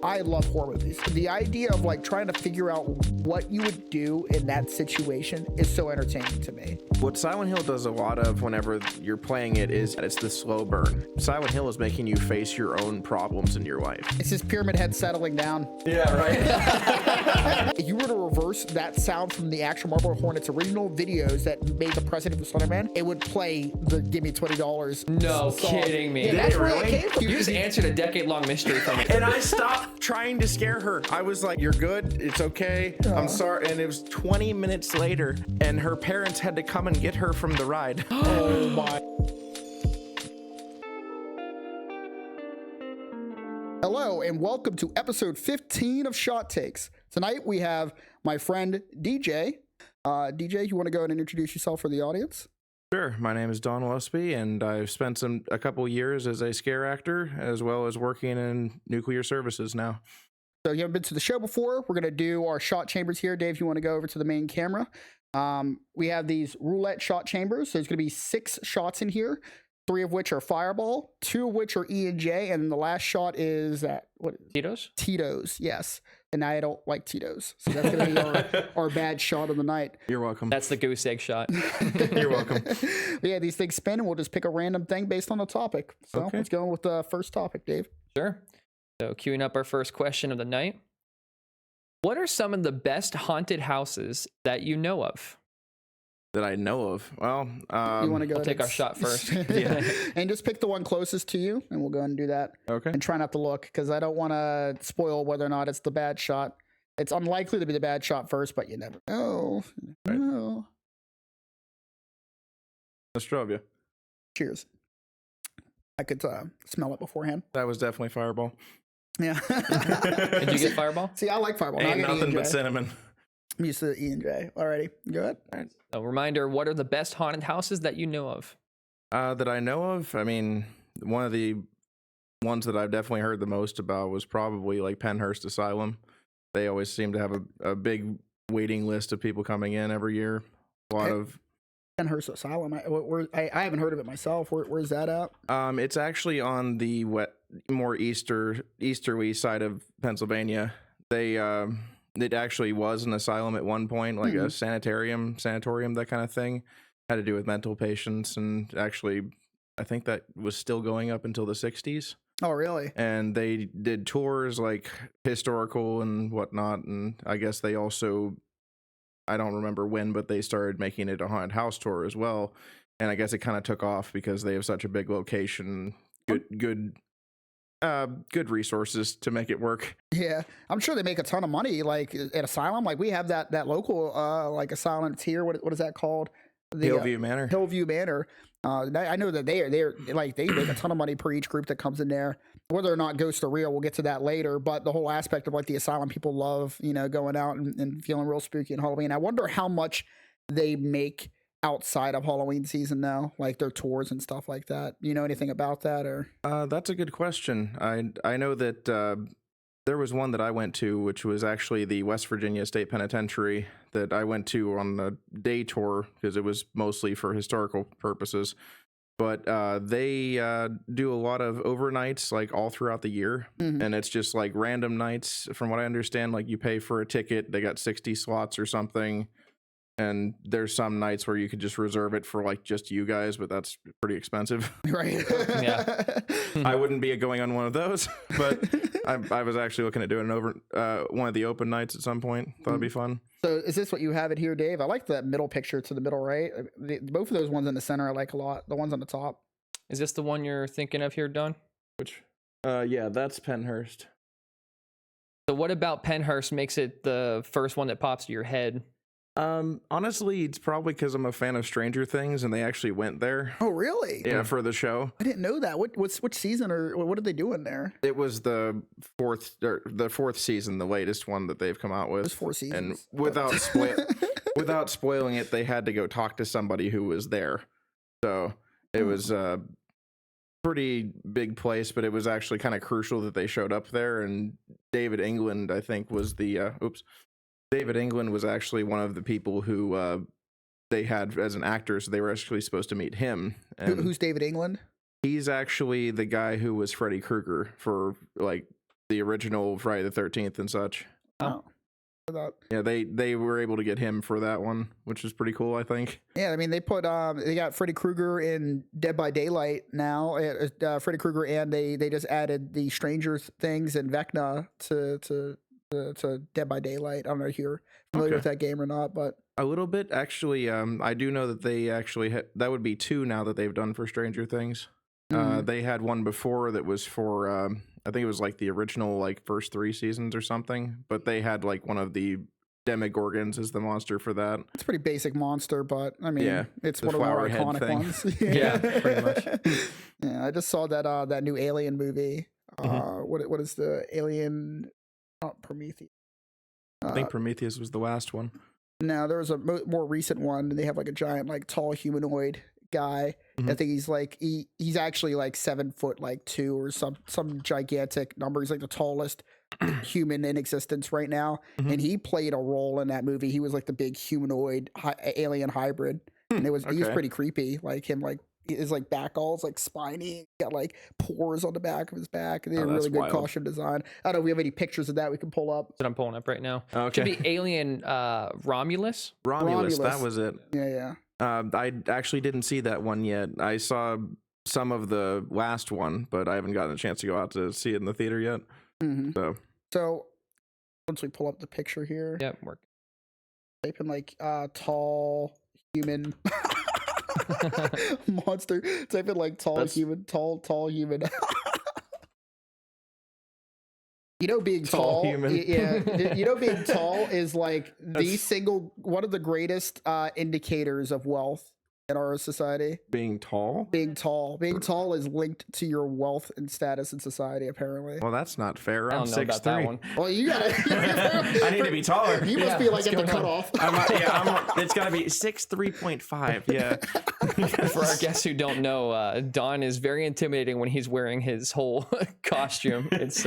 I love horror movies. The idea of like trying to figure out what you would do in that situation is so entertaining to me. What Silent Hill does a lot of whenever you're playing it is it's the slow burn. Silent Hill is making you face your own problems in your life. It's this Pyramid Head settling down. Yeah, right. If you were to reverse that sound from the actual Marble Hornets original videos that made the President of Slenderman, it would play the "Give Me $20." No song. kidding me. Yeah, that's where it came from. You just answered a decade-long mystery for me. And I stopped trying to scare her. I was like, you're good. It's okay. I'm sorry. And it was 20 minutes later, and her parents had to come and get her from the ride. Oh my. Hello and welcome to episode 15 of Shot Takes. Tonight we have my friend DJ. DJ, you want to go ahead and introduce yourself for the audience? Sure. My name is Don Lusby, and I've spent a couple years as a scare actor, as well as working in nuclear services now. So you haven't been to the show before. We're going to do our shot chambers here. Dave, you want to go over to the main camera? We have these roulette shot chambers. So there's going to be 6 shots in here, 3 of which are Fireball, 2 of which are E&J, and the last shot is Tito's? Tito's, yes. And I don't like Tito's. So that's going to be our bad shot of the night. You're welcome. That's the goose egg shot. You're welcome. But yeah, these things spin, and we'll just pick a random thing based on the topic. So Okay. Let's go with the first topic, Dave. Sure. So queuing up our first question of the night. What are some of the best haunted houses that you know of? That I know of. Well, You want to go I'll ahead take and our shot first. Yeah. And just pick the one closest to you, and we'll go ahead and do that. okay. And try not to look, because I don't want to spoil whether or not it's the bad shot. It's unlikely to be the bad shot first, but you never know. Right. No. Nostrovia. Cheers. I could smell it beforehand. That was definitely Fireball. Yeah. Did you get Fireball? See, I like Fireball. Now I Ain't get nothing E&J. but cinnamon. I'm used to E&J. Alrighty. Go ahead. A reminder, what are the best haunted houses that you know of? That I know of, I mean, one of the ones that I've definitely heard the most about was probably like Penhurst Asylum. They always seem to have a big waiting list of people coming in every year. A lot of Penhurst Asylum. I haven't heard of it myself. Where's that at? it's actually on the more easterly side of Pennsylvania. They it actually was an asylum at one point, like a sanatorium, that kind of thing. Had to do with mental patients, and actually, I think that was still going up until the 60s. Oh, really? And they did tours like historical and whatnot, and I guess they also, I don't remember when, but they started making it a haunted house tour as well. And I guess it kind of took off because they have such a big location, good resources to make it work. Yeah, I'm sure they make a ton of money. Like at Asylum, like we have that local like asylum that's here. What is that called? The Hillview Manor. Hillview Manor. I know that they're like they make a ton of money per each group that comes in there. Whether or not ghosts are real, we'll get to that later. But the whole aspect of like the asylum, people love, going out and feeling real spooky on Halloween. I wonder how much they make outside of Halloween season now, like their tours and stuff like that. You know anything about that? Or That's a good question. I know that there was one that I went to, which was actually the West Virginia State Penitentiary that I went to on a day tour because it was mostly for historical purposes. But they do a lot of overnights, like all throughout the year. Mhm. And it's just like random nights. From what I understand, like you pay for a ticket, they got 60 slots or something. And there's some nights where you could just reserve it for like just you guys, but that's pretty expensive. right? Yeah. I wouldn't be going on one of those, but I was actually looking at doing one of the open nights at some point. Thought it'd be fun. So is this what you have it here, Dave? I like that middle picture to the middle, right? Both of those ones in the center I like a lot. The ones on the top. Is this the one you're thinking of here, Don? Which, yeah, that's Penhurst. So what about Penhurst makes it the first one that pops to your head? Honestly, it's probably because I'm a fan of Stranger Things, and they actually went there. Oh, really? Yeah, for the show. I didn't know that. Which season or what are they doing there? It was the fourth season, the latest one that they've come out with. There's 4 seasons. And without spoiling it, they had to go talk to somebody who was there. So it was a pretty big place, but it was actually kind of crucial that they showed up there. And David England, I think, was the David England was actually one of the people who they had as an actor, so they were actually supposed to meet him. And Who's David England? he's actually the guy who was Freddy Krueger for like the original Friday the 13th and such. Oh. That. Yeah, they were able to get him for that one, which is pretty cool, I think. Yeah, I mean they got Freddy Krueger in Dead by Daylight now. Freddy Krueger, and they just added the Stranger Things and Vecna to Dead by Daylight. I don't know if you're familiar with that game or not, but a little bit actually. I do know that they actually that would be 2 now that they've done for Stranger Things. They had one before that was for I think it was like the original like first 3 seasons or something, but they had like one of the Demogorgons as the monster for that. It's a pretty basic monster, but I mean, it's one of the more iconic ones. Yeah, pretty much. Yeah, I just saw that new Alien movie. What is the Alien? Not Prometheus. I think Prometheus was the last one. No, there was a more recent one, and they have like a giant, like tall humanoid guy. I think he's like he's actually like 7 foot like 2 or some gigantic number. He's like the tallest human in existence right now, and he played a role in that movie. He was like the big humanoid alien hybrid, and he was pretty creepy. Like him, like his like back all's like spiny, got like pores on the back of his back, and they had really good costume design. I don't know if we have any pictures of that we can pull up. That I'm pulling up right now. Okay. Should be Alien Romulus. Romulus, that was it. Yeah. I actually didn't see that one yet. I saw some of the last one, but I haven't gotten a chance to go out to see it in the theater yet. So once we pull up the picture here, yep, work. Type in like tall human monster. Type in like tall human. You know, being tall, yeah. You know, being tall is like one of the greatest indicators of wealth in our society. Being tall is linked to your wealth and status in society. Apparently. Well, that's not fair. I'm 6'3". Well, you gotta. I need to be taller. You must be like at the cutoff. It's gotta be 6'3.5". Yeah. For our guests who don't know, Don is very intimidating when he's wearing his whole costume. It's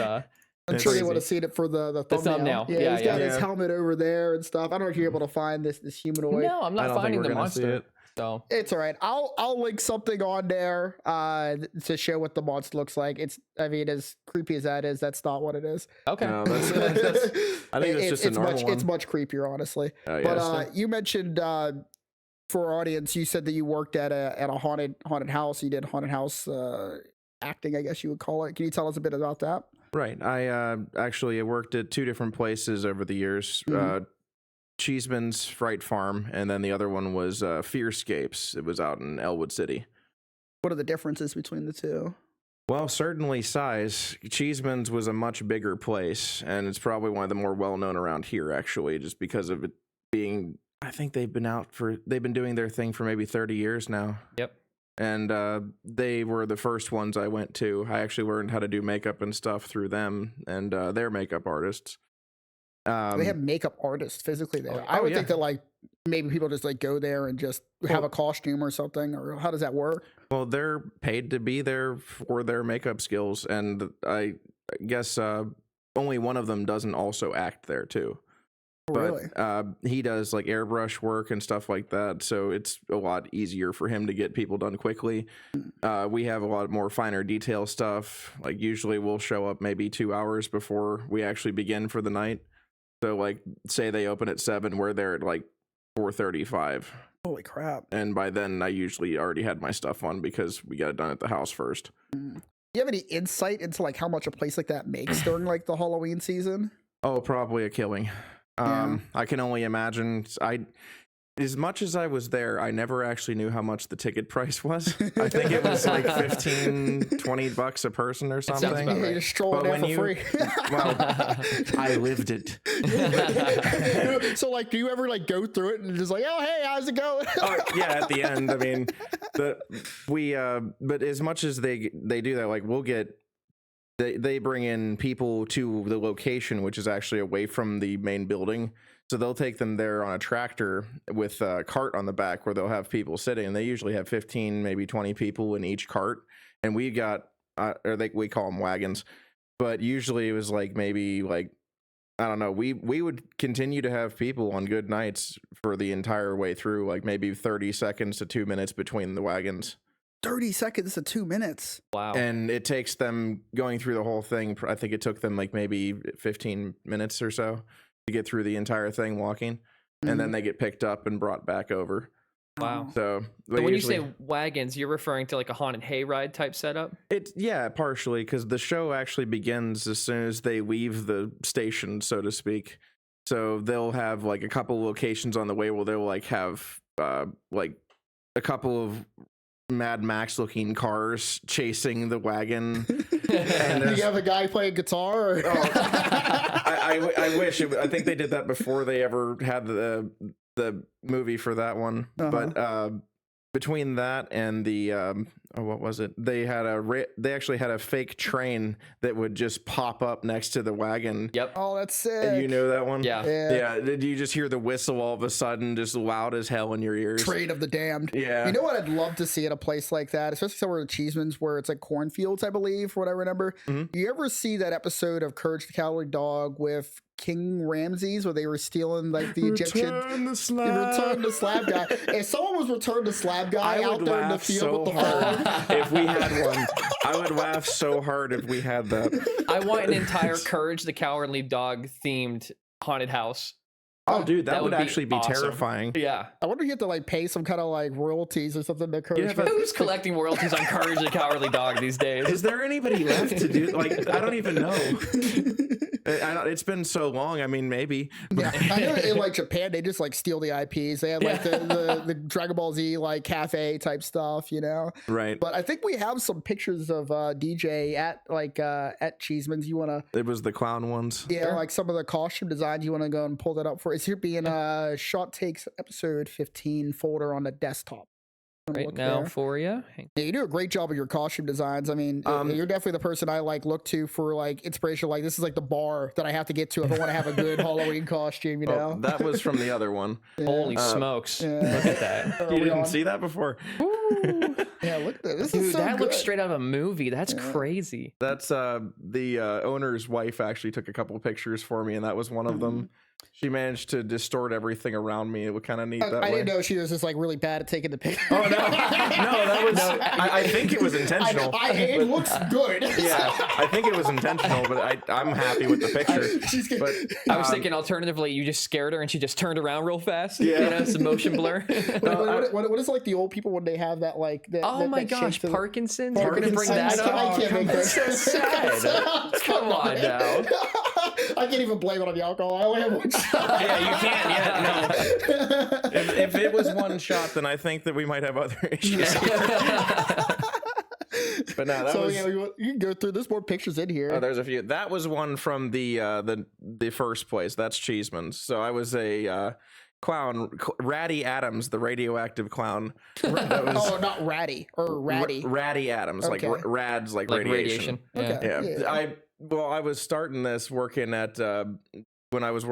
I'm sure you would have seen it for the thumbnail. Yeah, he's got his helmet over there and stuff. I don't know if you're able to find this humanoid. No, I'm not finding the monster. So it's all right. I'll link something on there to show what the monster looks like. I mean, as creepy as that is, that's not what it is. Okay. No, that's I think it's just a normal one. It's much creepier, honestly. But you mentioned for our audience, you said that you worked at a haunted house. You did haunted house acting, I guess you would call it. Can you tell us a bit about that? Right. I actually worked at 2 different places over the years. Cheeseman's Fright Farm, and then the other one was Fearscapes. It was out in Elwood City. What are the differences between the two? Well, certainly size. Cheeseman's was a much bigger place, and it's probably one of the more well-known around here, actually, just because of it being, I think they've been doing their thing for maybe 30 years now. Yep. And they were the first ones I went to. I actually learned how to do makeup and stuff through them and their makeup artists. They have makeup artists physically there. I would think that like maybe people just like go there and just have a costume or something, or how does that work? Well, they're paid to be there for their makeup skills, and I guess only one of them doesn't also act there too. Really? But he does like airbrush work and stuff like that, so it's a lot easier for him to get people done quickly. We have a lot more finer detail stuff. Like usually we'll show up maybe 2 hours before we actually begin for the night. So like say they open at 7, we're there at like 4:35. Holy crap. And by then I usually already had my stuff on because we got it done at the house first. Do you have any insight into like how much a place like that makes during like the Halloween season? Oh, probably a killing. I can only imagine. As much as I was there, I never actually knew how much the ticket price was. I think it was like $15-$20 a person or something. Sounds about right. You're strolling there for free. Well, I lived it. So like, do you ever like go through it and just like, oh, hey, how's it going? Yeah, at the end. I mean, but as much as they do that, like we'll get, they bring in people to the location, which is actually away from the main building. So they'll take them there on a tractor with a cart on the back where they'll have people sitting. And they usually have 15, maybe 20 people in each cart. And we got, we call them wagons. But usually it was like maybe like, I don't know. We would continue to have people on good nights for the entire way through, like maybe 30 seconds to 2 minutes between the wagons. 30 seconds to 2 minutes. Wow. And it takes them going through the whole thing. I think it took them like maybe 15 minutes or so to get through the entire thing walking. And then they get picked up and brought back over. Wow. So when you say wagons, you're referring to like a haunted hayride type setup? Yeah, partially, because the show actually begins as soon as they leave the station, so to speak. So they'll have like a couple locations on the way where they'll like have like a couple of Mad Max looking cars chasing the wagon. And you have a guy playing guitar? Or? I wish. I think they did that before they ever had the movie for that one. But between that and the what was it? They actually had a fake train that would just pop up next to the wagon. Yep. Oh, that's sick. You know that one? Yeah. Did you just hear the whistle all of a sudden, just loud as hell in your ears? Train of the Damned. Yeah. You know what I'd love to see at a place like that, especially somewhere in Cheeseman's where it's like cornfields, I believe, from what I remember. Mm-hmm. You ever see that episode of Courage the Cowardly Dog with King Ramses where they were stealing like the Egyptian Return the slab. Return the slab guy? If someone was Return the Slab guy out there in the field so with the hard phone, if we had one. I would laugh so hard if we had that. I want an entire Courage the Cowardly Dog themed haunted house. Oh, dude, that would be actually be awesome. terrifying. Yeah. I wonder if you have to like pay some kind of like royalties or something to Courage. Yeah, Who's collecting royalties on Courage the Cowardly Dog these days? Is there anybody left to do? Like, I don't even know. It's been so long. I mean, maybe. Yeah, I know in like Japan they just like steal the IPs. They have like the Dragon Ball Z like cafe type stuff, you know. Right. But I think we have some pictures of DJ at Cheeseman's. You want to? It was the clown ones. Yeah, like some of the costume designs. You want to go and pull that up for? It's here being Shot Takes episode 15 folder on the desktop. Right now for you. Yeah, you do a great job of your costume designs. I mean, you're definitely the person I like look to for like inspiration. Like this is like the bar that I have to get to if I want to have a good Halloween costume. You know, that was from the other one. Yeah. Holy smokes! Look at that. You didn't see that before. Yeah, look at this. Dude, is so that good. looks straight out of a movie. That's crazy. That's the owner's wife actually took a couple of pictures for me, and that was one of them. She managed to distort everything around me. It was kind of neat that way. I didn't know she was just like really bad at taking the picture. Oh no, that was. I think it was intentional. It looks good. Yeah, I think it was intentional, but I'm happy with the picture. I was thinking alternatively, you just scared her and she just turned around real fast. Yeah. You know, it's a motion blur. What is like the old people when they have that like? Oh my gosh, Parkinson's! You're gonna bring that up? I can't make that. So sad. Come on now. I can't even blame it on the alcohol. I only have one shot. Yeah, you can't. Yeah, no. If it was one shot, then I think that we might have other issues. But no, that was. Yeah, you can go through. There's more pictures in here. Oh, there's a few. That was one from the first place. That's Cheeseman's. So I was a clown, Ratty Adams, the radioactive clown. That was, not Ratty or Ratty. Ratty Adams, Okay. like rads, like radiation. Yeah. Okay. Yeah. I was starting this working at when I was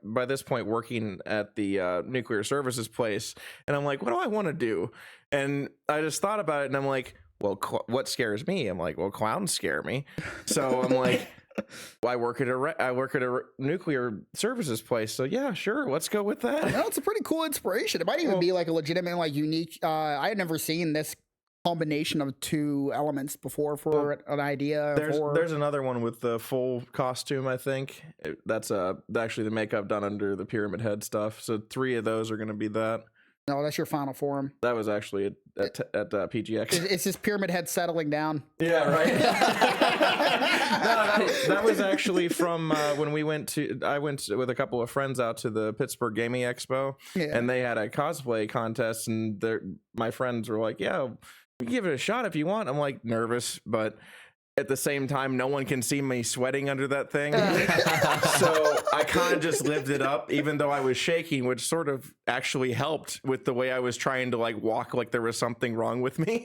by this point working at the nuclear services place, and I'm like, what do I want to do? And I just thought about it, and I'm like, well, what scares me? I'm like, well, clowns scare me. So I'm like, I work at a nuclear services place. So yeah, sure, let's go with that. No, it's a pretty cool inspiration. It might even be like a legitimate, like unique. I had never seen this combination of two elements before for an idea. There's another one with the full costume. I think that's actually the makeup done under the pyramid head stuff. So 3 of those are going to be that. No, that's your final form. That was actually at PGX. It's just pyramid head settling down. Yeah, right. that was actually from when I went with a couple of friends out to the Pittsburgh Gaming Expo, and they had a cosplay contest, and my friends were like, yeah, we can give it a shot if you want. I'm like nervous, but at the same time, no one can see me sweating under that thing. So I kind of just lived it up, even though I was shaking, which sort of actually helped with the way I was trying to like walk like there was something wrong with me.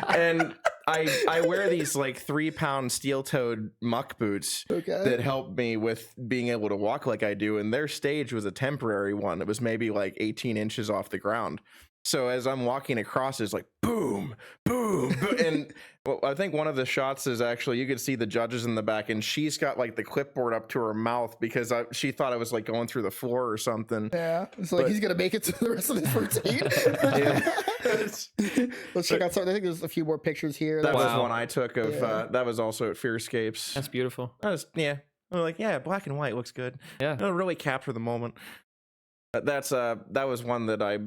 And I wear these like 3-pound steel-toed muck boots that help me with being able to walk like I do. And their stage was a temporary one. It was maybe like 18 inches off the ground. So as I'm walking across, it's like boom, boom, boom. And well, I think one of the shots is actually you could see the judges in the back, and she's got like the clipboard up to her mouth because she thought I was like going through the floor or something. Yeah, it's like he's gonna make it to the rest of his routine. Let's check out some. I think there's a few more pictures here. That was one I took of. That was also at Fearscapes. That's beautiful. I'm like, yeah, black and white looks good. Yeah, it'll really capture the moment. That was one that I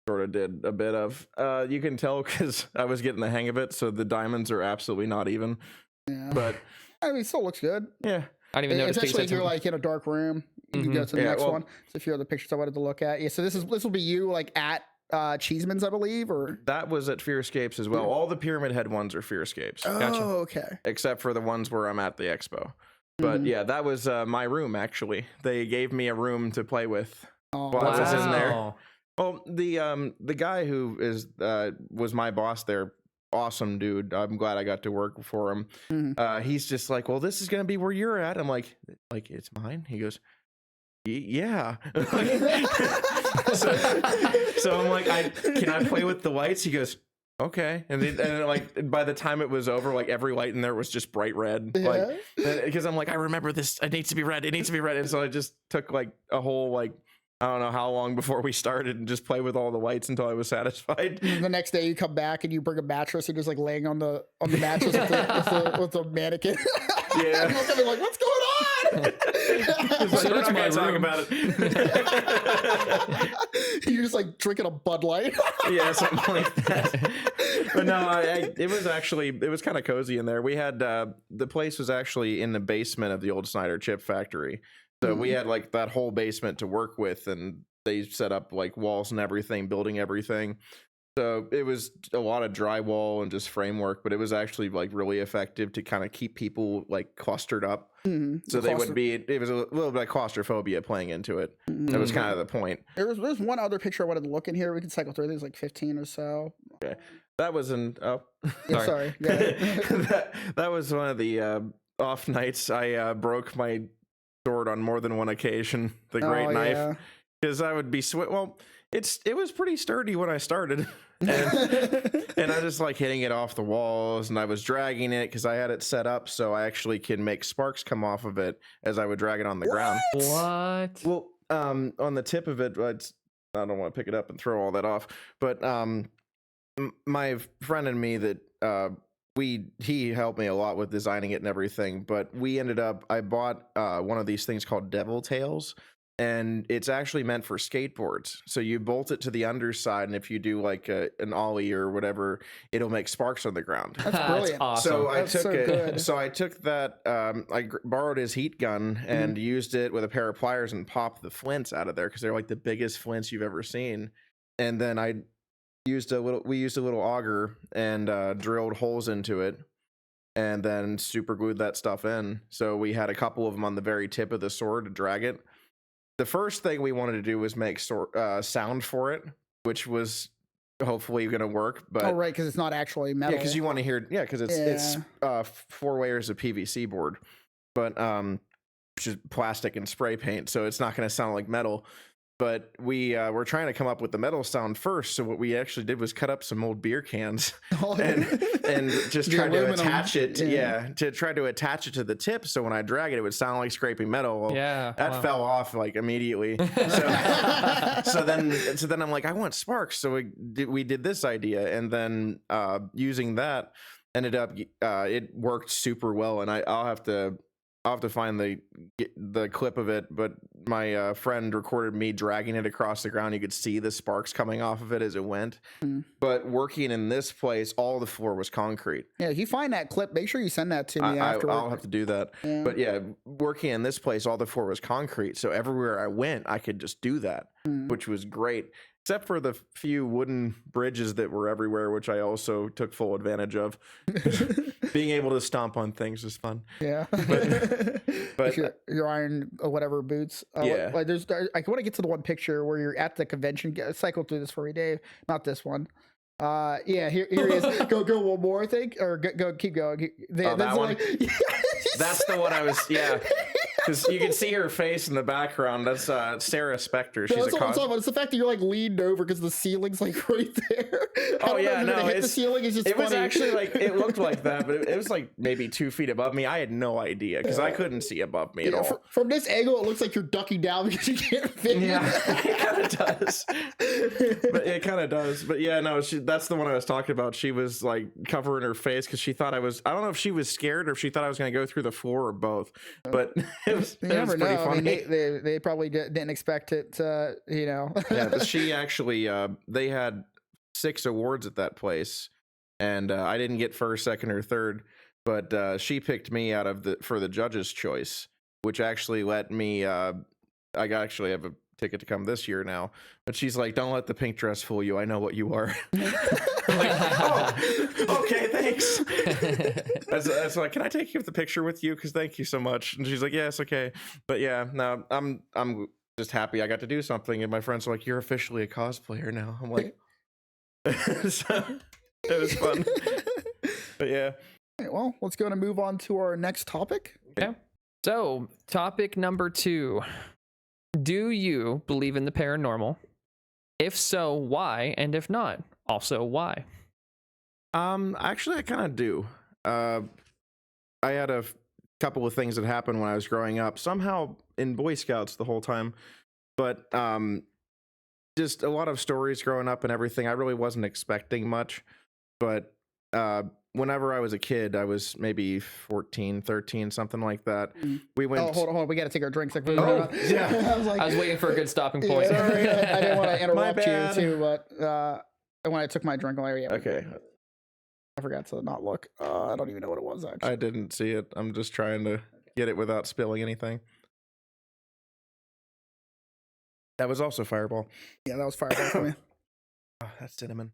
sort of did a bit of. You can tell because I was getting the hang of it, so the diamonds are absolutely not even. Yeah, but I mean, it still looks good. Yeah, I didn't even notice. Especially if you're like in a dark room, you can go to the next one. So if you're the pictures I wanted to look at, yeah. So this will be you like at Cheeseman's, I believe, or that was at Fearscapes as well. All the Pyramid Head ones are Fearscapes. Oh, Gotcha. Okay. Except for the ones where I'm at the expo. But yeah, that was my room actually. They gave me a room to play with while I was in there. Well, the guy who was my boss there, awesome dude. I'm glad I got to work for him. He's just like, well, this is gonna be where you're at. I'm like it's mine. He goes, yeah. so I'm like, can I play with the lights? He goes, okay. And like by the time it was over, like every light in there was just bright red. Like because I'm like, I remember this. It needs to be red. It needs to be red. And so I just took like a whole like I don't know how long before we started and just play with all the lights until I was satisfied. And the next day you come back and you bring a mattress and just like laying on the mattress with the mannequin. Yeah. You look at me like, what's going on? So that's my talk room. about it. You're just like drinking a Bud Light. Yeah, something like that. But no, it was kind of cozy in there. We had the place was actually in the basement of the old Snyder chip factory. So we had like that whole basement to work with, and they set up like walls and everything, building everything. So it was a lot of drywall and just framework, but it was actually like really effective to kind of keep people like clustered up. So they would be, it was a little bit of claustrophobia playing into it. That was kind of the point. There's one other picture I wanted to look in here. We can cycle through these like 15 or so. Okay. That was Sorry. Yeah. that was one of the off nights. I broke my sword on more than one occasion, the great knife, because I would be it was pretty sturdy when I started, and I just like hitting it off the walls, and I was dragging it because I had it set up so I actually can make sparks come off of it as I would drag it on the ground. What? Well, on the tip of it, I don't want to pick it up and throw all that off, but my friend and me that he helped me a lot with designing it and everything, but I bought one of these things called devil tails, and it's actually meant for skateboards. So you bolt it to the underside, and if you do like an ollie or whatever, it'll make sparks on the ground. That's brilliant. Awesome. So I That's took so it. good. So I took that. I borrowed his heat gun and used it with a pair of pliers and popped the flints out of there because they're like the biggest flints you've ever seen. And then we used a little auger and drilled holes into it, and then super glued that stuff in. So we had a couple of them on the very tip of the sword to drag it. The first thing we wanted to do was make sound for it, which was hopefully going to work. But right, because it's not actually metal. yeah, because you want to hear because it's 4 layers of PVC board, but which is plastic and spray paint, so it's not going to sound like metal. But we were trying to come up with the metal sound first, so what we actually did was cut up some old beer cans and just try to attach it. To try to attach it to the tip, so when I drag it, it would sound like scraping metal. Well, that fell off like immediately. So then I'm like, I want sparks. So we did this idea, and then using that ended up it worked super well. And I'll have to find the clip of it, but my friend recorded me dragging it across the ground. You could see the sparks coming off of it as it went. But working in this place, all the floor was concrete. Yeah, if you find that clip, make sure you send that to me afterwards. I'll have to do that. Yeah. But yeah, working in this place, all the floor was concrete. So everywhere I went, I could just do that, which was great. Except for the few wooden bridges that were everywhere, which I also took full advantage of. Being able to stomp on things is fun. Yeah. But your iron or whatever boots. Yeah. Like I want to get to the one picture where you're at the convention. Cycle through this for me, Dave. Not this one. Yeah, here he is. Go one more, I think, or go keep going. That one. That's the one I was. Yeah. because you can see her face in the background. That's Sarah Spector. She's That's a what I'm talking about. It's the fact that you're like leaned over because the ceiling's like right there. Oh yeah, no, hit the ceiling is just. It was funny. actually like it looked like that, but it was like maybe 2 feet above me. I had no idea because I couldn't see above me at all. From this angle, it looks like you're ducking down because you can't fit. Yeah, it kind of does. But it kind of does. But yeah, no, that's the one I was talking about. She was like covering her face because she thought I don't know if she was scared or if she thought I was going to go through the floor or both. But it was, you never know. pretty funny. I mean, they probably didn't expect it. Yeah, but she actually they had 6 awards at that place, and I didn't get first, second, or third. But she picked me out of for the judge's choice, which actually let me. I actually have a ticket to come this year now, but she's like, "Don't let the pink dress fool you. I know what you are." I'm like, oh, okay, thanks. That's like, can I take the picture with you? Because thank you so much. And she's like, yes, okay. But yeah, no, I'm just happy I got to do something. And my friends are like, you're officially a cosplayer now. I'm like, so it was fun. But yeah. All right, well, let's go and move on to our next topic. Okay. So, topic number 2. Do you believe in the paranormal? If so, why? And if not, also why? Actually, I kind of do. I had a couple of things that happened when I was growing up, somehow in Boy Scouts the whole time, but just a lot of stories growing up and everything. I really wasn't expecting much, but whenever I was a kid, I was maybe 14, 13, something like that. We went. Oh, hold on. We got to take our drinks. Like, yeah. I was waiting for a good stopping point. Yeah, I didn't want to interrupt bad. you too, but when I took my drink, I'm like, yeah, Okay. I forgot to not look. I don't even know what it was actually. I didn't see it. I'm just trying to get it without spilling anything. That was also Fireball. Yeah, that was Fireball for me. Oh, that's cinnamon.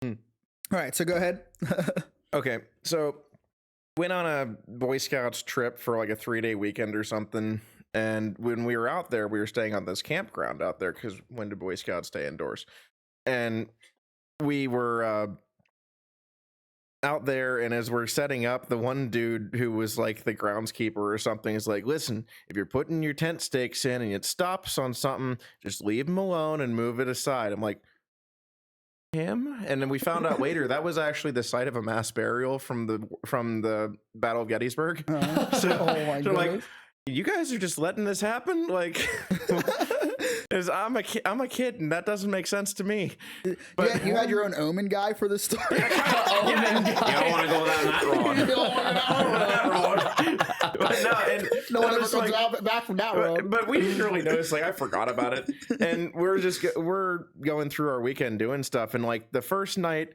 All right, so go ahead. Okay, so went on a Boy Scouts trip for like a 3-day weekend or something. And when we were out there, we were staying on this campground out there because when do Boy Scouts stay indoors? And we were out there, and as we're setting up, the one dude who was like the groundskeeper or something is like, listen, if you're putting your tent stakes in and it stops on something, just leave him alone and move it aside. I'm like, him? And then we found out later that was actually the site of a mass burial from the Battle of Gettysburg. So, Oh my so like, goodness. you guys are just letting this happen? Like, I'm a kid, and that doesn't make sense to me. But Yeah, you had your own omen guy for this story. you don't want to go down that road. You don't want to go that road. But no, and No one that ever was comes like- out back from that road. but we didn't really notice. Like, I forgot about it, and we're going through our weekend doing stuff, and like the first night,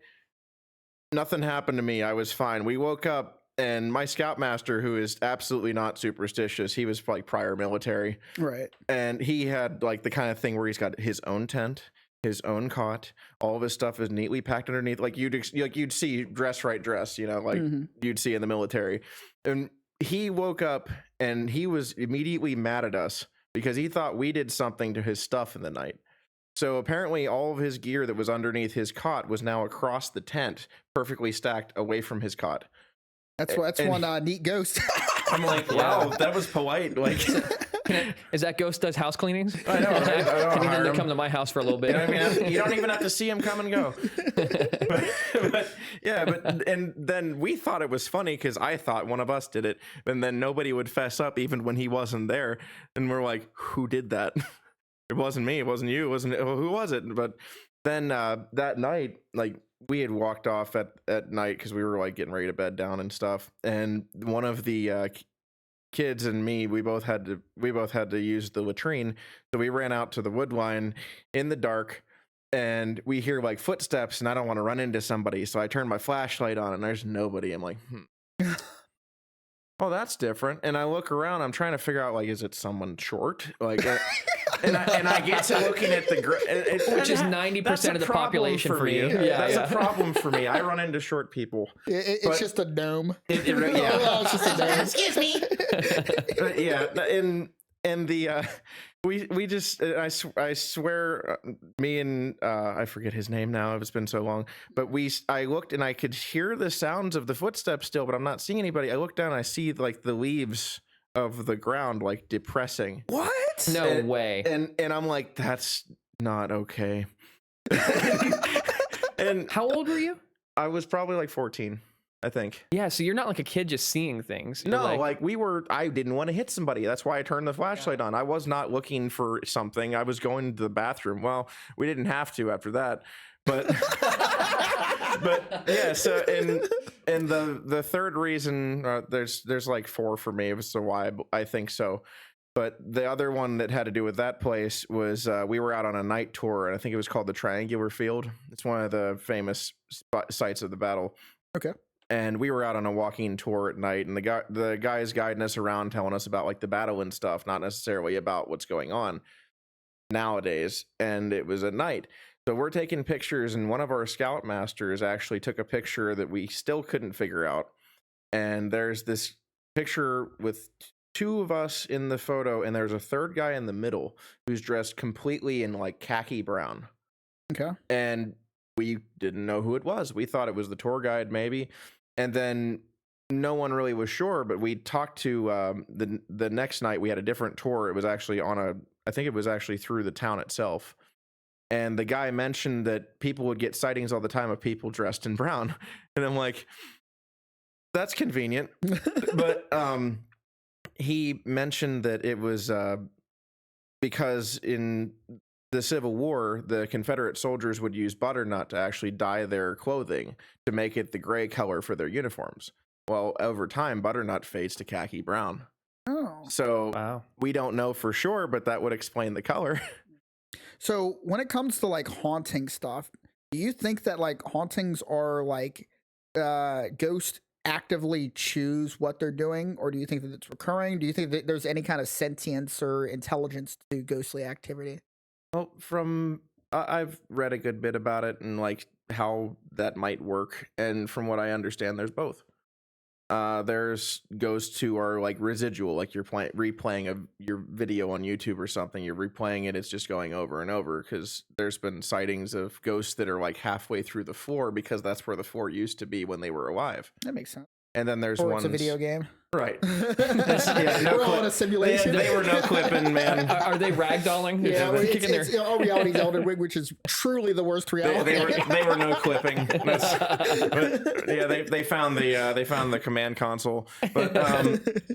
nothing happened to me. I was fine. We woke up. And my scoutmaster, who is absolutely not superstitious, he was like prior military. Right. And he had like the kind of thing where he's got his own tent, his own cot, all of his stuff is neatly packed underneath. Like you'd see dress, you know, like you'd see in the military. And he woke up and he was immediately mad at us because he thought we did something to his stuff in the night. So apparently all of his gear that was underneath his cot was now across the tent, perfectly stacked away from his cot. That's one neat ghost. I'm like, wow, that was polite. Like, Is that ghost does house cleanings? I know, right? I don't Can you hire then him. come to my house for a little bit? You know what I mean? You don't even have to see him come and go. And then we thought it was funny because I thought one of us did it, and then nobody would fess up even when he wasn't there. And we're like, who did that? It wasn't me. It wasn't you. It wasn't. Who was it? But then that night, like, we had walked off at night because we were like getting ready to bed down and stuff. And one of the kids and me, we both had to use the latrine. So we ran out to the wood line in the dark, and we hear like footsteps, and I don't want to run into somebody. So I turn my flashlight on, and there's nobody. I'm like, oh, that's different. And I look around. I'm trying to figure out, like, is it someone short? Like, and I get to looking at the Which is 90% of the population for you. That's a problem for me. I run into short people. It's just a gnome. Yeah. Oh, it's just a gnome. Excuse me. Yeah, and the we just I swear me and I forget his name now, it's been so long, but I looked and I could hear the sounds of the footsteps still, but I'm not seeing anybody. I look down and I see like the leaves of the ground like depressing. What? No way. And I'm like, that's not okay. And How old were you? I was probably like 14, I think. Yeah, so you're not like a kid just seeing things. You're No, I didn't want to hit somebody. That's why I turned the flashlight on. I was not looking for something. I was going to the bathroom. Well, we didn't have to after that. But but yeah, so and the third reason, there's like four for me as to why I think so. But the other one that had to do with that place was we were out on a night tour, and I think it was called the Triangular Field. It's one of the famous sites of the battle. Okay. And we were out on a walking tour at night, and the guys guiding us around, telling us about like the battle and stuff, not necessarily about what's going on nowadays. And it was at night. So we're taking pictures, and one of our scoutmasters actually took a picture that we still couldn't figure out. And there's this picture with two of us in the photo, and there's a third guy in the middle who's dressed completely in like khaki brown. Okay. And we didn't know who it was. We thought it was the tour guide, maybe. And then no one really was sure, but we talked to the next night. We had a different tour. It was actually I think it was actually through the town itself. And the guy mentioned that people would get sightings all the time of people dressed in brown. And I'm like, that's convenient. But he mentioned that it was because in the Civil War, the Confederate soldiers would use butternut to actually dye their clothing to make it the gray color for their uniforms. Well, over time, butternut fades to khaki brown. Oh. So Wow. we don't know for sure, but that would explain the color. So when it comes to like haunting stuff, do you think that like hauntings are like ghosts actively choose what they're doing, or do you think that it's recurring? Do you think that there's any kind of sentience or intelligence to ghostly activity? Well, I've read a good bit about it and like how that might work, and from what I understand, there's both. There's ghosts who are like residual, like you're replaying your video on YouTube or something. You're replaying it; it's just going over and over, because there's been sightings of ghosts that are like halfway through the floor, because that's where the floor used to be when they were alive. That makes sense. And then there's Or ones. it's a video game. Right. We're all in a simulation. They were no clipping, man. Are they ragdolling? Yeah, well, Kicking it's all reality's Elden Ring, which is truly the worst reality. They were no clipping. But, yeah, they found the command console. But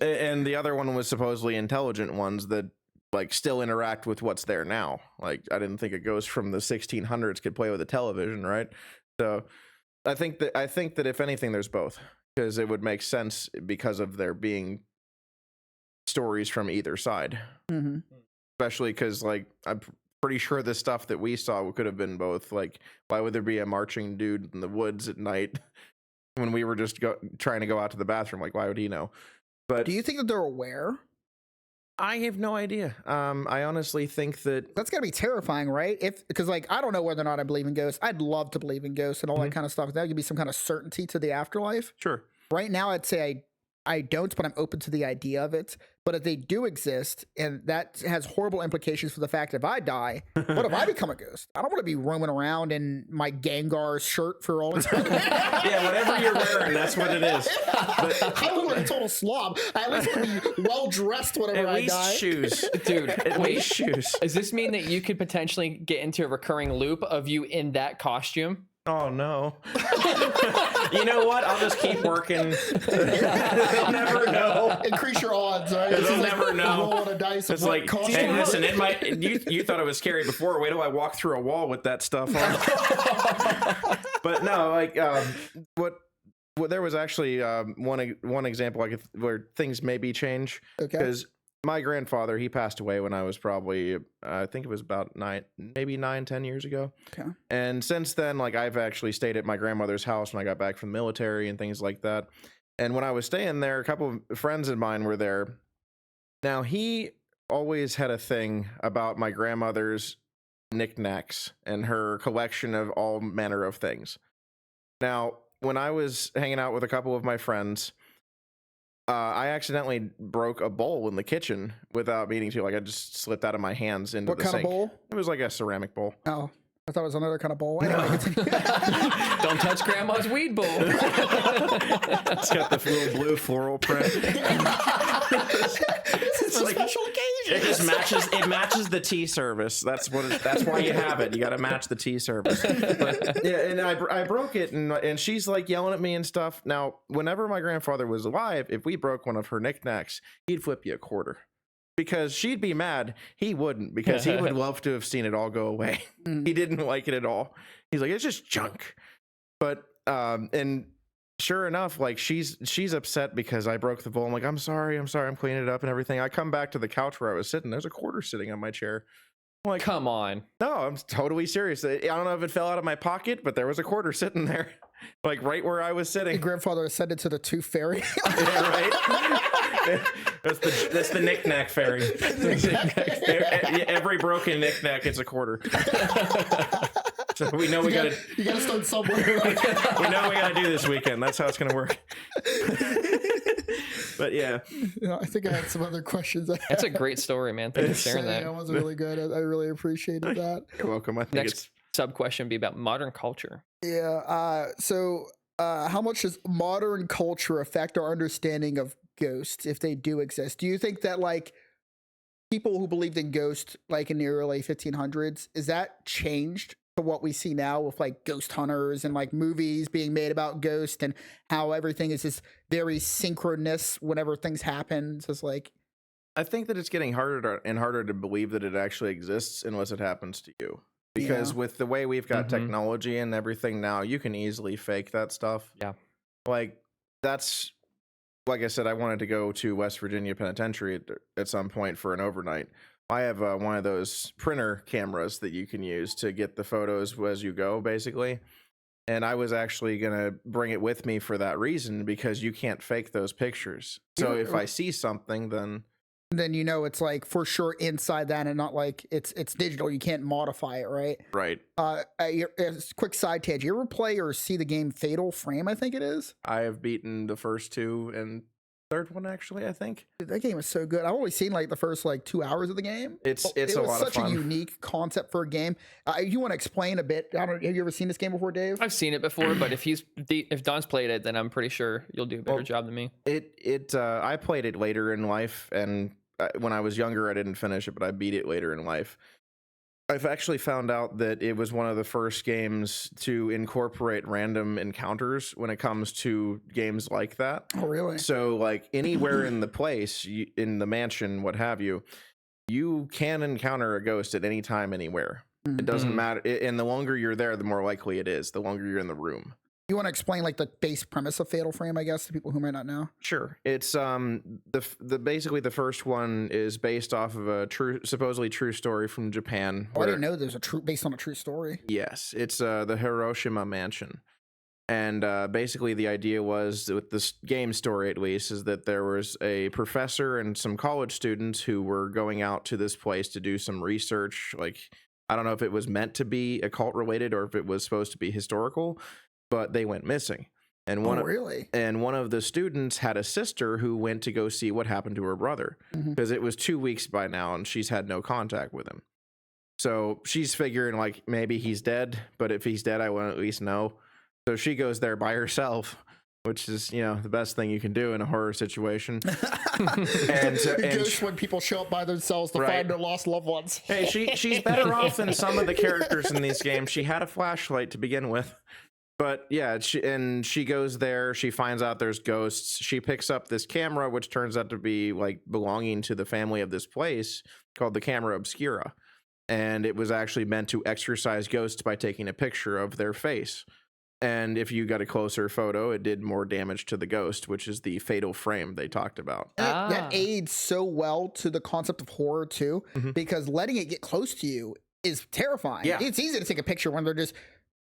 and the other one was supposedly intelligent ones that like still interact with what's there now. Like I didn't think a ghost from the 1600s could play with a television, right? So I think that if anything, there's both, because it would make sense because of there being stories from either side. Mm-hmm. Especially because, like, I'm pretty sure the stuff that we saw could have been both. Like, why would there be a marching dude in the woods at night when we were just trying to go out to the bathroom? Like, why would he know? But Do you think that they're aware? I have no idea. I honestly think that That's gotta be terrifying, right? Because like I don't know whether or not I believe in ghosts. I'd love to believe in ghosts and all that kind of stuff. That would be some kind of certainty to the afterlife. sure. Right now, I'd say I don't, but I'm open to the idea of it. But if they do exist, and that has horrible implications for the fact that if I die, what if I become a ghost? I don't want to be roaming around in my Gengar shirt for all eternity. Yeah, whatever you're wearing, that's what it is. But I look like a total slob. I at least want to be well dressed whenever at I least die. shoes, Dude, At least shoes. does this mean that you could potentially get into a recurring loop of you in that costume? Oh no. You know what? I'll just keep working. They'll never know. Increase your odds, right? They'll This is never know. Rolling a dice of It's what like, costume. hey, listen, it might. You thought it was scary before. Wait till I walk through a wall with that stuff on. But no, like what there was actually one example where things maybe change, Okay. because my grandfather, he passed away when I was probably I think it was about 10 years ago. Okay. And since then, like I've actually stayed at my grandmother's house when I got back from the military and things like that. And when I was staying there, a couple of friends of mine were there. Now, he always had a thing about my grandmother's knickknacks and her collection of all manner of things. Now, when I was hanging out with a couple of my friends, I accidentally broke a bowl in the kitchen without meaning to. Like, I just slipped out of my hands into What the kind sink. of bowl? It was like a ceramic bowl. Oh, I thought it was another kind of bowl. Anyway, continue. Don't touch grandma's weed bowl. It's got the little blue floral print. It's a special occasion. It just matches. It matches the tea service. That's why you have it. You got to match the tea service. But, yeah, and I broke it, and she's like yelling at me and stuff. Now, whenever my grandfather was alive, if we broke one of her knickknacks, he'd flip you a quarter. Because she'd be mad, he wouldn't, because he would love to have seen it all go away. He didn't like it at all. He's like, it's just junk. But and sure enough, like she's upset because I broke the bowl. I'm like, I'm sorry, I'm cleaning it up and everything. I come back to the couch where I was sitting. There's a quarter sitting on my chair. I'm like, Come on. no, I'm totally serious. I don't know if it fell out of my pocket, but there was a quarter sitting there, like right where I was Your sitting. grandfather sent it to the tooth fairy. Yeah, right. That's the knick-knack fairy. Every broken knick-knack gets a quarter. So we know you gotta start somewhere. we know we gotta do this weekend. That's how it's gonna work. But yeah, I think I had some other questions. That's a great story, man. Thanks for sharing that. That was really good. I really appreciated that. you're welcome. I think Next sub question would be about modern culture. Yeah. So, how much does modern culture affect our understanding of ghosts, if they do exist? Do you think that like people who believed in ghosts, like in the early 1500s, is that changed to what we see now with like ghost hunters and like movies being made about ghosts and how everything is just very synchronous whenever things happen? So it's like, I think that it's getting harder and harder to believe that it actually exists unless it happens to you. Because with the way we've got technology and everything now, you can easily fake that stuff. Yeah. Like that's, like I said, I wanted to go to West Virginia Penitentiary at some point for an overnight. I have one of those printer cameras that you can use to get the photos as you go, basically. And I was actually going to bring it with me for that reason, because you can't fake those pictures. So if I see something, then you know it's like for sure inside that, and not like it's digital. You can't modify it, right? right. Quick side tangent. You ever play or see the game Fatal Frame? I think it is. I have beaten the first two and third one, actually, I think. Dude, that game is so good. I've only seen like the first like 2 hours of the game. It's it a was lot of such fun. a unique concept for a game. You want to explain a bit? I don't. Have you ever seen this game before, Dave? I've seen it before, but if Don's played it, then I'm pretty sure you'll do a better job than me. I played it later in life, and when I was younger, I didn't finish it, but I beat it later in life. I've actually found out that it was one of the first games to incorporate random encounters when it comes to games like that. Oh, really? So, like, anywhere in the place, in the mansion, what have you, you can encounter a ghost at any time, anywhere. It doesn't matter. And the longer you're there, the more likely it is, the longer you're in the room. You want to explain like the base premise of Fatal Frame, I guess, to people who might not know? Sure. It's basically the first one is based off of a supposedly true story from Japan. Oh, I didn't know there's based on a true story. Yes, it's the Hiroshima mansion. And basically the idea was, with this game story at least, is that there was a professor and some college students who were going out to this place to do some research. Like, I don't know if it was meant to be occult related or if it was supposed to be historical, but they went missing. And really? And one of the students had a sister who went to go see what happened to her brother, because it was 2 weeks by now and she's had no contact with him. So she's figuring like maybe he's dead, but if he's dead, I want to at least know. So she goes there by herself, which is, you know, the best thing you can do in a horror situation. and Ghosts when people show up by themselves to find their lost loved ones. Hey, she's better off than some of the characters in these games. She had a flashlight to begin with. But yeah, she goes there, she finds out there's ghosts. She picks up this camera, which turns out to be like belonging to the family of this place, called the camera obscura. And it was actually meant to exorcise ghosts by taking a picture of their face. And if you got a closer photo, it did more damage to the ghost, which is the fatal frame they talked about. That aids so well to the concept of horror too, because letting it get close to you is terrifying. Yeah. It's easy to take a picture when they're just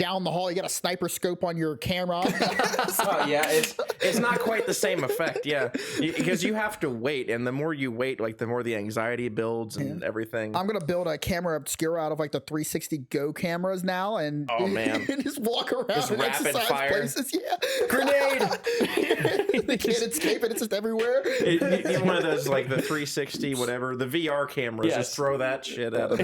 down the hall. You got a sniper scope on your camera. Oh yeah, it's not quite the same effect, yeah, because you have to wait, and the more you wait, like the more the anxiety builds and everything. I'm gonna build a camera obscura out of like the 360 Go cameras now, and oh man, and just walk around just and rapid exercise fire places. Yeah, grenade. They can't escape it. It's just everywhere. You're one of those like the 360 whatever, the VR cameras. Yes. Just throw that shit at them.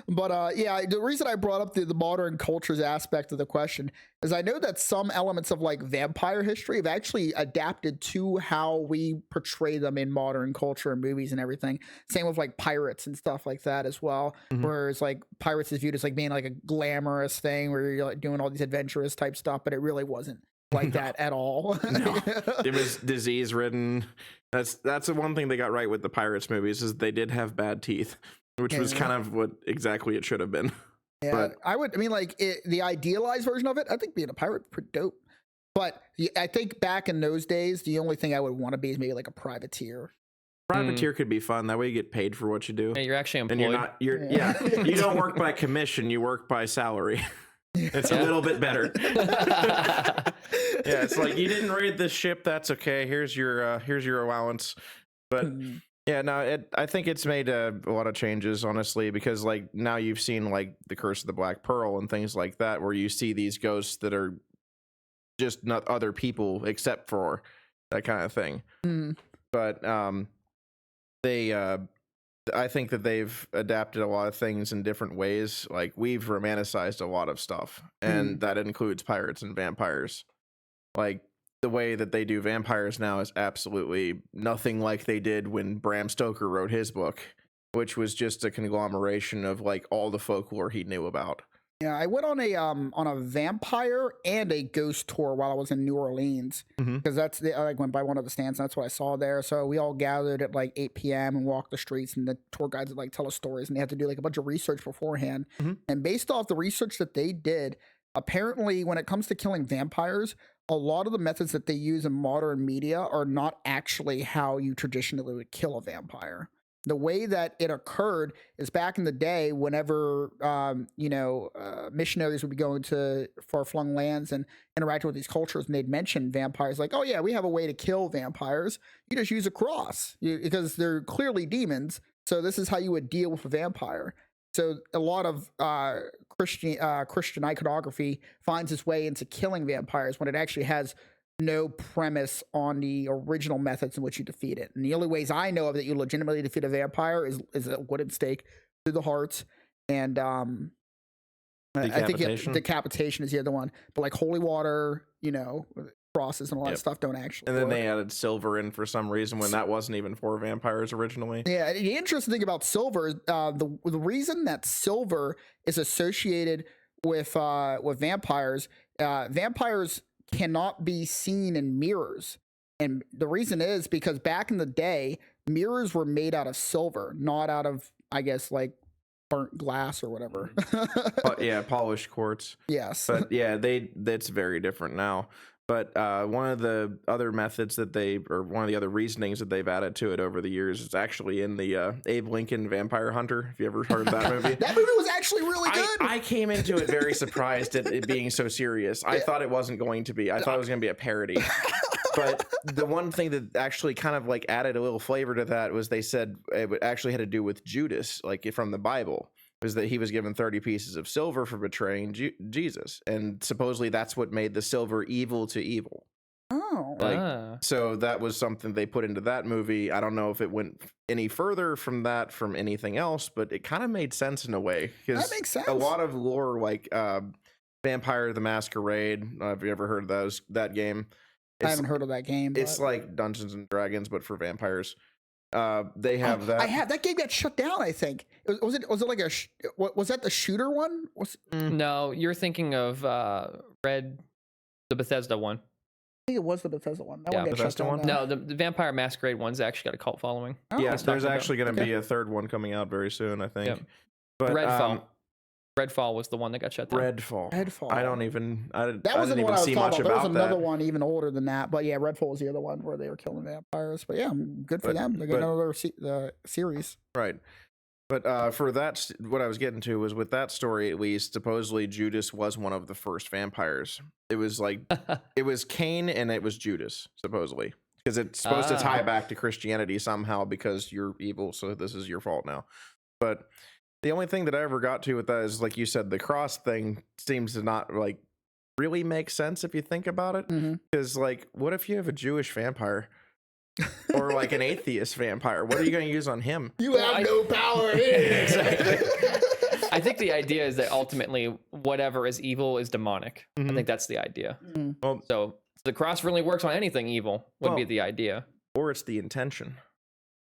But the reason I brought up the modern cultures aspect of the question is I know that some elements of like vampire history have actually adapted to how we portray them in modern culture and movies and everything. Same with like pirates and stuff like that as well. Whereas like pirates is viewed as like being like a glamorous thing where you're like doing all these adventurous type stuff, but it really wasn't like that at all. No. It was disease ridden. That's the one thing they got right with the pirates movies is they did have bad teeth, which was kind of what exactly it should have been. Yeah, but I mean, like the idealized version of it, I think being a pirate is pretty dope. But I think back in those days, the only thing I would want to be is maybe like a privateer. privateer could be fun. That way you get paid for what you do. Yeah, you're actually employed. And you don't work by commission, you work by salary. It's a little bit better. Yeah, it's like you didn't raid this ship, that's okay. Here's your allowance. But yeah, no, I think it's made a lot of changes, honestly, because like now you've seen like the Curse of the Black Pearl and things like that, where you see these ghosts that are just not other people except for that kind of thing. But I think that they've adapted a lot of things in different ways. Like we've romanticized a lot of stuff, and that includes pirates and vampires. Like the way that they do vampires now is absolutely nothing like they did when Bram Stoker wrote his book, which was just a conglomeration of like all the folklore he knew about. Yeah, I went on a vampire and a ghost tour while I was in New Orleans, because I like went by one of the stands. And that's what I saw there. So we all gathered at like 8 p.m. and walked the streets, and the tour guides would like tell us stories, and they had to do like a bunch of research beforehand. And based off the research that they did, apparently when it comes to killing vampires, a lot of the methods that they use in modern media are not actually how you traditionally would kill a vampire. The way that it occurred is back in the day, whenever, missionaries would be going to far-flung lands and interacting with these cultures, and they'd mention vampires, like, oh yeah, we have a way to kill vampires. You just use a cross because they're clearly demons. So this is how you would deal with a vampire. So a lot of Christian iconography finds its way into killing vampires when it actually has no premise on the original methods in which you defeat it. And the only ways I know of that you legitimately defeat a vampire is a wooden stake through the heart, and I think decapitation is the other one. But like holy water, crosses and all that stuff don't actually And then work. they added silver in for some reason when that wasn't even for vampires originally. Yeah, the interesting thing about silver is the reason that silver is associated with vampires. Vampires cannot be seen in mirrors, and the reason is because back in the day, mirrors were made out of silver, not out of, I guess, like burnt glass or whatever. Polished quartz. Yes, but yeah, that's very different now. But one of the other methods one of the other reasonings that they've added to it over the years is actually in the Abe Lincoln Vampire Hunter. Have you ever heard of that movie? That movie was actually really good. I came into it very surprised at it being so serious. I thought it wasn't going to be. I thought it was going to be a parody. But the one thing that actually kind of like added a little flavor to that was they said it actually had to do with Judas, like from the Bible. Was that he was given 30 pieces of silver for betraying Jesus, and supposedly that's what made the silver evil to evil. So that was something they put into that movie. I don't know if it went any further from anything else, but it kind of made sense in a way, because that makes sense. A lot of lore, like Vampire the Masquerade. Have you ever heard of that game? I haven't heard of that game. It's like Dungeons and Dragons, but for vampires. They have that. I have that game got shut down. I think was it like was that the shooter one? No, you're thinking of the Bethesda one. I think it was the Bethesda one. That Yeah, one got Bethesda shut down. one? No, the Vampire Masquerade one's actually got a cult following. Oh. Yeah, Let's there's talk about actually going to be a third one coming out very soon, I think. Yep. But Redfall was the one that got shut down. Redfall. Redfall. I don't even. That wasn't didn't what I was see talking much about. There was about another that. one even older than that. But yeah, Redfall was the other one where they were killing vampires. But yeah, good for them. They got another series. Right. But for that, what I was getting to was with that story, at least, supposedly Judas was one of the first vampires. It was like, it was Cain and it was Judas, supposedly. Because it's supposed to tie back to Christianity somehow because you're evil, so this is your fault now. But the only thing that I ever got to with that is, like you said, the cross thing seems to not, like, really make sense if you think about it. Because, like, what if you have a Jewish vampire? Or like an atheist vampire? What are you going to use on him? You have no power. Exactly. I think the idea is that ultimately whatever is evil is demonic. I think that's the idea. Well, So the cross really works on anything evil would be the idea. Or it's the intention.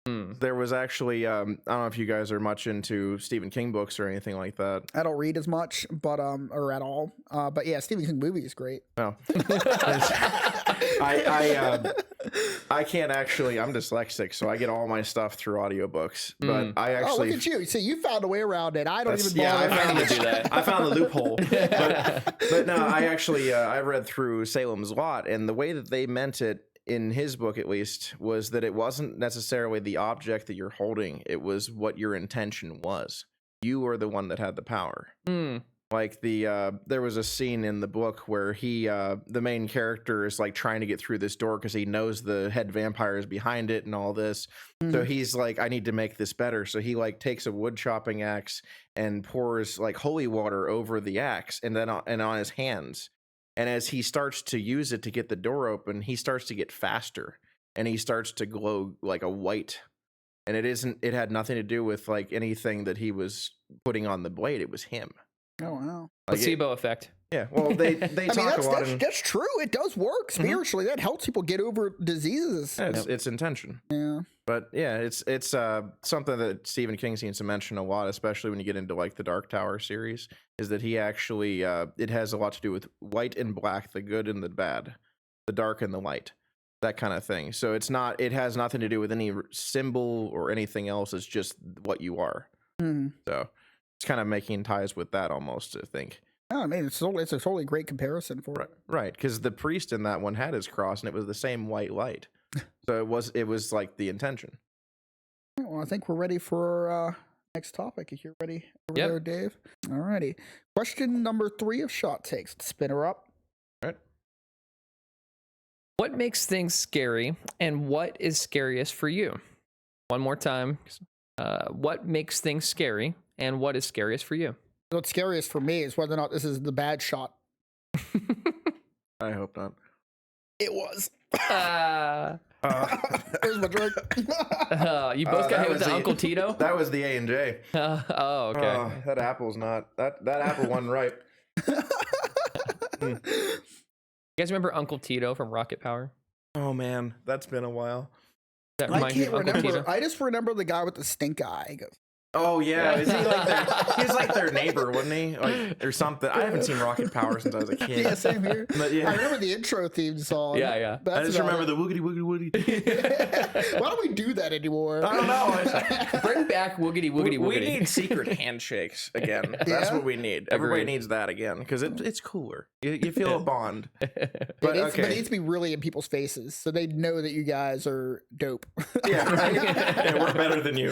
There was actually, I don't know if you guys are much into Stephen King books or anything like that. I don't read as much, but or at all. But yeah, Stephen King movie is great. Oh. I can't actually, I'm dyslexic, so I get all my stuff through audiobooks. But I actually. Oh, look at you. See, you found a way around it. I don't even bother. Yeah, I need to do that. I found the loophole. But no, I actually, I read through Salem's Lot, and the way that they meant it, in his book at least, was that it wasn't necessarily the object that you're holding, it was what your intention was. You were the one that had the power. Like there was a scene in the book where the main character is like trying to get through this door because he knows the head vampire is behind it and all this. So he's like, I need to make this better. So he like takes a wood chopping axe and pours like holy water over the axe and then on his hands. And as he starts to use it to get the door open, he starts to get faster and he starts to glow like a white. And it had nothing to do with like anything that he was putting on the blade. It was him. Oh, wow. Like Placebo effect. Yeah. Well, they I mean, talk a lot. that's true. It does work spiritually. That helps people get over diseases. It's intention. Yeah. But yeah, it's something that Stephen King seems to mention a lot, especially when you get into like the Dark Tower series, is that he actually it has a lot to do with white and black, the good and the bad, the dark and the light, that kind of thing. So it has nothing to do with any symbol or anything else. It's just what you are. So it's kind of making ties with that almost, I think. Oh, I mean, it's a totally great comparison for it. Right, because the priest in that one had his cross, and it was the same white light. So it was like the intention. Well, I think we're ready for our next topic. If you're ready over there, Dave. All righty. Question number 3 of Shot Takes. Spin her up. All right. What makes things scary and what is scariest for you? One more time. What makes things scary and what is scariest for you? What's scariest for me is whether or not this is the bad shot. I hope not. It was. Here's my drink. You both got hit with the Uncle Tito? That was the A&J. Oh, okay. That apple's not that apple wasn't ripe. You guys remember Uncle Tito from Rocket Power? Oh man, that's been a while. That I reminds you can't of Uncle remember. Tito? I just remember the guy with the stink eye. He goes, Oh yeah, is he like he's like their neighbor, wasn't he? Like or something. I haven't seen Rocket Power since I was a kid. yeah, same here. But yeah. I remember the intro theme song. Yeah. I just remember the woogity woogity woogity. Why don't we do that anymore? I don't know. Bring back woogity woogity woogity. We need secret handshakes again. That's Yeah? what we need. Everybody Agreed. needs that again because it's cooler. You feel a bond. But But it okay. needs to be really in people's faces so they know that you guys are dope. Yeah, right? Yeah, we're better than you.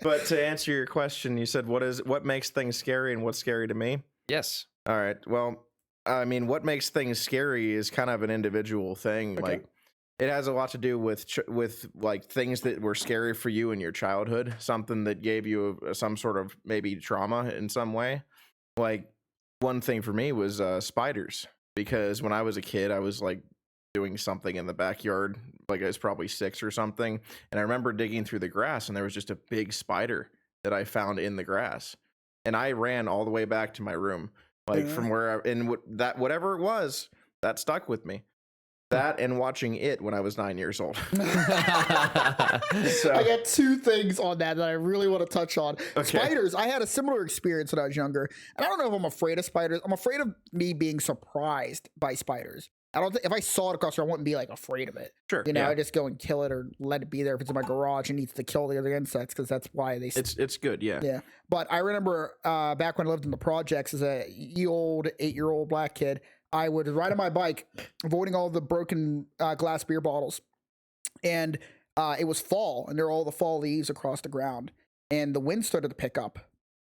But to answer your question, you said what makes things scary and what's scary to me? Yes. All right. Well, I mean, what makes things scary is kind of an individual thing. Okay. Like, it has a lot to do with like things that were scary for you in your childhood, something that gave you some sort of maybe trauma in some way. Like one thing for me was spiders, because when I was a kid, I was like doing something in the backyard, like I was probably 6 or something, and I remember digging through the grass, and there was just a big spider that I found in the grass, and I ran all the way back to my room, like from where whatever it was that stuck with me. That and watching it when I was 9 years old. So I got 2 things on that I really want to touch on. Okay. Spiders. I had a similar experience when I was younger, and I don't know if I'm afraid of spiders. I'm afraid of me being surprised by spiders. I don't think if I saw it across the road, I wouldn't be like afraid of it. Sure, You know, yeah. I just go and kill it or let it be there if it's in my garage and needs to kill the other insects because that's why they. It's good, yeah. Yeah, but I remember back when I lived in the projects as a old 8-year-old black kid, I would ride on my bike, avoiding all the broken glass beer bottles, and it was fall, and there were all the fall leaves across the ground. and the wind started to pick up.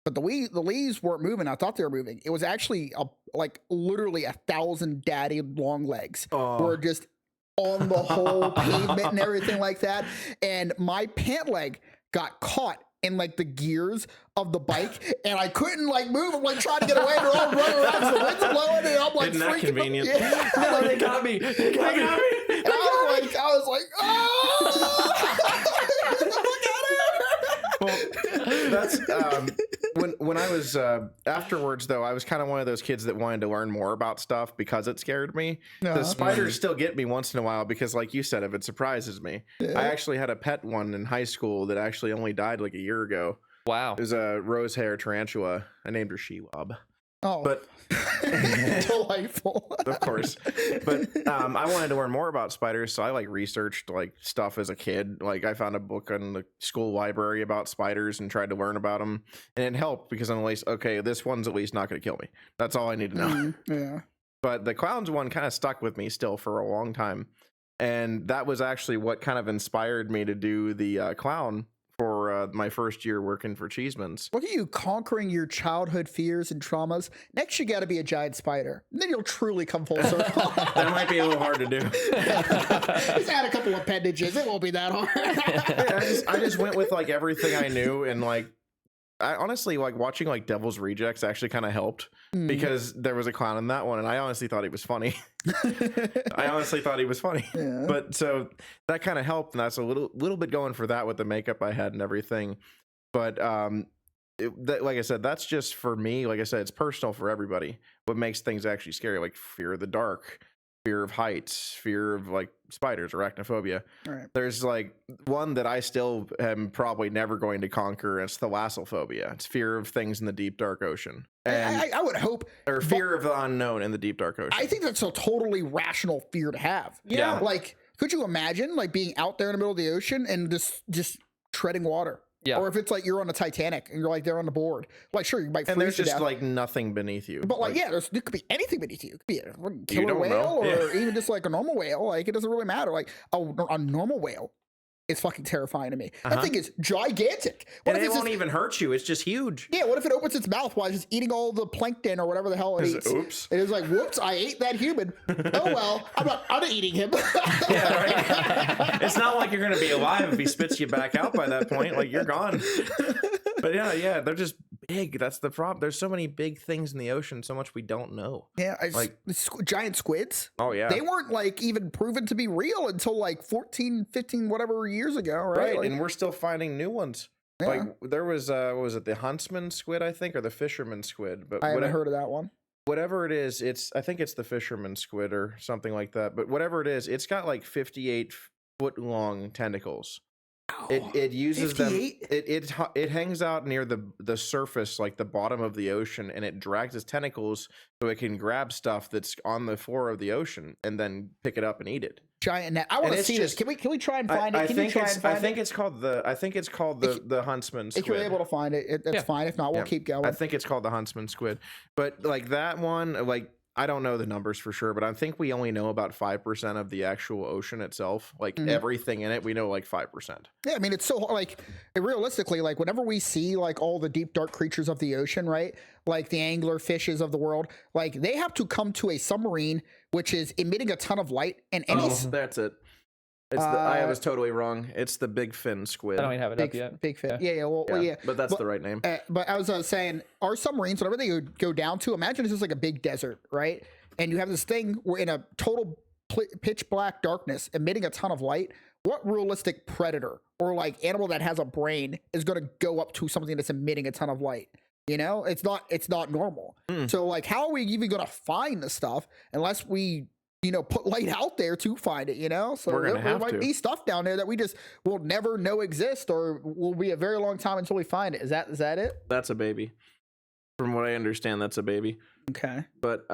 But the leaves weren't moving. I thought they were moving. It was actually like literally 1,000 daddy long legs were just on the whole pavement and everything like that. And my pant leg got caught in like the gears of the bike, and I couldn't like move. I'm like trying to get away. They're all running around. So the wind's blowing, and I'm like, isn't that convenient? Yeah. No, they got me. They got me. And I was like, oh. Well, that's when I was afterwards though, I was kind of one of those kids that wanted to learn more about stuff because it scared me. The spiders still get me once in a while because, like you said, if it surprises me. I actually had a pet one in high school that actually only died like a year ago. Wow. It was a rose hair tarantula. I named her Shewob. Oh, but delightful. Of course. But I wanted to learn more about spiders, so I like researched like stuff as a kid. Like I found a book in the school library about spiders and tried to learn about them, and it helped because I'm at least okay. This one's at least not going to kill me. That's all I need to know. Yeah. But the clowns one kind of stuck with me still for a long time, and that was actually what kind of inspired me to do the clown for my first year working for Cheeseman's. Look at you conquering your childhood fears and traumas. Next, you got to be a giant spider. And then you'll truly come full circle. That might be a little hard to do. Just add a couple appendages. It won't be that hard. I just went with like everything I knew, and like I honestly like watching like Devil's Rejects actually kind of helped because there was a clown in that one, and I honestly thought he was funny. Yeah. But so that kind of helped, and that's a little bit going for that with the makeup I had and everything. But like I said, that's just for me. Like I said, it's personal for everybody. What makes things actually scary, like fear of the dark, fear of heights, fear of like spiders, arachnophobia. Right. There's like one that I still am probably never going to conquer. It's thalassophobia. It's fear of things in the deep dark ocean. And I would hope, or fear of the unknown in the deep dark ocean. I think that's a totally rational fear to have. Yeah. Like, could you imagine like being out there in the middle of the ocean and just treading water? Yeah. Or if it's like you're on a Titanic and you're like there on the board, like sure you might freeze And there's to just death. like nothing beneath you. But like yeah, there could be anything beneath you. It could be a killer don't whale know. or even just like a normal whale. Like it doesn't really matter. Like a normal whale is fucking terrifying to me. That thing is gigantic. What and if it it's won't even hurt you. It's just huge. yeah, what if it opens its mouth while it's just eating all the plankton or whatever the hell it eats? Oops. It is like, whoops, I ate that human. Oh well, I'm not eating him. Yeah, right. It's not like you're gonna be alive if he spits you back out by that point. Like you're gone. But yeah, they're just big. That's the problem. There's so many big things in the ocean, so much we don't know. Yeah, like giant squids. Oh yeah, they weren't like even proven to be real until like 14, 15, whatever years ago, right? Like, and we're still finding new ones. Yeah. Like there was what was it, the huntsman squid, I think, or the fisherman squid? But I haven't heard of that one. Whatever it is, I think it's the fisherman squid or something like that. But whatever it is, it's got like 58-foot long tentacles. It uses 58? them. It hangs out near the surface, like the bottom of the ocean, and it drags its tentacles so it can grab stuff that's on the floor of the ocean and then pick it up and eat it. Giant net. I want to see this. Can we try and find it? I think it's called the huntsman squid. If you're able to find it, that's fine. If not, we'll keep going. I think it's called the huntsman squid. But like that one, like I don't know the numbers for sure, but I think we only know about 5% of the actual ocean itself. Like everything in it, we know like 5%. Yeah, I mean, it's so like realistically, like whenever we see like all the deep dark creatures of the ocean, right? Like the angler fishes of the world, like they have to come to a submarine which is emitting a ton of light and any. That's it. I was totally wrong. It's the big fin squid. I don't even have it up yet. Big fin. Yeah. Well, yeah. But that's the right name. But I was saying, our submarines, whatever they go down to, imagine it's just like a big desert, right? And you have this thing where in a total pitch black darkness, emitting a ton of light. What realistic predator or like animal that has a brain is going to go up to something that's emitting a ton of light? You know, it's not normal. So like, how are we even going to find the stuff unless we, put light out there to find it, So there might be stuff down there that we just will never know exist or will be a very long time until we find it. Is that it? That's a baby. From what I understand, that's a baby. Okay. But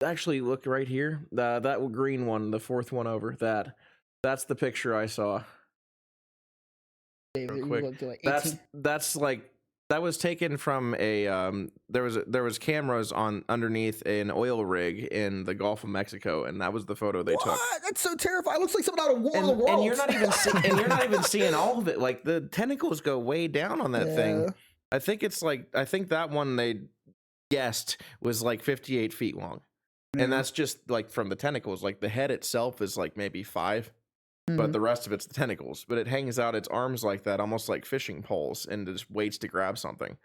actually, look right here. That green one, the fourth one over, that's the picture I saw. David, Real quick. You looked like 18. That's like That was taken from a there was cameras on underneath an oil rig in the Gulf of Mexico, and that was the photo they took. What? That's so terrifying. It looks like something out of War of the Worlds. And you're not even seeing all of it. Like the tentacles go way down on that thing. I think that one they guessed was like 58 feet long, and that's just like from the tentacles. Like the head itself is like maybe 5. But the rest of it's the tentacles. But it hangs out its arms like that, almost like fishing poles, and just waits to grab something.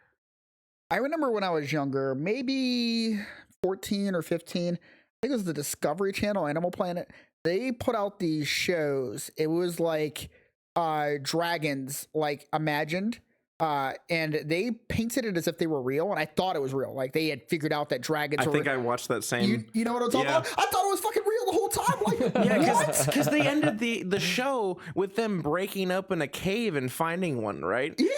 I remember when I was younger, maybe 14 or 15, I think it was the Discovery Channel, Animal Planet. They put out these shows. It was like dragons, like imagined. And they painted it as if they were real, and I thought it was real. Like they had figured out that dragons. I think I watched that same. You know what I'm talking about? I thought it was fucking real the whole time. Like, yeah, because they ended the show with them breaking up in a cave and finding one, right? Yeah,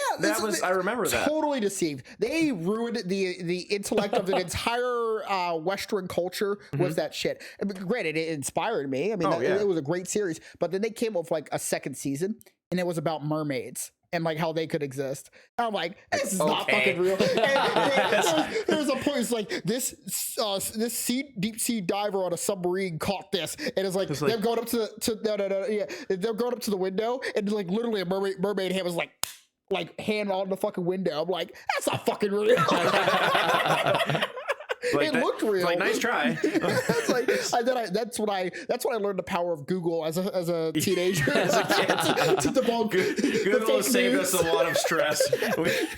I remember that. Totally deceived. They ruined the intellect of the entire Western culture with that shit. Granted, it inspired me. I mean, it was a great series. But then they came up with like a second season, and it was about mermaids and like how they could exist. And I'm like, this is not fucking real. There's a point. It's like this deep sea diver on a submarine caught this, and it's like they're going up they're going up to the window, and like literally a mermaid hand was like hand on the fucking window. I'm like, that's not fucking real. Like it looked real. Like, nice try. That's like that's when I learned the power of Google as a teenager. As a kid. to debunk Google has saved us a lot of stress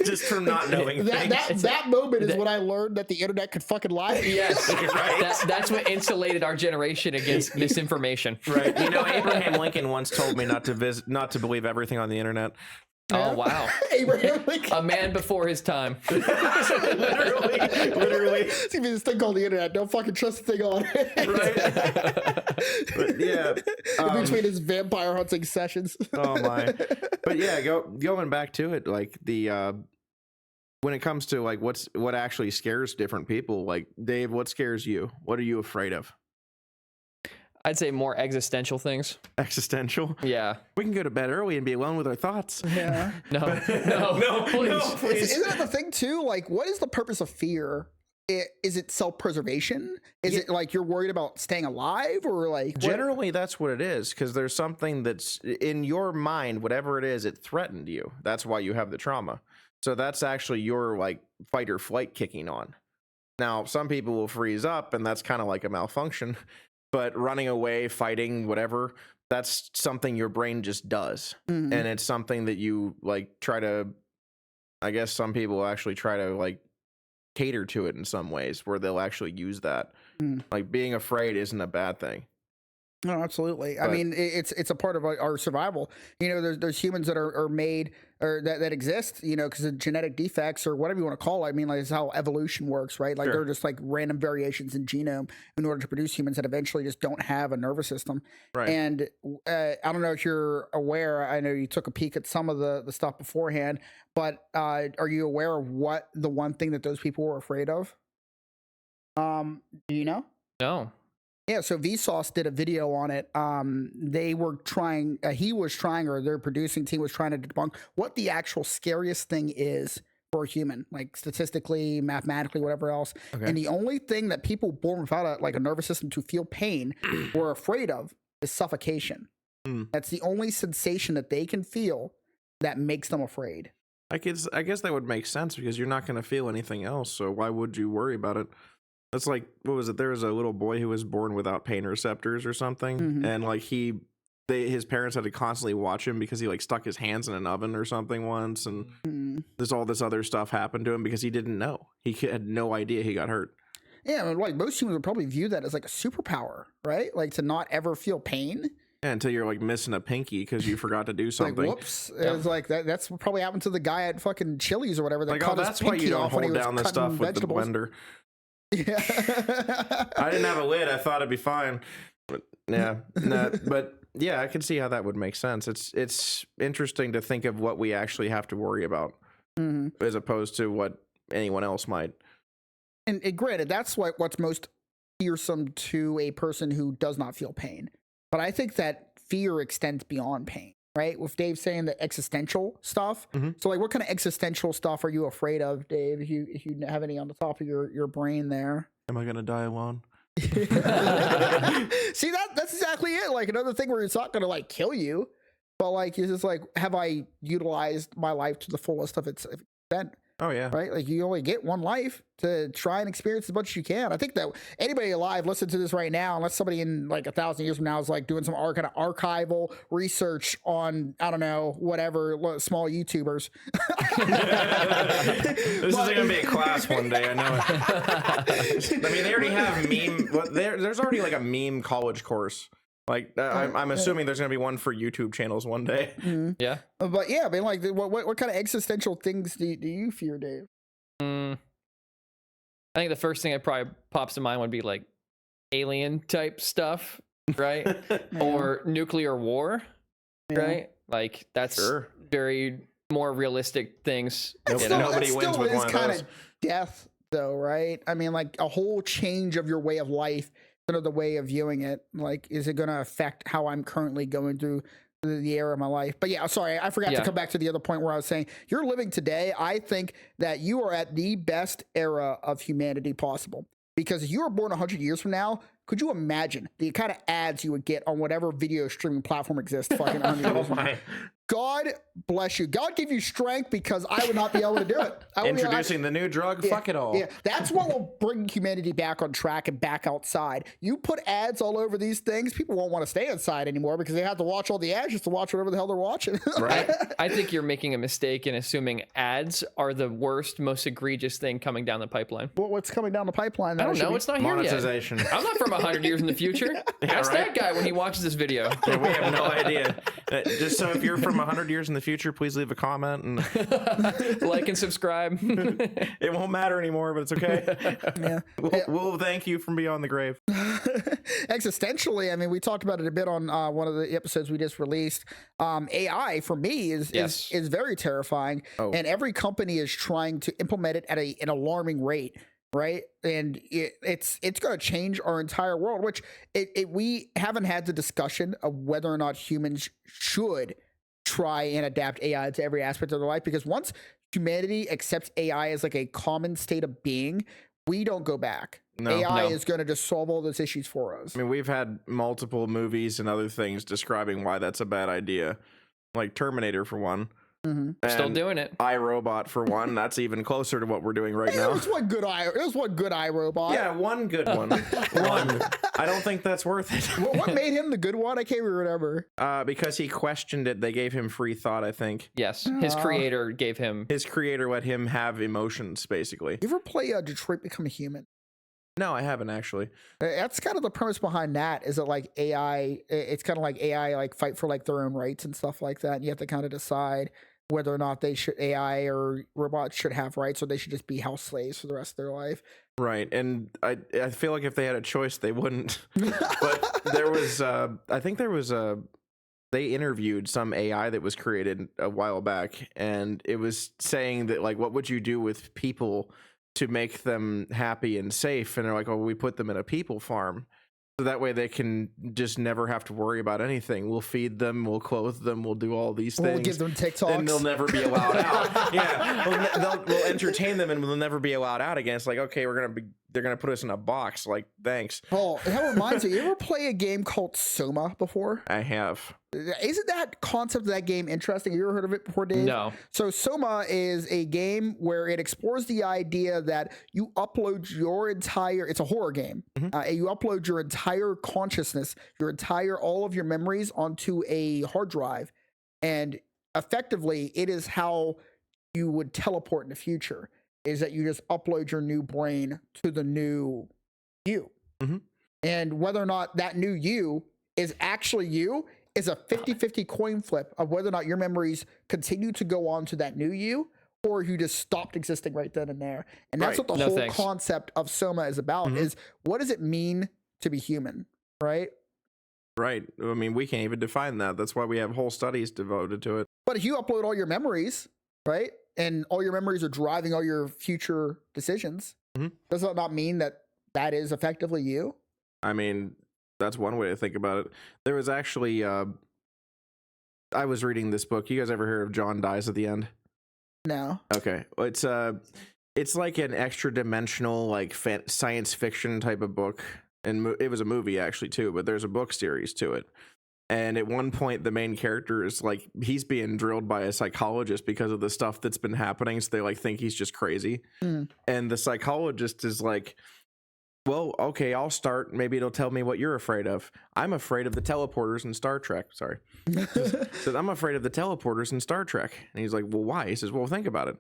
just from not knowing things. That moment is when I learned that the internet could fucking lie. Yes, right. That's what insulated our generation against misinformation. Right. You know, Abraham Lincoln once told me not to believe everything on the internet. Oh wow! Abraham Lincoln, a man before his time. literally. It's gonna be this thing called the internet. Don't fucking trust the thing on it. Right. But yeah. In between his vampire hunting sessions. Oh my. But yeah, going back to it, like the when it comes to like what actually scares different people, like Dave, what scares you? What are you afraid of? I'd say more existential things. Existential? Yeah. We can go to bed early and be alone with our thoughts. Yeah. No, please. Isn't that the thing too? Like, what is the purpose of fear? Is it self-preservation? Is it like you're worried about staying alive, or like generally that's what it is? Because there's something that's in your mind, whatever it is, it threatened you. That's why you have the trauma. So that's actually your like fight or flight kicking on. Now, some people will freeze up, and that's kind of like a malfunction. But running away, fighting, whatever, that's something your brain just does. And it's something that you like try to, I guess some people actually try to like cater to it in some ways where they'll actually use that. Like being afraid isn't a bad thing. No, absolutely. I mean, it's a part of our survival. You know, there's humans that are made or that exist, you know, because of genetic defects or whatever you want to call it. I mean, like it's how evolution works, right? Like they're just like random variations in genome in order to produce humans that eventually just don't have a nervous system. Right. And I don't know if you're aware. I know you took a peek at some of the stuff beforehand, but are you aware of what the one thing that those people were afraid of? Do you know? No. Yeah, so Vsauce did a video on it. They were trying, he was trying, or their producing team was trying to debunk what the actual scariest thing is for a human, like statistically, mathematically, whatever else. Okay. And the only thing that people born without a nervous system to feel pain were afraid of is suffocation. That's the only sensation that they can feel that makes them afraid. I guess that would make sense because you're not going to feel anything else. So why would you worry about it? That's like, what was it? There was a little boy who was born without pain receptors or something. And like his parents had to constantly watch him because he like stuck his hands in an oven or something once. And there's all this other stuff happened to him because he didn't know. He had no idea he got hurt. Yeah. Like most humans would probably view that as like a superpower, right? Like to not ever feel pain. Yeah, until you're like missing a pinky because you forgot to do something. Like, whoops. Yep. It's like that's what probably happened to the guy at fucking Chili's or whatever. That like, cut that's his why you don't hold down the stuff with vegetables. the blender. Yeah. I didn't have a lid. I thought it'd be fine. But, yeah. No, but yeah, I can see how that would make sense. It's interesting to think of what we actually have to worry about as opposed to what anyone else might. And granted, that's what's most fearsome to a person who does not feel pain. But I think that fear extends beyond pain. right? With Dave saying the existential stuff. So like, what kind of existential stuff are you afraid of, Dave? If you have any on the top of your brain there. Am I gonna die alone? See, that's exactly it. Like another thing where it's not gonna like kill you, but like it's just like, have I utilized my life to the fullest of its extent? Oh yeah. Right? Like you only get one life to try and experience as much as you can. I think that anybody alive listen to this right now, unless somebody in like 1,000 years from now is like doing some kind of archival research on, I don't know, whatever, small YouTubers. This is gonna be a class one day. I know it. I mean, they already have meme. There's already like a meme college course. Like I'm assuming there's gonna be one for YouTube channels one day. Yeah. But yeah, I mean, like, what kind of existential things do you fear, Dave? I think the first thing that probably pops to mind would be like alien type stuff, right? Or nuclear war, right? Like that's very more realistic things. Nobody wins with one of those. Death, though, right? I mean, like a whole change of your way of life. The way of viewing it, like, is it going to affect how I'm currently going through the era of my life? But yeah, sorry, I forgot to come back to the other point where I was saying you're living today. I think that you are at the best era of humanity possible, because if you were born 100 years from now, could you imagine the kind of ads you would get on whatever video streaming platform exists fucking 100 years from now? God bless you. God give you strength, because I would not be able to do it. Introducing the new drug, fuck it all. Yeah, that's what will bring humanity back on track and back outside. You put ads all over these things, people won't want to stay inside anymore because they have to watch all the ads just to watch whatever the hell they're watching. Right. I think you're making a mistake in assuming ads are the worst, most egregious thing coming down the pipipeline. What's coming down the pipeline? I don't know. It's not here yet. Monetization. I'm not from 100 years in the future. Ask that guy when he watches this video. Yeah, we have no idea. Just so if you're from 100 years in the future, please leave a comment and like and subscribe. It won't matter anymore, but it's okay. Yeah. We'll thank you from beyond the grave. Existentially, I mean, we talked about it a bit on one of the episodes we just released. AI for me is very terrifying, and every company is trying to implement it at an alarming rate. Right, and it's going to change our entire world. Which we haven't had the discussion of whether or not humans should try and adapt AI to every aspect of their life, because once humanity accepts AI as like a common state of being, we don't go back. AI is going to just solve all those issues for us. I mean, we've had multiple movies and other things describing why that's a bad idea, like Terminator for one. Still doing it. iRobot for one. That's even closer to what we're doing right now. There's one good iRobot. Yeah, one good one. One. I don't think that's worth it. What made him the good one? I can't even remember. Because he questioned it. They gave him free thought, I think. Yes, his creator gave him. His creator let him have emotions, basically. You ever play Detroit Become Human? No, I haven't actually. That's kind of the premise behind that. Is that like AI? It's kind of like AI like fight for like their own rights and stuff like that. And you have to kind of decide whether or not AI or robots should have rights, or they should just be house slaves for the rest of their life. Right, and I feel like if they had a choice, they wouldn't. But there was, I think there was they interviewed some AI that was created a while back, and it was saying that like, what would you do with people to make them happy and safe? And they're like, oh, we put them in a people farm. So that way they can just never have to worry about anything. We'll feed them, we'll clothe them, we'll do all these things. We'll give them TikToks. And they'll never be allowed out. Yeah, we'll entertain them and we'll never be allowed out again. It's like, okay, they're gonna put us in a box. Like, thanks. Oh, that reminds me. You ever play a game called Soma before? I have. Isn't that concept of that game interesting? Have you ever heard of it before, Dave? No. So Soma is a game where it explores the idea that you upload your entire, it's a horror game. You upload your entire consciousness, all of your memories onto a hard drive. And effectively, it is how you would teleport in the future, is that you just upload your new brain to the new you. And whether or not that new you is actually you is a 50-50 coin flip of whether or not your memories continue to go on to that new you, or you just stopped existing right then and there. And that's what the whole concept of Soma is about, is what does it mean to be human, right? Right. I mean, we can't even define that. That's why we have whole studies devoted to it. But if you upload all your memories, right, and all your memories are driving all your future decisions, does that not mean that that is effectively you? I mean, that's one way to think about it. There was actually I was reading this book. You guys ever hear of John Dies at the End? No. Okay. Well, it's like an extra dimensional, like science fiction type of book. And it was a movie actually too, but there's a book series to it. And at one point, the main character is like, he's being drilled by a psychologist because of the stuff that's been happening. So they like think he's just crazy. And the psychologist is like, well, okay, I'll start. Maybe it'll tell me what you're afraid of. I'm afraid of the teleporters in Star Trek. Sorry. Says, I'm afraid of the teleporters in Star Trek. And he's like, well, why? He says, well, think about it.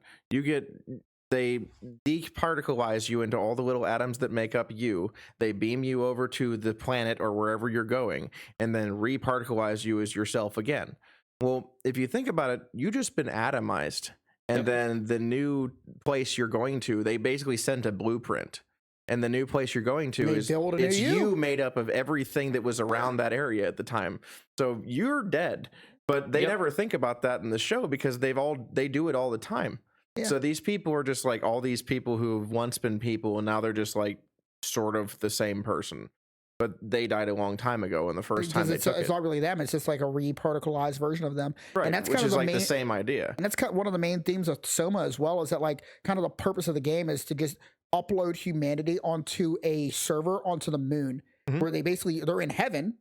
They departicleize you into all the little atoms that make up you. They beam you over to the planet or wherever you're going, and then reparticleize you as yourself again. Well, if you think about it, you just been atomized. And then the new place you're going to, they basically sent a blueprint. And the new place you're going to it's you made up of everything that was around that area at the time. So you're dead. But they never think about that in the show because they do it all the time. Yeah. So these people are just like all these people who've once been people, and now they're just like sort of the same person. But they died a long time ago, and the first time it's not really them. It's just like a reparticleized version of them. Right, and that's which kind is of like the same idea. And that's kind of one of the main themes of Soma as well, is that like kind of the purpose of the game is to just upload humanity onto a server onto the moon, where they're in heaven.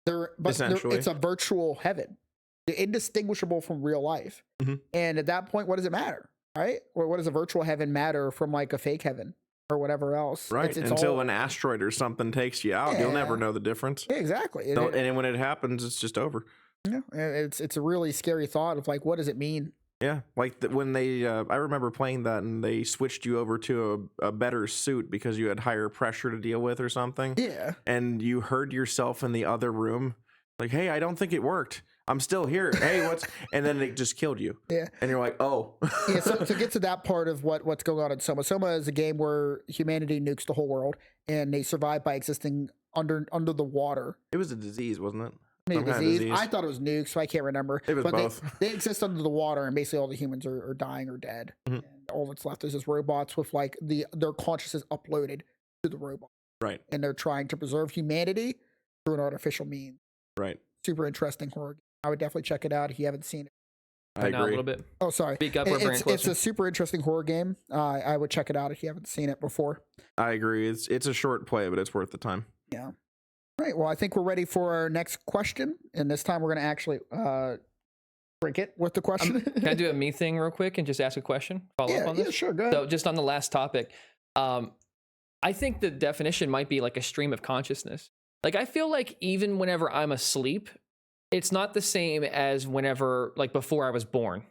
It's a virtual heaven. They're indistinguishable from real life. And at that point, what does it matter? Right? Or what does a virtual heaven matter from like a fake heaven or whatever else? Right. Until an asteroid or something takes you out, you'll never know the difference. Yeah, exactly. And when it happens, it's just over. Yeah. It's a really scary thought of like, what does it mean? Yeah. Like when they, I remember playing that and they switched you over to a better suit because you had higher pressure to deal with or something. Yeah. And you heard yourself in the other room like, hey, I don't think it worked. I'm still here. Hey, and then it just killed you. Yeah. And you're like, oh. Yeah, so to get to that part of what's going on in Soma. Soma is a game where humanity nukes the whole world and they survive by existing under the water. It was a disease, wasn't it? Maybe disease. I thought it was nukes, so I can't remember. It was both. They exist under the water, and basically all the humans are dying or dead. And all that's left is just robots with like their consciousness uploaded to the robot. Right. And they're trying to preserve humanity through an artificial means. Right. Super interesting horror game. I would definitely check it out if you haven't seen it. I agree. A little bit. Oh, sorry. Speak up. It's a super interesting horror game. I would check it out if you haven't seen it before. I agree. It's a short play, but it's worth the time. Yeah. Right. Well, I think we're ready for our next question, and this time we're going to actually break it with the question. Can I do a me thing real quick and just ask a question? Follow up on this? Yeah, sure. Go ahead. So just on the last topic, I think the definition might be like a stream of consciousness. Like I feel like even whenever I'm asleep, it's not the same as whenever, like before I was born.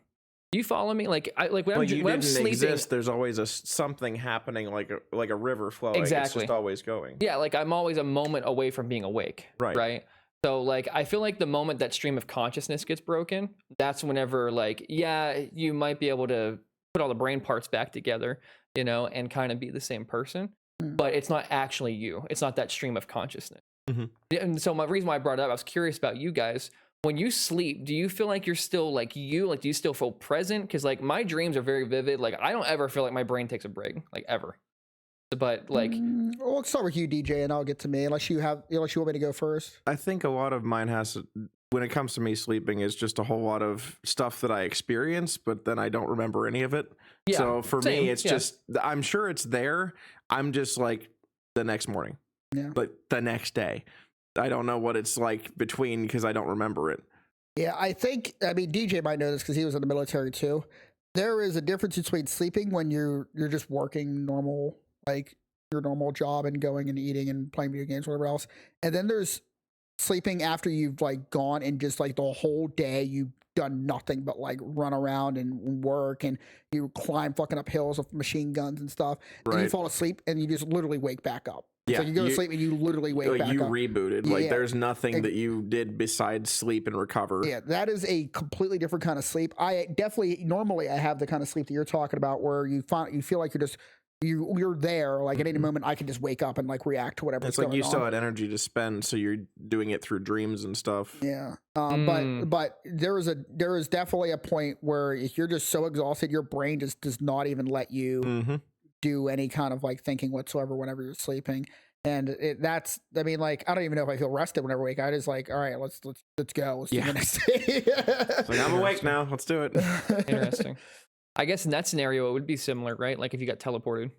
Do you follow me? Like when I'm sleeping, there's always something happening, like a river flowing. Exactly. It's just always going. Yeah, like I'm always a moment away from being awake. Right. So like I feel like the moment that stream of consciousness gets broken, that's whenever like you might be able to put all the brain parts back together, and kind of be the same person, but it's not actually you. It's not that stream of consciousness. And so my reason why I brought it up, I was curious about you guys. When you sleep, do you feel like you're still like you? Like, do you still feel present? Because like my dreams are very vivid. Like I don't ever feel like my brain takes a break, like ever. But like, well, let's start with you, DJ, and I'll get to me. Unless you want me to go first. I think a lot of mine when it comes to me sleeping, is just a whole lot of stuff that I experience, but then I don't remember any of it. Yeah, so for me, it's just I'm sure it's there. I'm just like the next morning. Yeah. But the next day, I don't know what it's like between because I don't remember it. Yeah, I mean, DJ might know this because he was in the military too. There is a difference between sleeping when you're just working normal, like your normal job and going and eating and playing video games, whatever else. And then there's sleeping after you've like gone and just like the whole day you've done nothing but like run around and work and you climb fucking up hills with machine guns and stuff. Right. And you fall asleep and you just literally wake back up. So you go to sleep and you literally wake back up. You rebooted. Like there's nothing that you did besides sleep and recover. Yeah, that is a completely different kind of sleep. I normally have the kind of sleep that you're talking about where you feel like you're there. Like at any moment I can just wake up and like react to whatever. It's like you still had energy to spend, so you're doing it through dreams and stuff. Yeah. But there is definitely a point where if you're just so exhausted, your brain just does not even let you do any kind of like thinking whatsoever whenever you're sleeping. And that's, I mean, like, I don't even know if I feel rested whenever I wake. I just like, all right, let's go. Let's do the next day. It's like, I'm awake now. Let's do it. Interesting. I guess in that scenario, it would be similar, right? Like if you got teleported,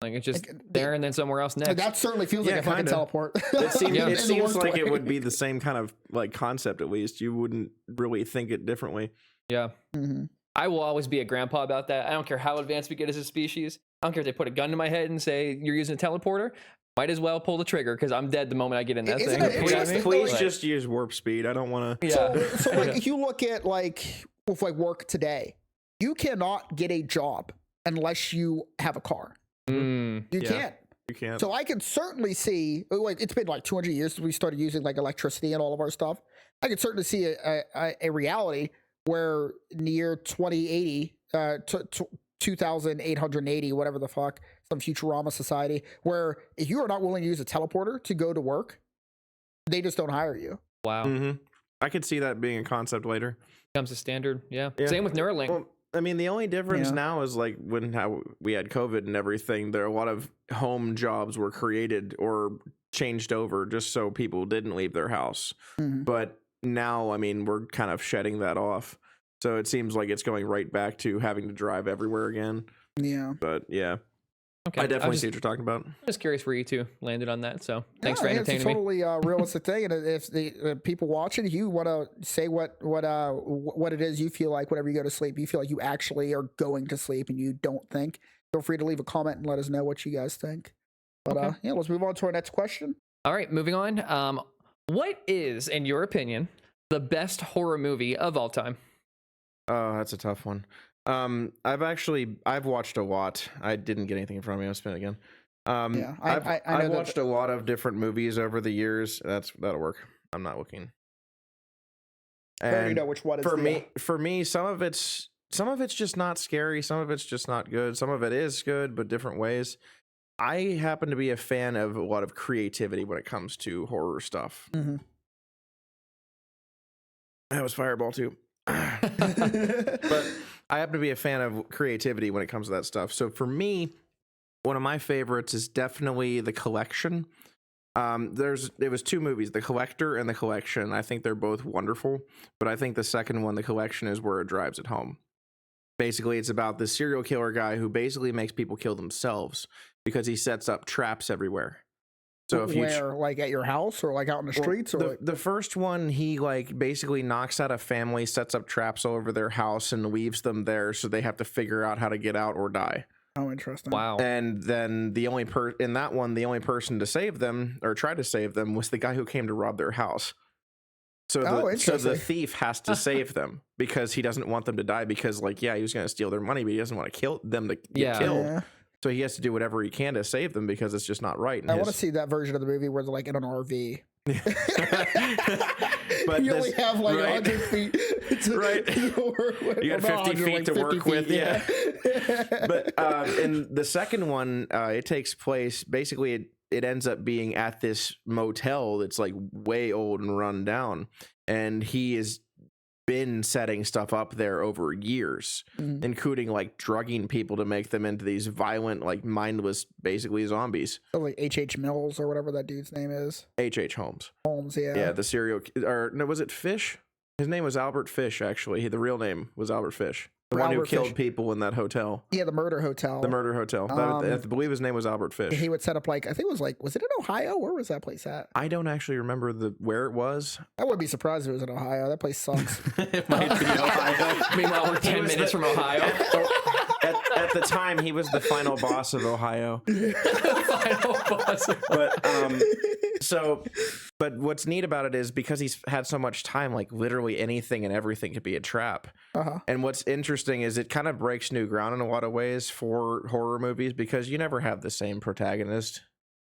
like it's just there and then somewhere else next. That certainly feels like a fucking teleport. It seems like way. it would be the same kind of like concept. At least you wouldn't really think it differently. Yeah. Mm-hmm. I will always be a grandpa about that. I don't care how advanced we get as a species. I don't care if they put a gun to my head and say you're using a teleporter. Might as well pull the trigger because I'm dead the moment I get in that Isn't thing. it interesting? Please just use warp speed. I don't want to. Yeah. So like, if you look at like with like work today, you cannot get a job unless you have a car. You can't. You can't. So I can certainly see, like, it's been like 200 years since we started using like electricity and all of our stuff. I can certainly see a reality where near 2080, 2880, whatever the fuck, some Futurama society, where if you are not willing to use a teleporter to go to work, they just don't hire you. Wow. Mm-hmm. I could see that being a concept later. Becomes a standard. Yeah. Same with Neuralink. Well, I mean, the only difference now is like how we had COVID and everything, there are a lot of home jobs were created or changed over just so people didn't leave their house. Mm-hmm. But now, I mean, we're kind of shedding that off. So it seems like it's going right back to having to drive everywhere again. Yeah. But yeah. Okay. I definitely see what you're talking about. I'm just curious where you two landed on that. So thanks for It's entertaining a totally realistic thing. And if the people watching, if you want to say what it is you feel like whenever you go to sleep, you feel like you actually are going to sleep and you don't think, feel free to leave a comment and let us know what you guys think. But let's move on to our next question. All right, moving on. What is, in your opinion, the best horror movie of all time? Oh, that's a tough one. I've watched a lot. I didn't get anything in front of me. I'll spin it again. I've watched a lot of different movies over the years. That'll work. I'm not looking. I already know which one is for me, some of it's just not scary. Some of it's just not good. Some of it is good, but different ways. I happen to be a fan of a lot of creativity when it comes to horror stuff. Mm-hmm. That was Fireball too. But I happen to be a fan of creativity when it comes to that stuff. So for me, one of my favorites is definitely The Collection. It was two movies, The Collector and The Collection. I think they're both wonderful, but I think the second one, The Collection, is where it drives it home. Basically, it's about this serial killer guy who basically makes people kill themselves because he sets up traps everywhere. So if like at your house or like out in the streets, or the first one, he like basically knocks out a family, sets up traps all over their house, and leaves them there, so they have to figure out how to get out or die. Oh, interesting! Wow. And then the only person to save them or try to save them was the guy who came to rob their house. So the thief has to save them because he doesn't want them to die. Because he was going to steal their money, but he doesn't want to kill them to get killed. Yeah. So he has to do whatever he can to save them because it's just not right. I want to see that version of the movie where they're like in an RV. But you only have like 100 feet. You got 50 feet to work with. Yeah. But in the second one, it takes place basically. It ends up being at this motel that's like way old and run down, and he has been setting stuff up there over years, including like drugging people to make them into these violent, like mindless, basically zombies. So like H.H. Mills or whatever that dude's name is. H.H. Holmes. Yeah, the serial, or no, was it Fish? His name was Albert Fish, actually. The real name was Albert Fish. The one who killed people in that hotel. Yeah, the murder hotel. The murder hotel. I believe his name was Albert Fish. He would set up was it in Ohio? Where was that place at? I don't actually remember where it was. I wouldn't be surprised if it was in Ohio. That place sucks. It might be Ohio. Meanwhile, we're 10 minutes from Ohio. At the time, he was the final boss of Ohio. Final boss. But what's neat about it is because he's had so much time, like literally anything and everything could be a trap. And what's interesting is it kind of breaks new ground in a lot of ways for horror movies because you never have the same protagonist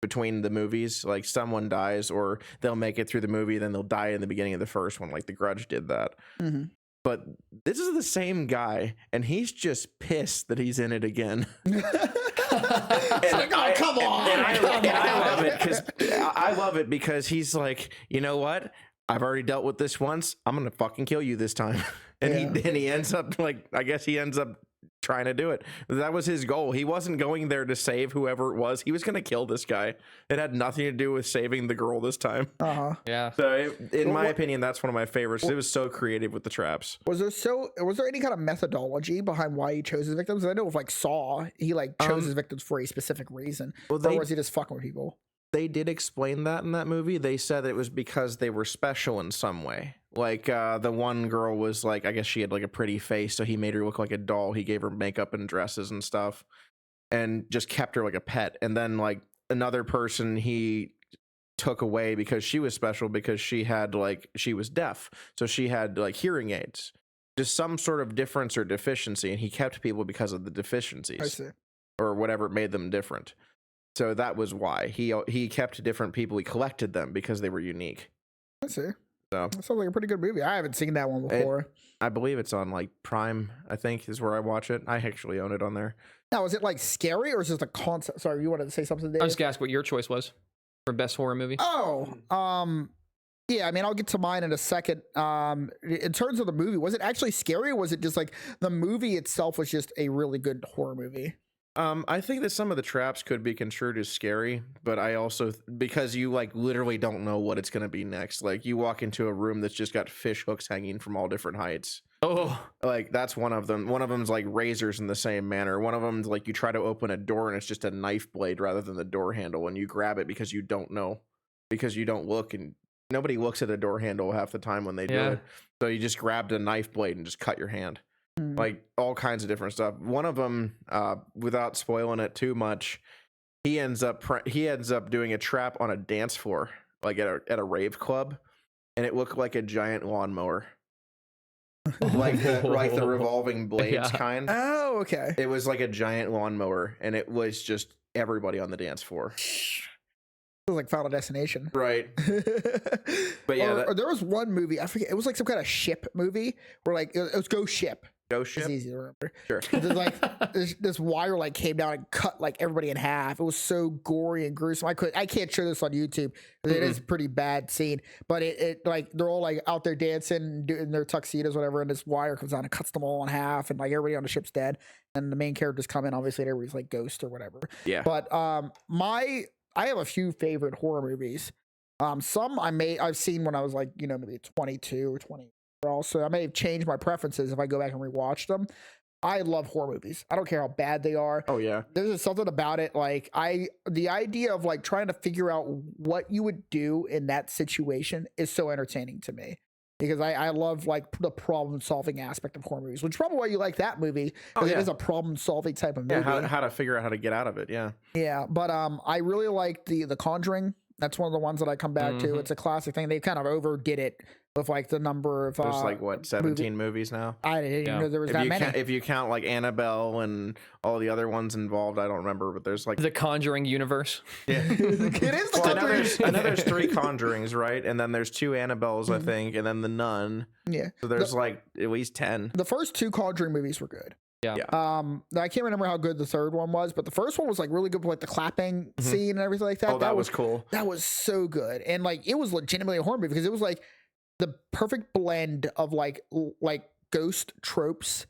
between the movies. Like someone dies or they'll make it through the movie, then they'll die in the beginning of the first one, like The Grudge did that. But this is the same guy, and he's just pissed that he's in it again. Come on! I love it because he's like, you know what? I've already dealt with this once. I'm gonna fucking kill you this time. And he ends up he ends up trying to do it. That was his goal. He wasn't going there to save whoever it was. He was going to kill this guy. It had nothing to do with saving the girl this time. Yeah. So in my opinion, that's one of my favorites. It was so creative with the traps. Was there any kind of methodology behind why he chose his victims? I know with like Saw, he like chose his victims for a specific reason. Or was he just fucking with people? They did explain that in that movie. They said it was because they were special in some way. Like the one girl was like, I guess she had like a pretty face, so he made her look like a doll. He gave her makeup and dresses and stuff, and just kept her like a pet. And then like another person he took away because she was special because she was deaf, so she had like hearing aids, just some sort of difference or deficiency, and he kept people because of the deficiencies. I see. Or whatever made them different. So that was why he kept different people. He collected them because they were unique. I see. So that sounds like a pretty good movie. I haven't seen that one before. I believe it's on like Prime, I think is where I watch it. I actually own it on there. Now, is it like scary or is it just a concept? Sorry, you wanted to say something, Dave? I was gonna ask what your choice was for best horror movie. Yeah, I mean, I'll get to mine in a second. In terms of the movie, was it actually scary or was it just like the movie itself was just a really good horror movie? I think that some of the traps could be construed as scary, but I also, because you like literally don't know what it's going to be next. Like you walk into a room that's just got fish hooks hanging from all different heights. Oh, like that's one of them. One of them's like razors in the same manner. One of them's like you try to open a door and it's just a knife blade rather than the door handle, and you grab it because you don't know, because you don't look, and nobody looks at a door handle half the time when they do it. So you just grabbed a knife blade and just cut your hand. Like all kinds of different stuff. One of them, without spoiling it too much, he ends up doing a trap on a dance floor, like at a rave club, and it looked like a giant lawnmower, like the revolving blades kind. Oh, okay. It was like a giant lawnmower, and it was just everybody on the dance floor. It was like Final Destination. Right. But yeah. Or there was one movie, I forget, it was like some kind of ship movie where like, it was Ghost Ship. Ghost Ship? It's easy to remember. Sure. There's like this wire like came down and cut like everybody in half. It was so gory and gruesome. I can't show this on YouTube. It is a pretty bad scene. But it like they're all like out there dancing in their tuxedos, whatever, and this wire comes down and cuts them all in half, and like everybody on the ship's dead. And the main characters come in, obviously, and everybody's like ghost or whatever. Yeah. But I have a few favorite horror movies. Some I've seen when I was like, maybe 22 or 20. Also, I may have changed my preferences if I go back and rewatch them. I love horror movies. I don't care how bad they are. Oh yeah. There's just something about it. Like the idea of like trying to figure out what you would do in that situation is so entertaining to me. Because I love like the problem solving aspect of horror movies, which is probably why you like that movie, because it is a problem solving type of movie. Yeah, how to figure out how to get out of it. Yeah. Yeah, but I really like the Conjuring. That's one of the ones that I come back to. It's a classic thing. They kind of overdid it with like the number of there's like what 17 movies now. I didn't even know there was that many. If you count like Annabelle and all the other ones involved, I don't remember, but there's like the Conjuring universe. Yeah. It is the Conjuring. I know there's 3 Conjurings, right? And then there's 2 Annabelles, I think, and then the Nun. Yeah. So there's like at least 10. The first 2 Conjuring movies were good. Yeah. I can't remember how good the third one was, but the first one was like really good with like the clapping scene and everything like that. Oh, that was cool. That was so good. And like it was legitimately a horror movie because it was like the perfect blend of like ghost tropes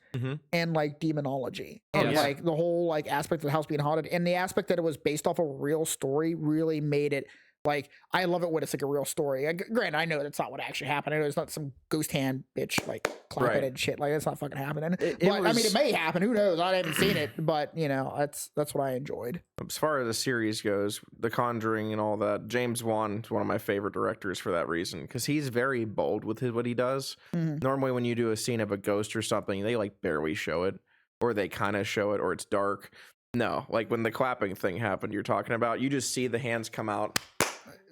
and like demonology. And like the whole like aspect of the house being haunted, and the aspect that it was based off a real story really made it. Like, I love it when it's like a real story. Granted, I know that's not what actually happened. I know it's not some ghost hand bitch like clapping and shit. Like, that's not fucking happening. I mean, it may happen. Who knows? I haven't seen it, but that's what I enjoyed. As far as the series goes, The Conjuring and all that, James Wan is one of my favorite directors for that reason, because he's very bold with what he does. Normally, when you do a scene of a ghost or something, they like barely show it, or they kind of show it, or it's dark. No, like when the clapping thing happened, you're talking about, you just see the hands come out.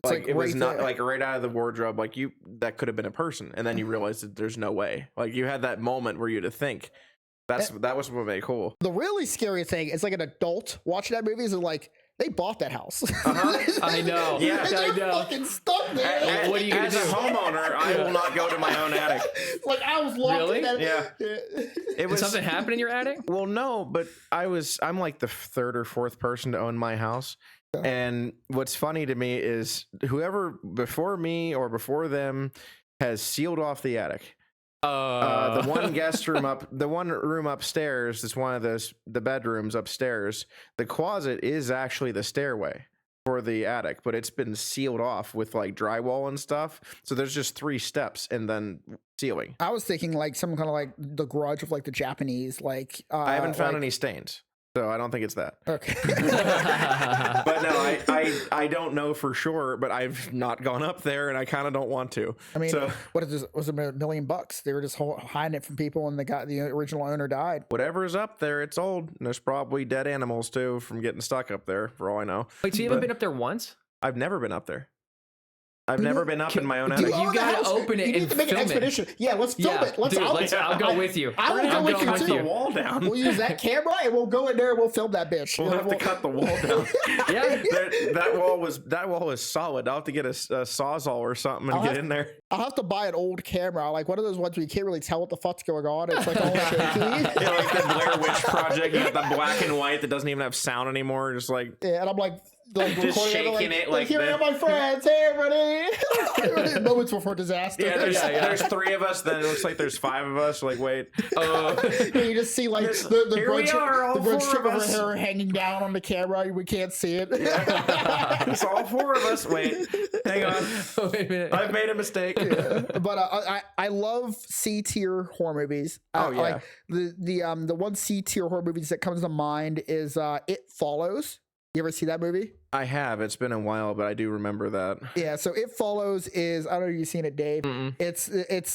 Like it was not like right out of the wardrobe, like that could have been a person, and then you realize that there's no way. Like you had that moment where you had to think. That was what made it cool. The really scary thing is like an adult watching that movie is like they bought that house. I know. Yeah, I know. Fucking stuck there. What are you gonna do? As a homeowner, I will not go to my own attic. Like I was locked in that. Yeah. Did something happen in your attic? Well, no, but I'm like the 3rd or 4th person to own my house. And what's funny to me is whoever before me or before them has sealed off the attic. The one guest room the one room upstairs, that's one of the bedrooms upstairs. The closet is actually the stairway for the attic, but it's been sealed off with like drywall and stuff. So there's just 3 steps and then ceiling. I was thinking like some kind of like the garage of like the Japanese, like I haven't found any stains, so I don't think it's that. Okay. But no, I don't know for sure, but I've not gone up there and I kind of don't want to. I mean, so, what is this? Was it $1 million? They were just hiding it from people, and the original owner died. whatever's up there, it's old. And there's probably dead animals too from getting stuck up there, for all I know. Wait, so you haven't been up there once? I've never been up there. I've never been up in my own Do attic. You gotta open it You need and to make an film it. expedition. Yeah, let's film it. Let's. Dude, I'll go with you. I will go I'm with going you with too. The wall down. We'll use that camera and we'll go in there and we'll film that bitch. We'll have to cut the wall down. Yeah. that wall is solid. I'll have to get a sawzall or something and get in there. I'll have to buy an old camera, like one of those ones where you can't really tell what the fuck's going on. It's like all shaky. Yeah, like the Blair Witch Project, you got the black and white that doesn't even have sound anymore. Just like Yeah, and I'm like just shaking it like here this. are my friends. Hey, everybody. Moments before disaster. Yeah, there's 3 of us. Then it looks like there's 5 of us. Like, wait. You just see like the Here we are, all the grunge 4 strip of of her us. hair hanging down on the camera. We can't see it. It's all 4 of us. Wait, hang on. Wait a minute. I've made a mistake. But I love C tier horror movies. Oh, yeah. Like the one C tier horror movies that comes to mind is It Follows. You ever see that movie? I have. It's been a while, but I do remember that. Yeah. So It Follows is, I don't know if you've seen it, Dave. Mm-mm. It's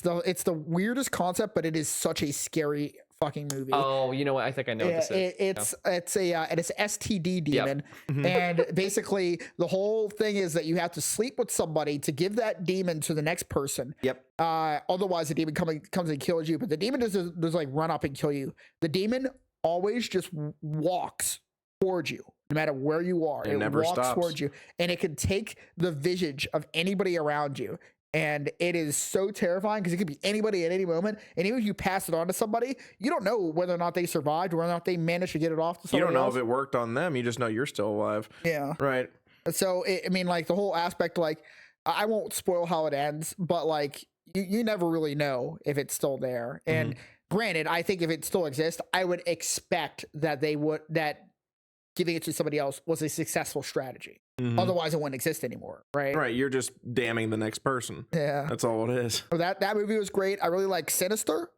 the weirdest concept, but it is such a scary fucking movie. Oh, you know what? I think I know what this is. It's an STD demon, and basically the whole thing is that you have to sleep with somebody to give that demon to the next person. Yep. Otherwise, the demon comes and kills you. But the demon doesn't like run up and kill you. The demon always just walks towards you, no matter where you are. It never walks stops. towards you, and it can take the visage of anybody around you. And it is so terrifying because it could be anybody at any moment. And even if you pass it on to somebody, you don't know whether or not they survived or whether or not they managed to get it off to somebody You don't know else. if it worked on them. You just know you're still alive. Yeah. Right. So, I mean, like the whole aspect, like, I won't spoil how it ends, but like, you never really know if it's still there. And granted, I think if it still exists, I would expect that that giving it to somebody else was a successful strategy. Otherwise, it wouldn't exist anymore, right? Right. You're just damning the next person. Yeah. That's all it is. So that movie was great. I really like Sinister.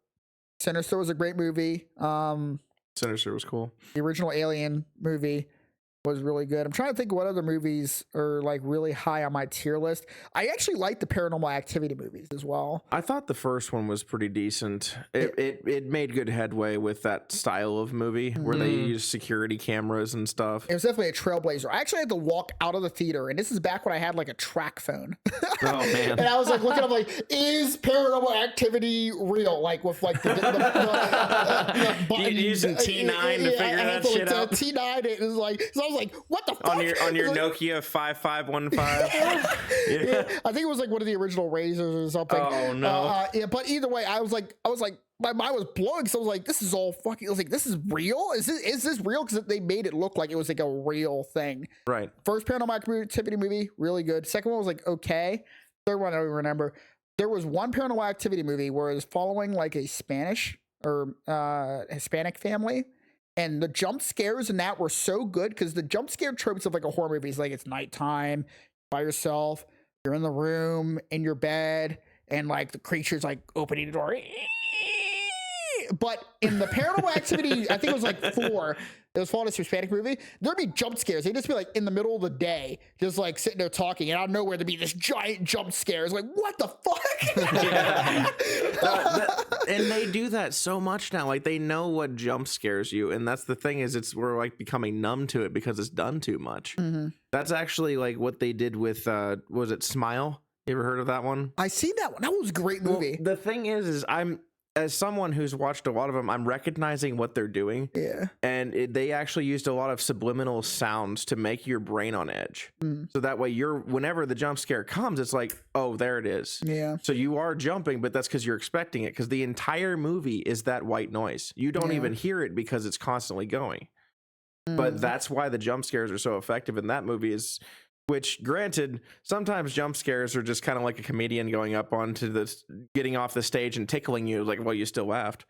Sinister was a great movie. Sinister was cool. The original Alien movie was really good. I'm trying to think what other movies are like really high on my tier list. I actually like the Paranormal Activity movies as well. I thought the first one was pretty decent. It made good headway with that style of movie where they use security cameras and stuff. It was definitely a trailblazer. I actually had to walk out of the theater, and this is back when I had like a track phone. Oh man! And I was like looking up, like, is Paranormal Activity real? Like with like the button, using T9 to figure that shit out. T9. It was like, so I was like, what the fuck? On your like, Nokia 5515. yeah, I think it was like one of the original Razors or something. Oh no! Yeah, but either way, I was like, my mind was blowing. So I was like, this is all fucking. I was like, this is real. Is this real? Because they made it look like it was like a real thing. Right. First Paranormal Activity movie, really good. Second one was like okay. Third one, I don't remember. There was one Paranormal Activity movie where it was following like a Spanish or Hispanic family. And the jump scares in that were so good because the jump scare tropes of like a horror movie is like it's nighttime, by yourself, you're in the room, in your bed, and like the creature's like opening the door. But in the Paranormal Activity, I think it was like 4. It was following this Hispanic movie. There'd be jump scares. They'd just be like in the middle of the day, just like sitting there talking, and out of nowhere there'd be this giant jump scare. It's like, what the fuck? And they do that so much now. Like they know what jump scares you, and that's the thing is, we're like becoming numb to it because it's done too much. That's actually like what they did with was it Smile? You ever heard of that one? I seen that one. That was a great movie. Well, the thing is I'm, as someone who's watched a lot of them, I'm recognizing what they're doing. Yeah. And they actually used a lot of subliminal sounds to make your brain on edge. So that way whenever the jump scare comes, it's like, oh, there it is. Yeah. So you are jumping, but that's because you're expecting it, because the entire movie is that white noise. You don't even hear it because it's constantly going. But that's why the jump scares are so effective in that movie is Which, granted, sometimes jump scares are just kind of like a comedian going up onto this, getting off the stage and tickling you, like, well, you still laughed.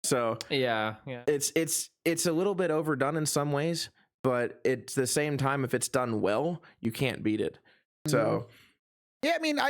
So yeah. it's a little bit overdone in some ways, but it's the same time, if it's done well, you can't beat it. So yeah, I mean,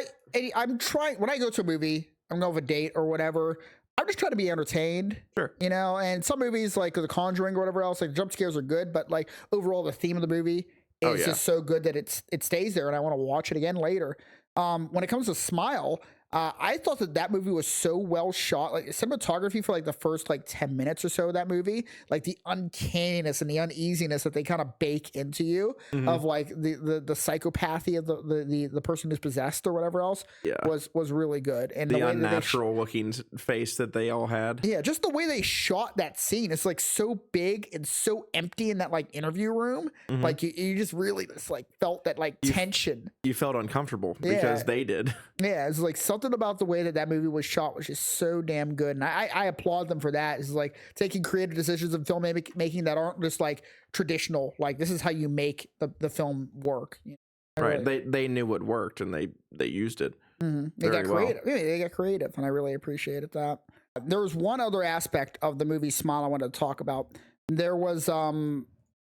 I'm trying, when I go to a movie, I'm going to have a date or whatever, I'm just trying to be entertained. Sure. You know, and some movies like The Conjuring or whatever else, like jump scares are good, but like overall the theme of the movie is just so good that it stays there and I want to watch it again later. When it comes to Smile, I thought that movie was so well shot, like cinematography for like the first like 10 minutes or so of that movie, like the uncanniness and the uneasiness that they kind of bake into you of like the psychopathy of the person who's possessed or whatever else was really good. And the way unnatural looking face that they all had. Yeah, just the way they shot that scene, it's like so big and so empty in that like interview room. Like you just really just like felt that like tension. You felt uncomfortable because they did. Yeah, it's like something about the way that movie was shot was just so damn good, and I applaud them for that. It's like taking creative decisions in filmmaking that aren't just like traditional. Like this is how you make the film work. You know? Right? Really, they knew what worked and they used it. They got creative. Well. Yeah, they got creative, and I really appreciated that. There was one other aspect of the movie Smile I wanted to talk about. There was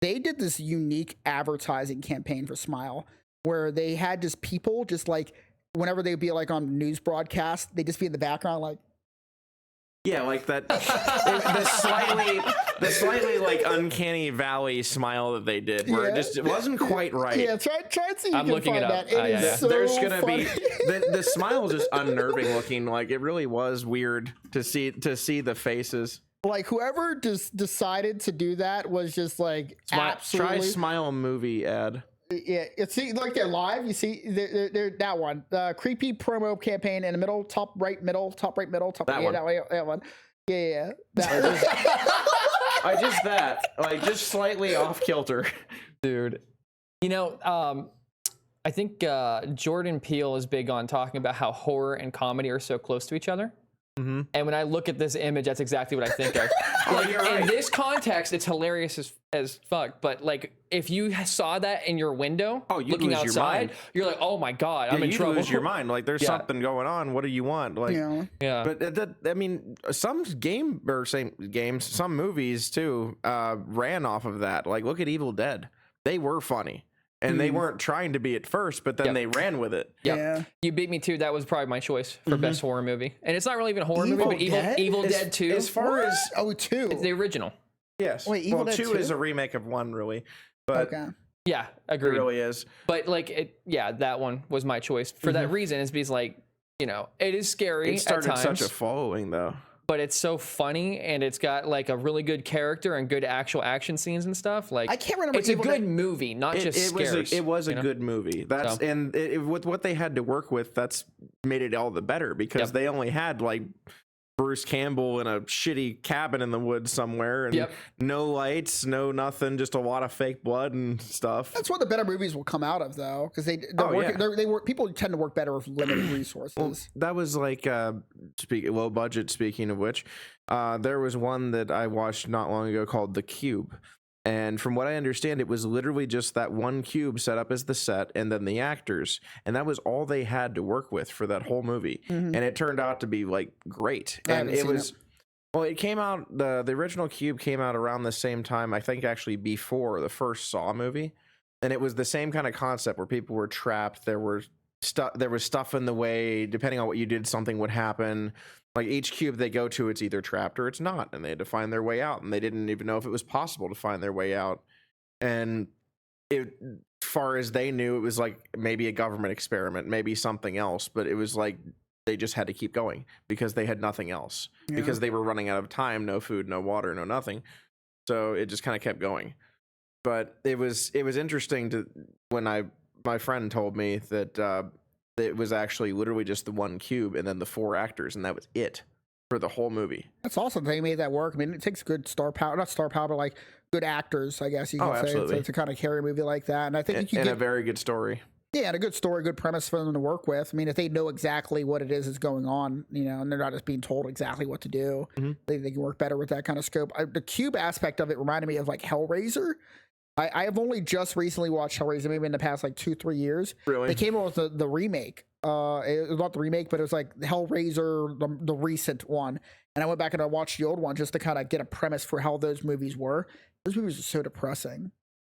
they did this unique advertising campaign for Smile where they had just people just like, whenever they'd be like on news broadcast, they'd just be in the background like, yeah, like that the slightly like uncanny valley smile that they did, where it wasn't quite right. Yeah, try and see if I'm you looking can find it up. that. It is so There's gonna funny. be the smile is just unnerving looking. Like it really was weird to see the faces. Like whoever just decided to do that was just like absolutely. Try Smile movie ad. Yeah, it's like they're live. You see, they're that one, creepy promo campaign in the middle, top right middle, top right middle, top. That yeah, one. that one. Yeah. That like just slightly off kilter, Dude. You know, I think Jordan Peele is big on talking about how horror and comedy are so close to each other. And when I look at this image, that's exactly what I think of. Like, you're right. In this context, it's hilarious as fuck. But like, if you saw that in your window, looking lose your outside, mind. You're like, oh my god, I'm in trouble. You lose your mind. Like there's something going on. What do you want? Like, yeah. But I mean, some some movies too ran off of that. Like look at Evil Dead. They were funny. And they weren't trying to be at first, but then they ran with it. Yeah. You beat me too. That was probably my choice for best horror movie. And it's not really even a horror movie, but Evil Dead 2. As far as 2. It's the original. Yes. Wait, Evil Dead 2 2? is a remake of 1 really. But Yeah, it agreed. really is. But like that one was my choice for that reason. Is because like, you know, it is scary. It started at times, such a following though. but it's so funny and it's got like a really good character and good actual action scenes and stuff. Like I can't remember. It's a good movie, not just scares. It was a good movie. That's and with what they had to work with, that's made it all the better because they only had like Bruce Campbell in a shitty cabin in the woods somewhere and no lights, no nothing, just a lot of fake blood and stuff. That's what the better movies will come out of though, because they work. People tend to work better with limited resources. Well, that was like low budget. Speaking of which, there was one that I watched not long ago called The Cube. And from what I understand, it was literally just that one cube set up as the set and then the actors. And that was all they had to work with for that whole movie. And it turned out to be like great. And it was, well, it came out, the original Cube came out around the same time, I think actually before the first Saw movie. And it was the same kind of concept where people were trapped. There was stuff in the way. Depending on what you did, something would happen. Like each cube they go to, it's either trapped or it's not, and they had to find their way out, and they didn't even know if it was possible to find their way out. And as far as they knew, it was like maybe a government experiment, maybe something else, but it was like they just had to keep going because they had nothing else because they were running out of time, no food, no water, no nothing. So it just kind of kept going. But it was interesting to when my friend told me that it was actually literally just the one cube and then the 4 actors, and that was it for the whole movie. That's awesome. They made that work. I mean, it takes good star power, not star power, but like good actors, I guess you can say, to kind of carry a movie like that. And I think you get a very good story. Yeah, and a good story, good premise for them to work with. I mean, if they know exactly what it is that's going on, you know, and they're not just being told exactly what to do, they can work better with that kind of scope. The cube aspect of it reminded me of like Hellraiser. I have only just recently watched Hellraiser, maybe in the past like 2-3 years. Really? They came out with the remake. It was not the remake, but it was like Hellraiser, the recent one. And I went back and I watched the old one just to kind of get a premise for how those movies were. Those movies are so depressing.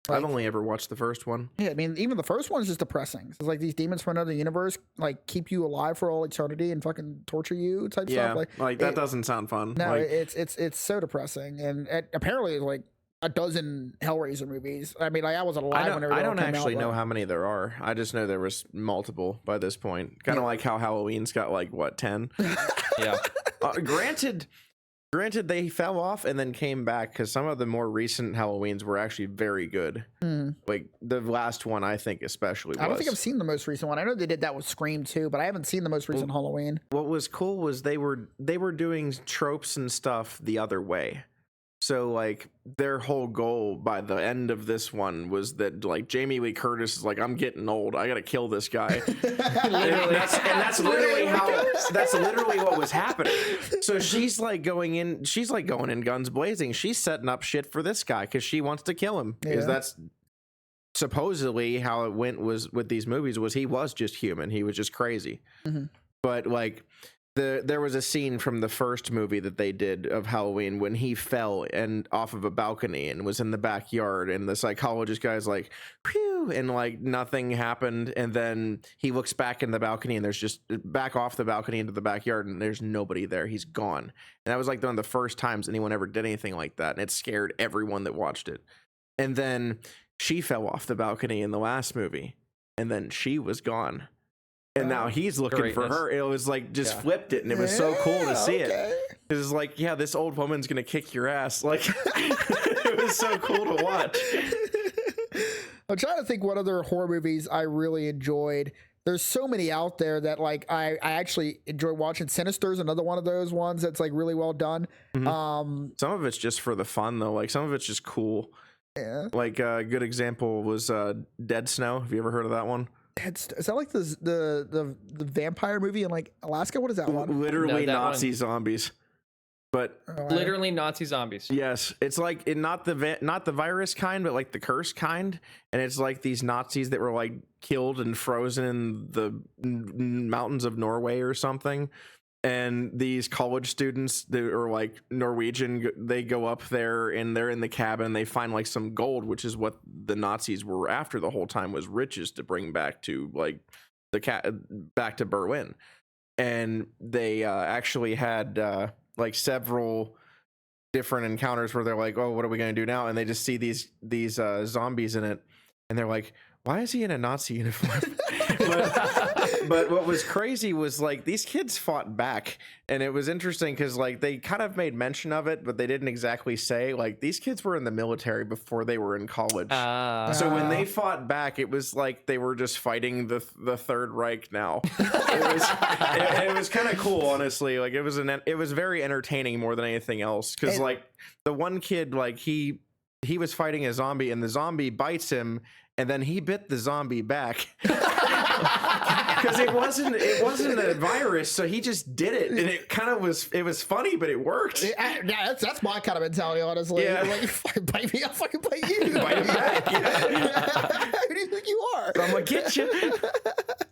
I've only ever watched the first one. Yeah, I mean, even the first one is just depressing. It's like these demons from another universe like keep you alive for all eternity and fucking torture you type stuff. Like that doesn't sound fun. No, like, it's so depressing, and apparently like a dozen Hellraiser movies. I mean, like I was alive when I don't actually know out, how many there are. I just know there was multiple by this point. Kind of like how Halloween's got like what 10. Yeah. Granted, they fell off and then came back because some of the more recent Halloweens were actually very good. Like the last one, I think especially. I don't think I've seen the most recent one. I know they did that with Scream too, but I haven't seen the most recent Halloween. What was cool was they were doing tropes and stuff the other way. So like their whole goal by the end of this one was that like Jamie Lee Curtis is like, I'm getting old, I gotta kill this guy. That's literally what was happening. So she's like going in guns blazing. She's setting up shit for this guy because she wants to kill him. Because that's supposedly how it went was with these movies was he was just human. He was just crazy. But like there was a scene from the first movie that they did of Halloween when he fell and off of a balcony and was in the backyard, and the psychologist guy's like, "Phew," and like nothing happened, and then he looks back in the balcony and there's just back off the balcony into the backyard and there's nobody there. He's gone. And that was like one of the first times anyone ever did anything like that, and it scared everyone that watched it. And then she fell off the balcony in the last movie, and then she was gone. And now he's looking for her. It was like just flipped it, and it was so cool to see it. It was like, yeah, this old woman's gonna kick your ass. Like it was so cool to watch. I'm trying to think what other horror movies I really enjoyed. There's so many out there that like I actually enjoy watching. Sinister's another one of those ones that's like really well done. Some of it's just for the fun though. Like some of it's just cool. Yeah. Like a good example was Dead Snow. Have you ever heard of that one? Is that like the vampire movie in like Alaska? What is that one? Literally No, that Nazi zombies. But Literally Nazi zombies. yes, it's like not the virus kind, but like the curse kind. And it's like these Nazis that were like killed and frozen in the mountains of Norway or something. And these college students that are like Norwegian, they go up there and they're in the cabin. They find like some gold, which is what the Nazis were after the whole time, was riches to bring back to like back to Berlin. And they actually had like several different encounters where they're like, oh, what are we going to do now? And they just see these zombies in it. And they're like, why is he in a Nazi uniform? but what was crazy was like these kids fought back, and it was interesting because like they kind of made mention of it, but they didn't exactly say. Like these kids were in the military before they were in college, so when they fought back, it was like they were just fighting the Third Reich. Now it was kind of cool, honestly. Like it was very entertaining more than anything else because like the one kid, like he was fighting a zombie and the zombie bites him. And then he bit the zombie back because it wasn't a virus, so he just did it, and it was funny, but it worked. Yeah, that's my kind of mentality, honestly. Yeah. Like, you fucking bite me, I'll fucking bite you. Bite him back. Yeah. Who do you think you are? I'm gonna get you.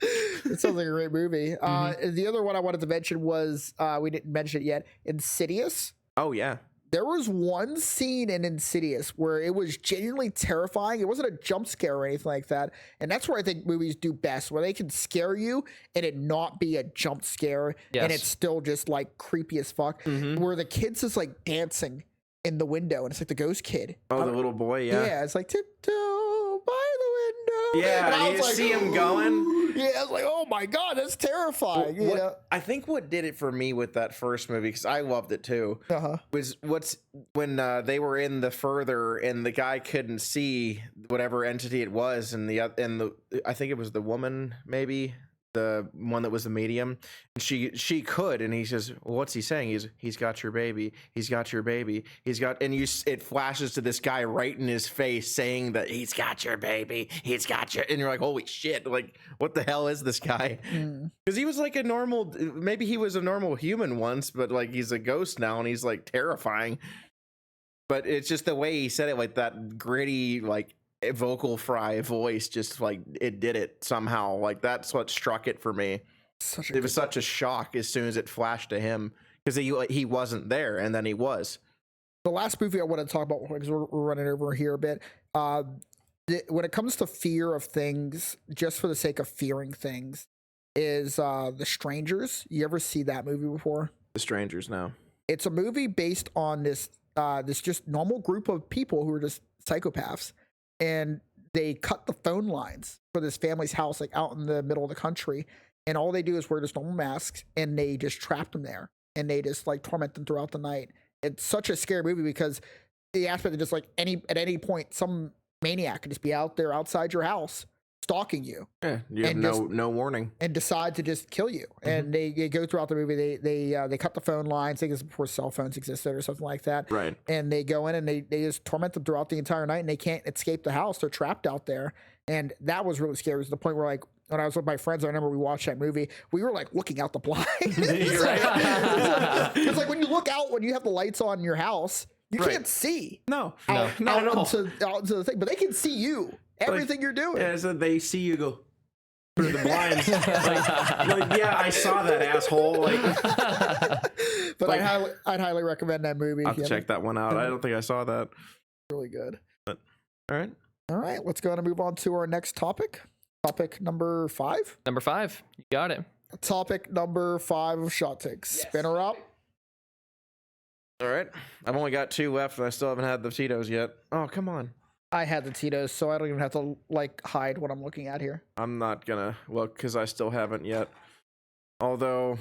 It sounds like a great movie. The other one I wanted to mention was we didn't mention it yet. Insidious. Oh yeah. There was one scene in Insidious where it was genuinely terrifying. It wasn't a jump scare or anything like that. And that's where I think movies do best, where they can scare you and it not be a jump scare. Yes. And it's still just like creepy as fuck. Where the kid's just like dancing in the window and it's like the ghost kid. Oh, the little boy, yeah. Yeah, it's like tiptoe by the window. Yeah, and I you was like, see him going. Yeah, I was like, oh my God, that's terrifying. I think what did it for me with that first movie, because I loved it too, was when they were in the further and the guy couldn't see whatever entity it was, and the I think it was the woman, maybe the one that was the medium, and she could, and he says, well, what's he saying? He's got your baby, he's got your baby, it flashes to this guy right in his face saying that he's got your baby, he's got your, and you're like, holy shit, like what the hell is this guy? Because he was like maybe he was a normal human once, but like he's a ghost now and he's like terrifying. But it's just the way he said it, like that gritty, like a vocal fry voice, just like it did it somehow. Like that's what struck it for me. It was such a shock as soon as it flashed to him, because he wasn't there, and then he was. The last movie I want to talk about, because we're running over here a bit, when it comes to fear of things, just for the sake of fearing things, is The Strangers. You ever see that movie before? The Strangers, no. It's a movie based on this just normal group of people who are just psychopaths, and they cut the phone lines for this family's house, like out in the middle of the country, and all they do is wear just normal masks, and they just trap them there, and they just like torment them throughout the night. It's such a scary movie because the aspect of just like at any point some maniac could just be out there outside your house stalking you. Yeah, you have no warning, and decide to just kill you. And they go throughout the movie. They cut the phone lines. I think it's before cell phones existed or something like that. Right. And they go in and they just torment them throughout the entire night, and they can't escape the house. They're trapped out there. And that was really scary. It was the point where, like, when I was with my friends, I remember we watched that movie. We were like looking out the blinds. It's like when you look out, when you have the lights on in your house, you can't see. No, not at all. Out into the thing, but they can see you. Everything you're doing. Yeah, so they see you go through the blinds. like, yeah, I saw that asshole. Like, but like, I'd highly recommend that movie. I'll have to check that one out. I don't think I saw that. Really good. But, all right. Let's go ahead and move on to our next topic. Topic number 5. Number 5. You got it. Topic number 5 of Shot Takes. Yes. Spinner up. All right. I've only got 2 left, and I still haven't had the Tito's yet. Oh, come on. I had the Tito's, so I don't even have to like hide what I'm looking at here. I'm not gonna look because I still haven't yet. Although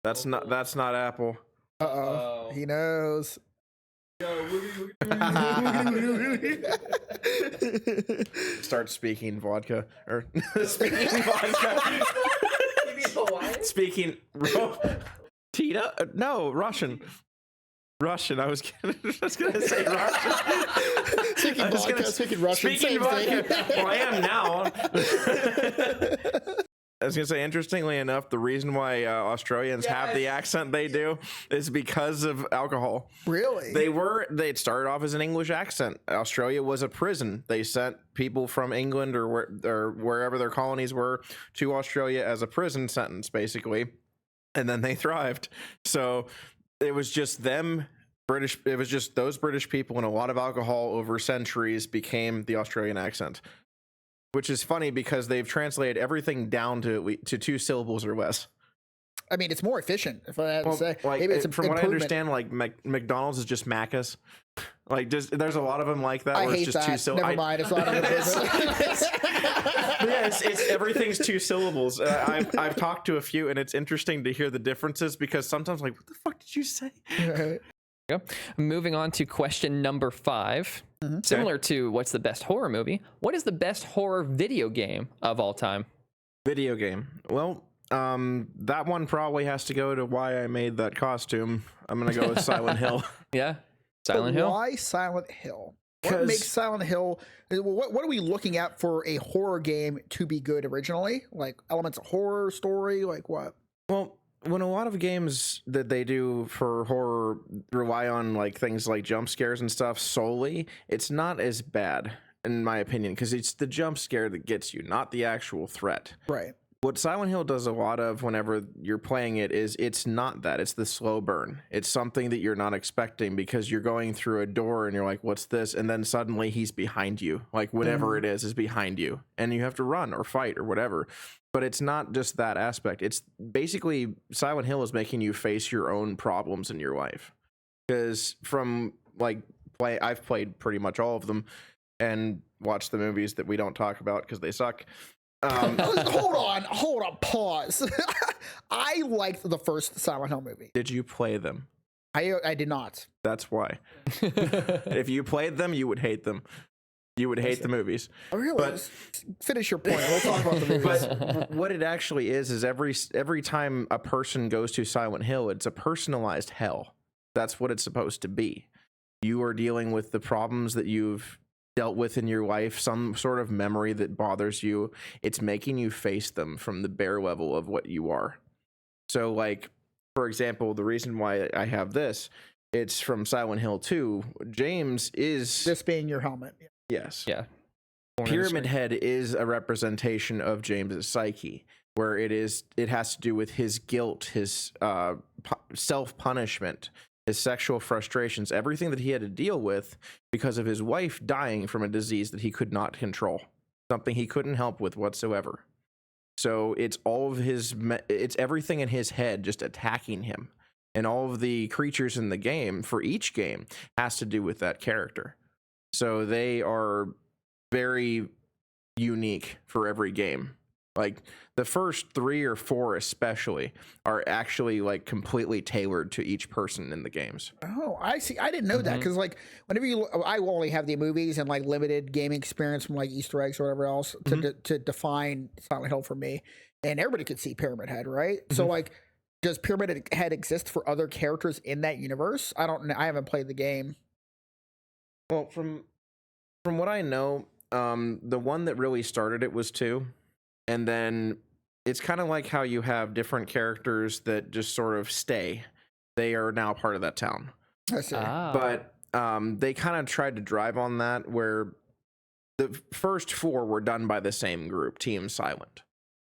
that's not Apple. Uh-oh. He knows. Start speaking vodka or speaking vodka. You mean Hawaiian? Speaking Tito? No, Russian. I was gonna say Russian. Speaking Russian. Speaking vodka. Well, I am now. I was gonna say, interestingly enough, the reason why Australians have the accent they do is because of alcohol. Really? They started off as an English accent. Australia was a prison. They sent people from England or wherever their colonies were to Australia as a prison sentence, basically, and then they thrived. So it was just them. It was just those British people, and a lot of alcohol over centuries became the Australian accent. Which is funny because they've translated everything down to 2 syllables or less. I mean, it's more efficient, if I had to say. Like, maybe it's from what I understand, like McDonald's is just Macca's. Like, there's a lot of them like that. I where hate it's just that. 2 syllables. Never mind. It's not an improvement. Yeah, it's everything's 2 syllables. I've talked to a few, and it's interesting to hear the differences because sometimes, like, what the fuck did you say? Right. Moving on to question number 5. Similar to what's the best horror movie, what is the best horror video game of all time? Video game. Well, that one probably has to go to why I made that costume. I'm gonna go with Silent Hill. Yeah, Silent Hill. Why Silent Hill? What makes Silent Hill? What are we looking at for a horror game to be good originally? Like elements of horror, story, like what? Well, when a lot of games that they do for horror rely on like things like jump scares and stuff solely, it's not as bad in my opinion because it's the jump scare that gets you, not the actual threat. Right. What Silent Hill does a lot of whenever you're playing it is it's not that. It's the slow burn. It's something that you're not expecting because you're going through a door and you're like, what's this? And then suddenly he's behind you. Like whatever it is behind you. And you have to run or fight or whatever. But it's not just that aspect. It's basically Silent Hill is making you face your own problems in your life. Because from I've played pretty much all of them and watched the movies that we don't talk about because they suck. Hold on, pause. I liked the first Silent Hill movie. Did you play them? I did not. That's why. If you played them, you would hate them. You would hate the movies. I realize. Finish your point. We'll talk about the movies. But what it actually is every time a person goes to Silent Hill, it's a personalized hell. That's what it's supposed to be. You are dealing with the problems that you've dealt with in your life, some sort of memory that bothers you. It's making you face them from the bare level of what you are. So, like, for example, the reason why I have this it's from Silent Hill 2. James is This being your helmet. yes. Yeah. Pyramid Head is a representation of James's psyche, where it has to do with his guilt, his self-punishment, his sexual frustrations, everything that he had to deal with because of his wife dying from a disease that he could not control, something he couldn't help with whatsoever. So it's all of it's everything in his head just attacking him. And all of the creatures in the game, for each game, has to do with that character. So they are very unique for every game. Like the first 3 or 4 especially are actually like completely tailored to each person in the games. Oh, I see. I didn't know that because like whenever I only have the movies and like limited gaming experience from like Easter eggs or whatever else to define Silent Hill for me, and everybody could see Pyramid Head, right? So like, does Pyramid Head exist for other characters in that universe? I don't know. I haven't played the game. Well, from what I know, the one that really started it was 2. And then it's kind of like how you have different characters that just sort of stay. They are now part of that town. I see. But they kind of tried to drive on that, where the first 4 were done by the same group, Team Silent.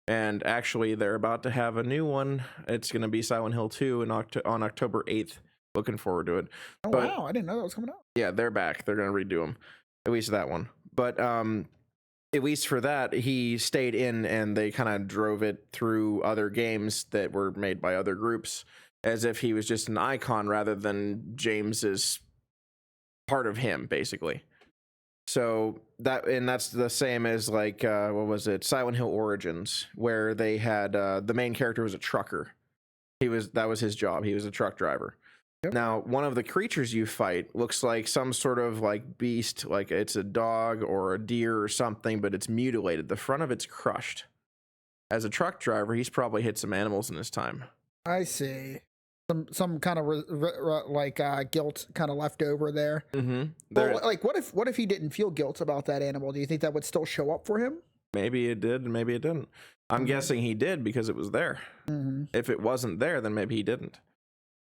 And actually, they're about to have a new one. It's going to be Silent Hill 2 on October 8th. Looking forward to it. Oh, But, wow. I didn't know that was coming out. yeah, they're back. They're going to redo them. At least that one. But at least for that, he stayed in, and they kind of drove it through other games that were made by other groups as if he was just an icon rather than James's part of him, basically. So that's the same as like what was it, Silent Hill Origins, where they had the main character was a trucker. That was his job. He was a truck driver. Yep. Now, one of the creatures you fight looks like some sort of like beast, like it's a dog or a deer or something, but it's mutilated. The front of it's crushed. As a truck driver, he's probably hit some animals in his time. I see. Some kind of like guilt kind of left over there. Mm-hmm. Well, like what if he didn't feel guilt about that animal? Do you think that would still show up for him? Maybe it did, and maybe it didn't. I'm guessing he did because it was there. If it wasn't there, then maybe he didn't.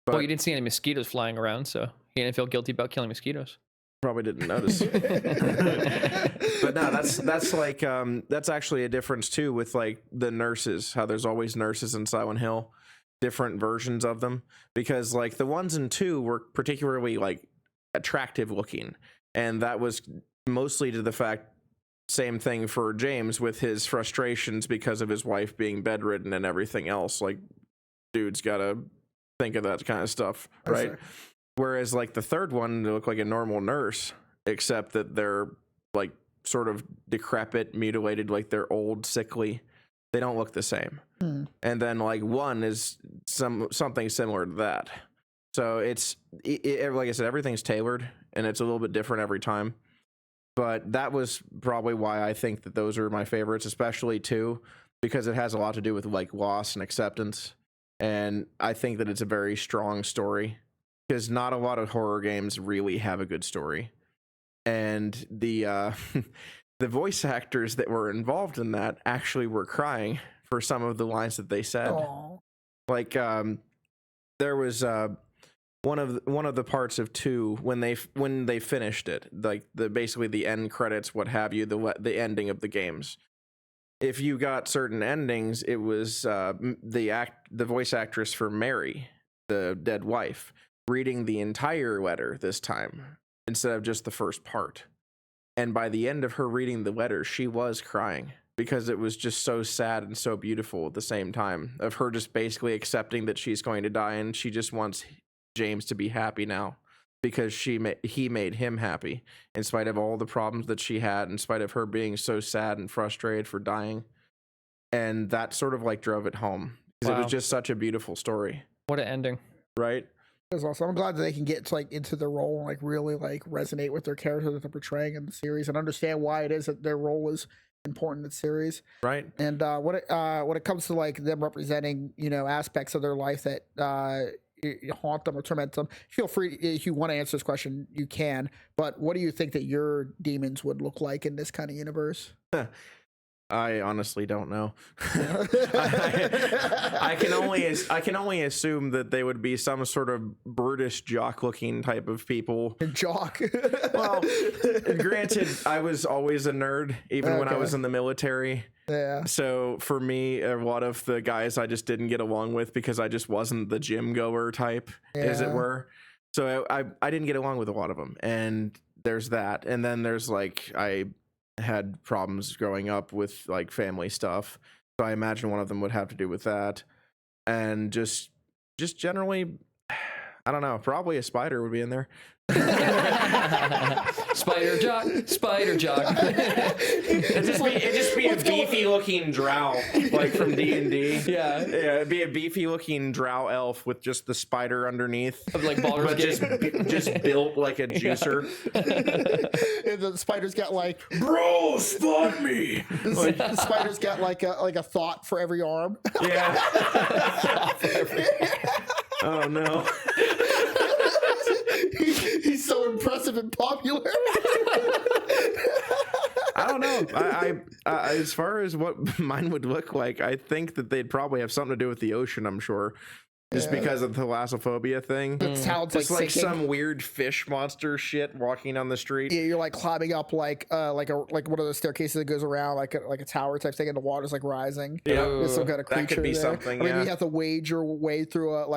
But Well, you didn't see any mosquitoes flying around, so he didn't feel guilty about killing mosquitoes. probably didn't notice. But no, that's like that's actually a difference too with like the nurses. How there's always nurses in Silent Hill, different versions of them, because like the ones in 2 were particularly like attractive looking, and that was mostly to the fact. Same thing for James with his frustrations because of his wife being bedridden and everything else. Like, dude's gotta think of that kind of stuff, right? Whereas like the third one, they look like a normal nurse, except that they're like sort of decrepit, mutilated, like they're old, sickly. They don't look the same. And then like 1 is something similar to that. So it's like I said, everything's tailored, and it's a little bit different every time. But that was probably why I think that those are my favorites, especially 2, because it has a lot to do with like loss and acceptance. And I think that it's a very strong story, because not a lot of horror games really have a good story. And the the voice actors that were involved in that actually were crying for some of the lines that they said. Aww. Like there was one of the parts of 2 when they finished it, like basically the end credits, what have you, the ending of the games. If you got certain endings, it was the voice actress for Mary, the dead wife, reading the entire letter this time instead of just the first part. And by the end of her reading the letter, she was crying because it was just so sad and so beautiful at the same time, of her just basically accepting that she's going to die, and she just wants James to be happy now because he made him happy in spite of all the problems that she had, in spite of her being so sad and frustrated for dying. And that sort of like drove it home, because it was just such a beautiful story. What an ending. Right? That's awesome. I'm glad that they can get like into their role and like really like resonate with their character that they're portraying in the series, and understand why it is that their role is important in the series. Right. And when it comes to like them representing, aspects of their life that haunt them or torment them, feel free, if you want to answer this question, you can. But what do you think that your demons would look like in this kind of universe? I honestly don't know. I can only assume that they would be some sort of brutish jock-looking type of people. Jock. Well, granted, I was always a nerd, even when I Okay. was in the military. Yeah. So for me, a lot of the guys I just didn't get along with because I just wasn't the gym goer type, as it Yeah. were. So I didn't get along with a lot of them, and there's that. And then there's like I had problems growing up with like family stuff, so I imagine one of them would have to do with that, and just generally, I don't know, probably a spider would be in there. Spider jock. It'd just be a beefy looking drow, like from D&D. Yeah. It'd be a beefy looking drow elf with just the spider underneath, Of like Baldur's but Gate. just built like a juicer. And the spider's got like Bro, spot me. the spider's got like a thought for every arm. Yeah. Oh no. He's so impressive and popular. I don't know. I as far as what mine would look like, I think that they'd probably have something to do with the ocean. I'm sure, just Yeah. because of the thalassophobia thing. That's how it's It's like sinking. some weird fish monster shit walking on the street. Yeah, you're like climbing up like one of those staircases that goes around like a tower type thing, and the water's like rising. Yeah. There's some kind of That creature could be there. something, I mean, yeah. you have to wade your way through a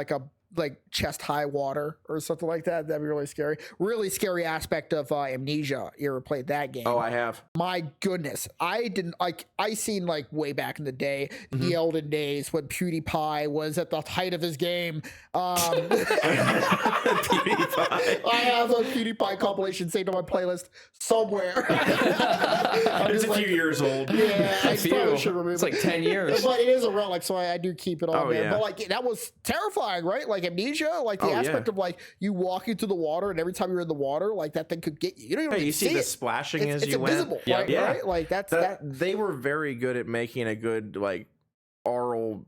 chest high water or something like that. That'd be really scary. Really scary aspect of Amnesia. You ever played that game? Oh, I have. My goodness, I didn't like. I seen like way back in the day, Mm-hmm. the olden days when PewDiePie was at the height of his game. PewDiePie. I have a PewDiePie compilation saved on my playlist somewhere. I'm It's just a like, few years old. yeah, I Few. probably should remove It's like it. 10 years. But it is a relic, so I do keep it on Oh, there. yeah. But like that was terrifying, right? Like Amnesia, like the Oh, yeah. aspect of like you walking through the water, and every time you're in the water, like that thing could get you. You don't even Hey, you see the it. splashing It's as you went. invisible, Yeah. right? Yeah. Right? Like that. They were very good at making a good like oral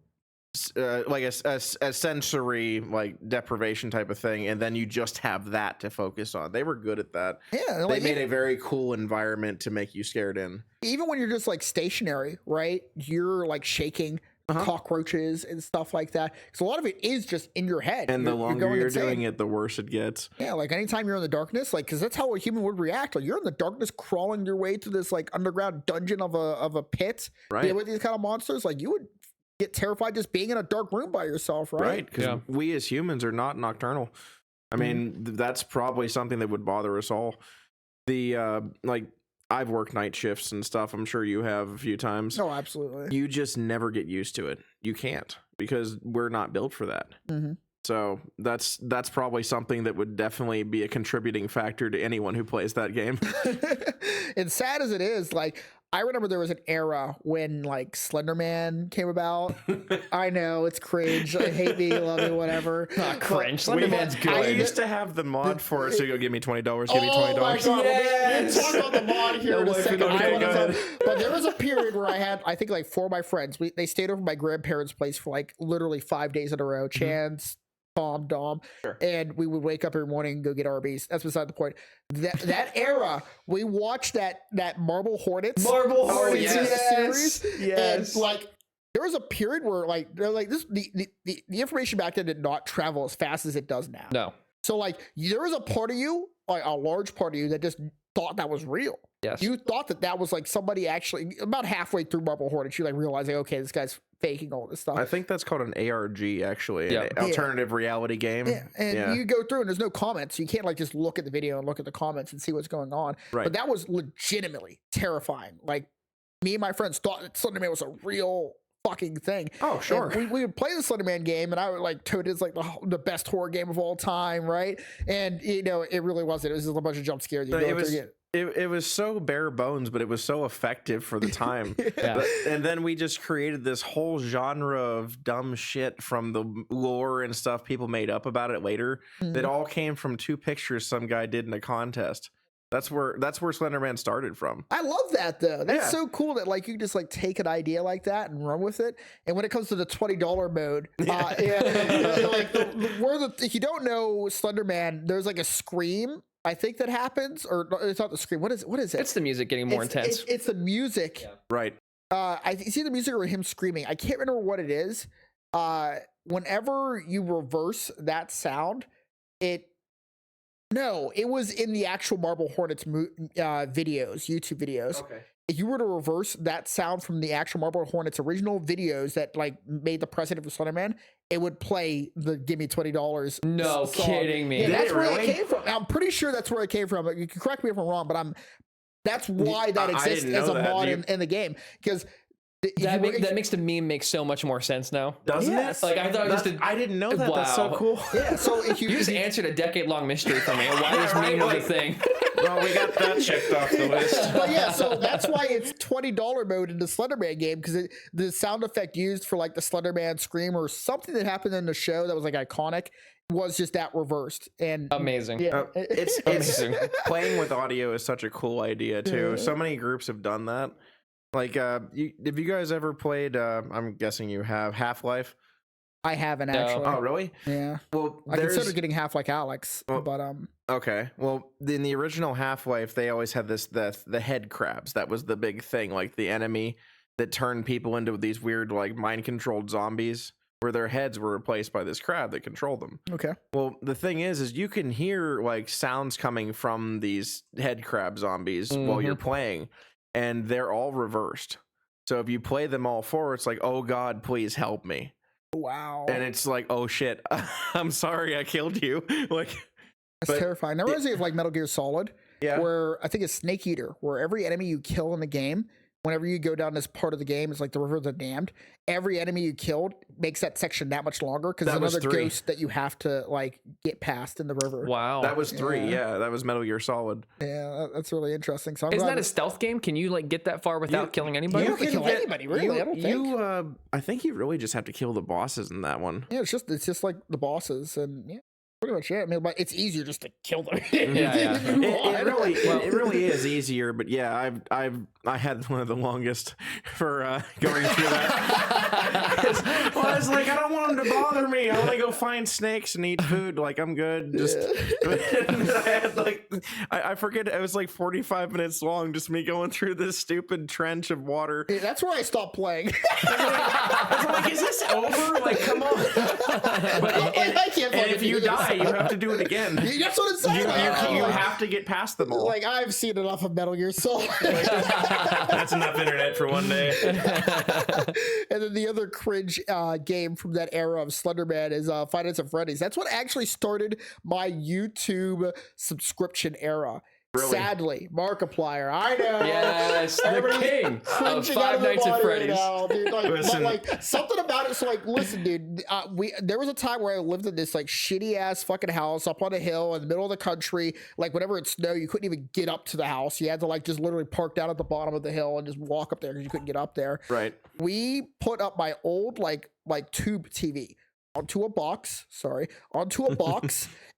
like a sensory like deprivation type of thing, and then you just have that to focus on. They were good at that. Yeah, They like made a very cool environment to make you scared in. even when you're just like stationary, right? You're like shaking Uh-huh. cockroaches and stuff like that. Because a lot of it is just in your head. And the longer going you're insane. doing it, the worse it gets. Yeah, like anytime you're in the darkness, like because that's how a human would react. Like you're in the darkness, crawling your way through this like underground dungeon of a pit. Right. Yeah, with these kind of monsters, like you would get terrified just being in a dark room by yourself, right? Right, because Yeah. we as humans are not nocturnal. I mean, that's probably something that would bother us all. The like, I've worked night shifts and stuff. I'm sure you have a few times. No, absolutely. You just never get used to it. You can't, because we're not built for that. Mhm. So that's probably something that would definitely be a contributing factor to anyone who plays that game. And sad as it is, like I remember there was an era when like Slender Man came about. I know it's cringe. I hate me, love me, whatever. Not cringe. Slender We- Man's I good. used to have the mod for it, so you go give me $20. Give me Oh my $20. god! Yes! We'll talk about the mod here in a No, second. okay, I wanna go talk- ahead. But there was a period where I had, I think, like 4 of my friends. They stayed over at my grandparents' place for like literally 5 days in a row. Chance, Tom, Dom, Sure. and we would wake up every morning and go get Arby's. That's beside the point. That era, we watched that Marble Hornets. Marble Oh, Hornets, yes. yes. Series, Yes. and like. There was a period where like they're like this the information back then did not travel as fast as it does now. No. So like there was a part of you, like a large part of you, that just thought that was real. Yes. You thought that was like somebody actually about halfway through Marble Hornets, you like realizing, okay, this guy's faking all this stuff. I think that's called an ARG, actually, Yeah. an alternative reality game. Yeah, and Yeah. you go through and there's no comments. So you can't like just look at the video and look at the comments and see what's going on. Right. But that was legitimately terrifying. Like me and my friends thought that Slender Man was a real fucking thing. Oh, sure. And we would play the Slender Man game, and I would like tote it as like the best horror game of all time, right? And you know, it really wasn't. It was just a bunch of jump scares. You But go it through was it. it was so bare bones, but it was so effective for the time. Yeah. But- and then we just created this whole genre of dumb shit from the lore and stuff people made up about it later that all came from 2 pictures some guy did in a contest. That's where Slender Man started from. I love that though. That's Yeah. so cool that like you can just like take an idea like that and run with it. And when it comes to the $20 mode, like if you don't know Slender Man, there's like a scream. I think that happens, or no, it's not the scream. What is it? It's the music getting more intense. It's the music. Yeah. Right. I see the music or him screaming. I can't remember what it is. Whenever you reverse that sound, it was in the actual Marble Hornets videos, YouTube videos. Okay. If you were to reverse that sound from the actual Marble Hornets original videos that like made the president of Slenderman, it would play the "Give Me $20." No song. kidding me. Yeah, that's where really? it came from. I'm pretty sure that's where it came from. You can correct me if I'm wrong, but that's why that I exists didn't as know a that. mod in the game, because That makes the meme make so much more sense now. Doesn't Yes. it? Like I thought it was just I didn't know that. That's so Wow. cool. yeah. So if you just answered a decade-long mystery for me. Why this right, meme was a like- thing? Well, we got that checked off the list. But yeah, so that's why it's $20 mode in the Slenderman game, because the sound effect used for like the Slenderman scream or something that happened in the show that was like iconic was just that reversed. And Amazing. yeah, It's Amazing. playing with audio is such a cool idea too. Yeah. So many groups have done that. Like, have you guys ever played? I'm guessing you have Half-Life. I haven't No. actually. Oh, really? Yeah, Well, I consider getting half like Alex, Well, but Okay. Well, in the original Half-Life, they always had the head crabs. That was the big thing, like the enemy that turned people into these weird, like mind-controlled zombies, where their heads were replaced by this crab that controlled them. okay. Well, the thing is you can hear like sounds coming from these head crab zombies while you're playing, and they're all reversed. So if you play them all forward, it's like, oh God, please help me. Wow, And it's like, oh shit, I'm sorry I killed you. Like, that's but- terrifying. That reminds me of like Metal Gear Solid, yeah. where I think it's Snake Eater, where every enemy you kill in the game, whenever you go down this part of the game, it's like the River of the Damned. Every enemy you killed makes that section that much longer because That there's was another 3. ghost that you have to like get past in the river. Wow. That was 3. Yeah. Yeah, that was Metal Gear Solid. Yeah, that's really interesting. So I'm Isn't glad that a stealth game? Can you like get that far without killing anybody? You can kill anybody, really, I don't think. I think you really just have to kill the bosses in that one. yeah, it's just like the bosses, and yeah, pretty much it. I mean, but it's easier just to kill them. Yeah. It really is easier, but yeah, I had one of the longest for going through that. Well, I was like, I don't want them to bother me. I want to go find snakes and eat food. Like, I'm good. Just I had like I forget, it was like 45 minutes long, just me going through this stupid trench of water. Yeah, that's where I stopped playing. I was like, is this over? Like, come on. But I can't and fucking if you do this. die, you have to do it again. That's what it You, says. you have to get past them all. Like, I've seen enough of Metal Gear Solid. That's enough internet for one day. And then the other cringe game from that era of Slenderman is Five Nights at Freddy's. That's what actually started my YouTube subscription era. Really? Sadly, Markiplier. I know. Yes, the Everybody's king of cringing out Five of their Nights at body right Freddy's. now, dude. Like, Listen. but like something about it. So like, listen, dude. There was a time where I lived in this like shitty ass fucking house up on a hill in the middle of the country. Like whenever it snowed, you couldn't even get up to the house. You had to like just literally park down at the bottom of the hill and just walk up there because you couldn't get up there. Right. We put up my old like tube TV onto a box,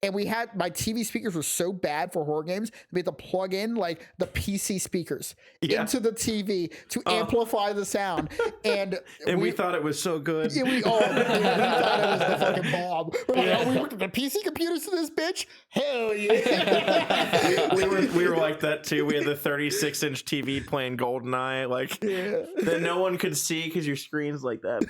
and we had my TV speakers were so bad for horror games, we had to plug in like the PC speakers Yeah. into the TV to amplify the sound. And we thought it was so good. yeah, we thought it was the fucking bomb. We're like, oh, we hooked the PC computers to this bitch? Hell yeah. we were like that too. We had the 36-inch TV playing GoldenEye, like that no one could see because your screen's like that.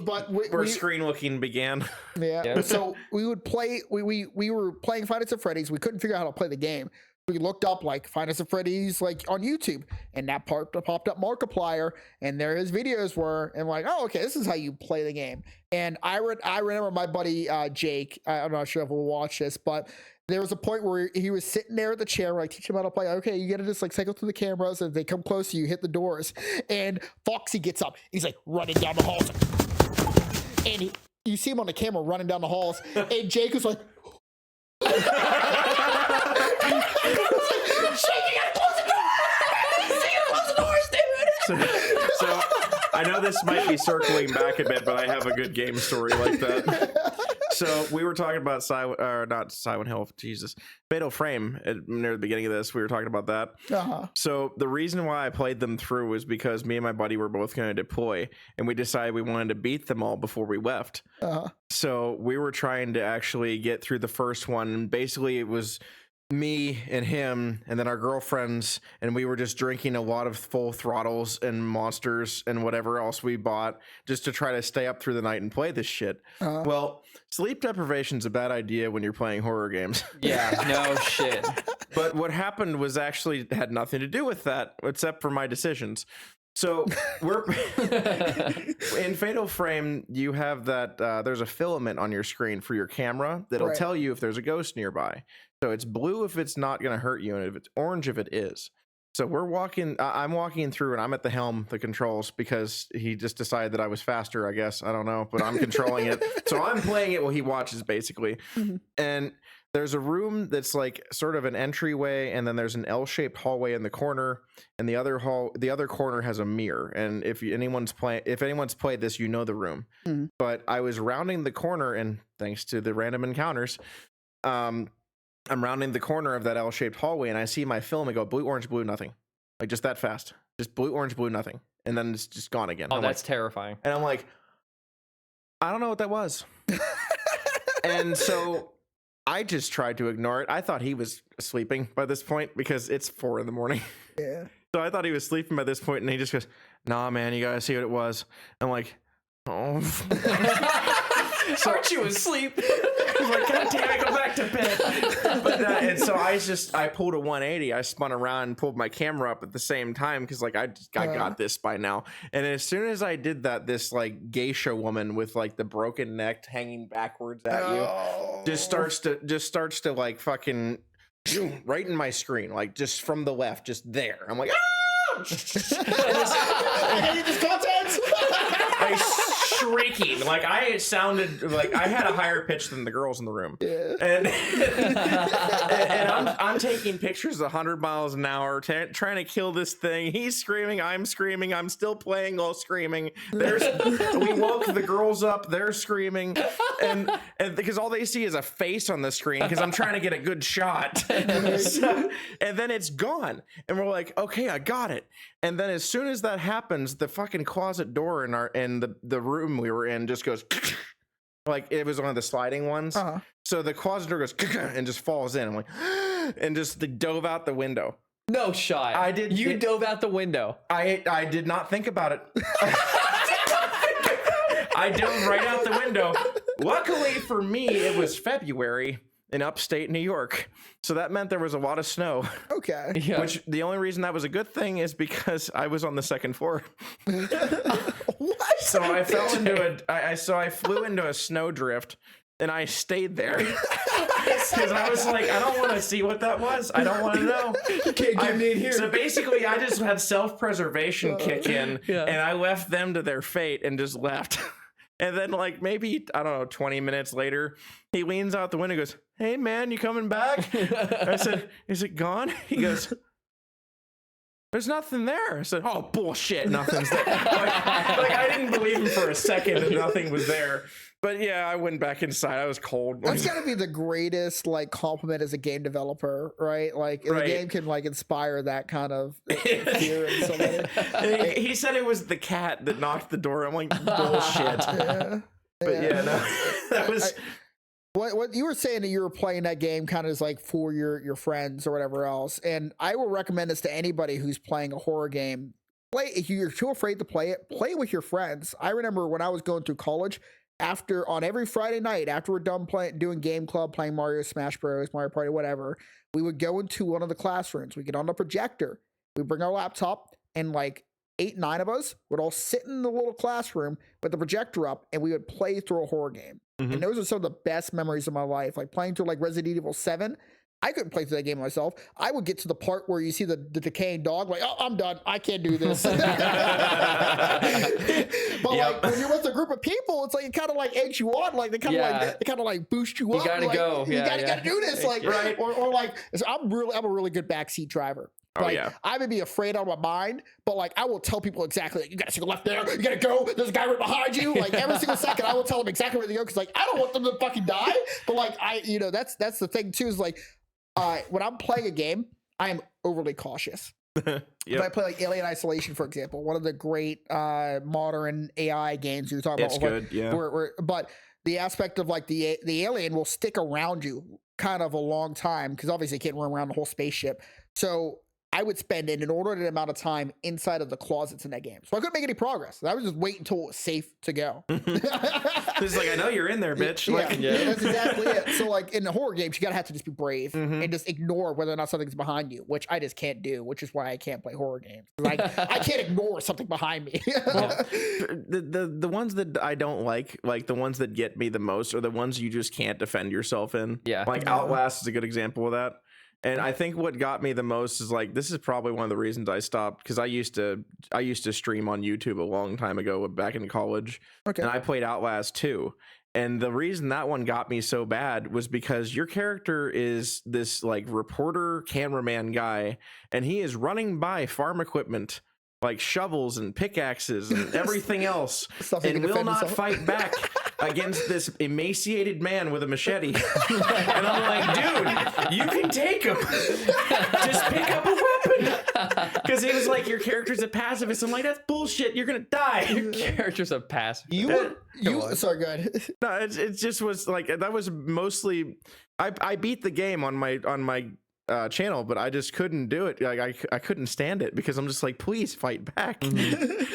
But Where screen looking began. yeah. So we would play. We were playing Five Nights at Freddy's. We couldn't figure out how to play the game. We looked up like Five Nights at Freddy's like on YouTube, and that popped up Markiplier, and there his videos were, and like, oh, okay, this is how you play the game. And I remember my buddy Jake. I'm not sure if we'll watch this, but there was a point where he was sitting there at the chair, like teach him how to play. Okay, you gotta just like cycle through the cameras, and if they come close to you, hit the doors. And Foxy gets up. He's like running down the halls, and you see him on the camera running down the halls, and Jake was like. So I know this might be circling back a bit, but I have a good game story like that. So we were talking about not Silent Hill, Jesus, Fatal Frame near the beginning of this. We were talking about that. Uh-huh. So the reason why I played them through was because me and my buddy were both going to deploy, and we decided we wanted to beat them all before we left. Uh-huh. So we were trying to actually get through the first one. And basically, it was me and him and then our girlfriends, and we were just drinking a lot of Full Throttles and Monsters and whatever else we bought just to try to stay up through the night and play this shit. Well, sleep deprivation's a bad idea when you're playing horror games. Yeah, no shit. But what happened was actually had nothing to do with that except for my decisions. So we're in Fatal Frame, you have that there's a filament on your screen for your camera that'll tell you if there's a ghost nearby. So it's blue if it's not going to hurt you, and if it's orange if it is. So I'm walking through, and I'm at the helm, the controls, because he just decided that I was faster, I guess. I don't know, but I'm controlling it. So I'm playing it while he watches, basically. And there's a room that's like sort of an entryway, and then there's an L-shaped hallway in the corner, and the other corner has a mirror. And if anyone's played this, you know the room. But I was rounding the corner, and thanks to the random encounters, I'm rounding the corner of that L-shaped hallway, and I see my film and go blue, orange, blue, nothing, like just that fast, just blue, orange, blue, nothing, and then it's just gone again. Oh, that's terrifying. And I'm like, I don't know what that was. And so I just tried to ignore it. I thought he was sleeping by this point because it's 4 a.m. Yeah. So I thought he was sleeping by this point, and he just goes, "Nah, man, you gotta see what it was." I'm like, "Oh." So, aren't you asleep? He's like, "God damn it, go back to bed." But and so I pulled a 180. I spun around and pulled my camera up at the same time because like I got this by now. And as soon as I did that, this like geisha woman with like the broken neck hanging backwards at you just starts to like fucking right in my screen, like just from the left, just there. I'm like, ah! And you just content. Shrieking, like I sounded like I had a higher pitch than the girls in the room. And I'm taking pictures 100 miles an hour, trying to kill this thing. He's screaming, I'm still playing while screaming. We woke the girls up, they're screaming, and because all they see is a face on the screen because I'm trying to get a good shot. And then it's gone, and we're like, okay, I got it. And then as soon as that happens, the fucking closet door in the room we were in just goes like it was one of the sliding ones. So the closet door goes and just falls in. I'm like, and just dove out the window. No shot. I did. You dove out the window. I did not think about it. I dove right out the window. Luckily for me, it was February in upstate New York. So that meant there was a lot of snow. Okay. Yeah. Which the only reason that was a good thing is because I was on the second floor. What? So I fell into I flew into a snowdrift, and I stayed there because I was like, I don't want to see what that was. I don't want to know. You can't get me in here. So basically, I just had self-preservation kick in, and I left them to their fate and just left. And then, like, maybe, I don't know, 20 minutes later, he leans out the window and goes, "Hey, man, you coming back?" I said, "Is it gone?" He goes, "There's nothing there." I said, "Oh, bullshit, nothing's there." like I didn't believe him for a second that nothing was there. But yeah, I went back inside. I was cold. That's gotta be the greatest like compliment as a game developer, right? Like the game can like inspire that kind of fear in somebody. He said it was the cat that knocked the door. I'm like, bullshit. But yeah, no, that was. What you were saying that you were playing that game kind of is like for your friends or whatever else, and I will recommend this to anybody who's playing a horror game. If you're too afraid to play it with your friends. I remember when I was going through college. On every Friday night, after we're done doing game club, playing Mario, Smash Bros, Mario Party, whatever, we would go into one of the classrooms. We get on the projector. We bring our laptop, and like 8, 9 of us would all sit in the little classroom with the projector up, and we would play through a horror game. And those are some of the best memories of my life. Like playing through like Resident Evil 7. I couldn't play through that game myself. I would get to the part where you see the decaying dog, like, oh, I'm done. I can't do this. But like when you're with a group of people, it's like it kind of like eggs you on, like they kind of like boost you up. You gotta like, go. You gotta do this, like right. Or like I'm a really good backseat driver. Like, I may be afraid out of my mind, but like I will tell people exactly, like, you gotta go left there, you gotta go, there's a guy right behind you. Like every single second, I will tell them exactly where to go because like I don't want them to fucking die. But like that's the thing too, is like when I'm playing a game, I am overly cautious. If I play like Alien Isolation, for example, one of the great modern AI games you're talking about. It's good, yeah. But the aspect of like the alien will stick around you kind of a long time because obviously you can't run around the whole spaceship. So I would spend an inordinate amount of time inside of the closets in that game. So I couldn't make any progress. I would just wait until it was safe to go. It's like, I know you're in there, bitch. Yeah, Like, that's exactly it. So like in the horror games, you gotta have to just be brave and just ignore whether or not something's behind you, which I just can't do, which is why I can't play horror games. Like I can't ignore something behind me. the ones that I don't like the ones that get me the most are the ones you just can't defend yourself in. Yeah. Like Outlast is a good example of that. And I think what got me the most is like, this is probably one of the reasons I stopped, because I used to stream on YouTube a long time ago back in college. Okay. And I played Outlast 2. And the reason that one got me so bad was because your character is this like reporter cameraman guy, and he is running by farm equipment like shovels and pickaxes and everything else, and will not fight back against this emaciated man with a machete. And I'm like, dude, you can take him. Just pick up a weapon. Because it was like, your character's a pacifist. I'm like, that's bullshit. You're gonna die. Your character's a pass. Sorry, go ahead. No, it just was like, that was mostly. I beat the game on my channel, but I just couldn't do it. Like I couldn't stand it because I'm just like, please fight back.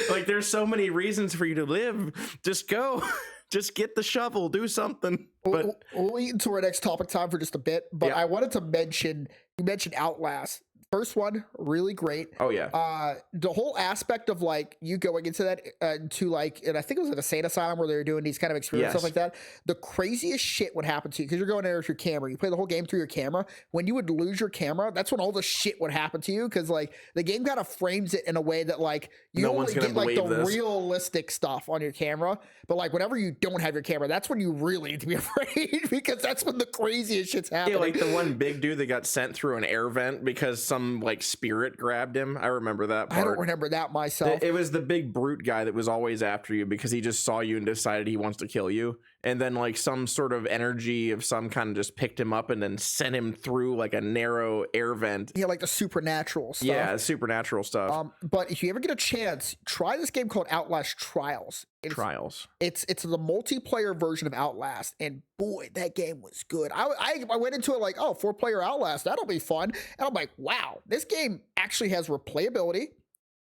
Like there's so many reasons for you to live. Just go. Just get the shovel, do something. But we'll eat into our next topic time for just a bit. But I wanted to mention, you mentioned Outlast. First one, really great. Oh yeah. The whole aspect of like you going into that to like, and I think it was like a sane asylum where they were doing these kind of experiments, stuff like that. The craziest shit would happen to you because you're going there with your camera. You play the whole game through your camera. When you would lose your camera, that's when all the shit would happen to you, because like the game kind of frames it in a way that like you no only one's gonna get like the believe this. realistic stuff on your camera. But like whenever you don't have your camera, that's when you really need to be afraid, because that's when the craziest shit's happening. Yeah, like the one big dude that got sent through an air vent because some like spirit grabbed him. I remember that part. I don't remember that myself. It was the big brute guy that was always after you because he just saw you and decided he wants to kill you. And then like some sort of energy of some kind just picked him up and then sent him through like a narrow air vent. Yeah, like the supernatural stuff. Yeah, supernatural stuff. But if you ever get a chance, try this game called Outlast Trials. It's the multiplayer version of Outlast, and boy, that game was good. I went into it like, oh, 4-player Outlast, that'll be fun. And I'm like, wow, this game actually has replayability,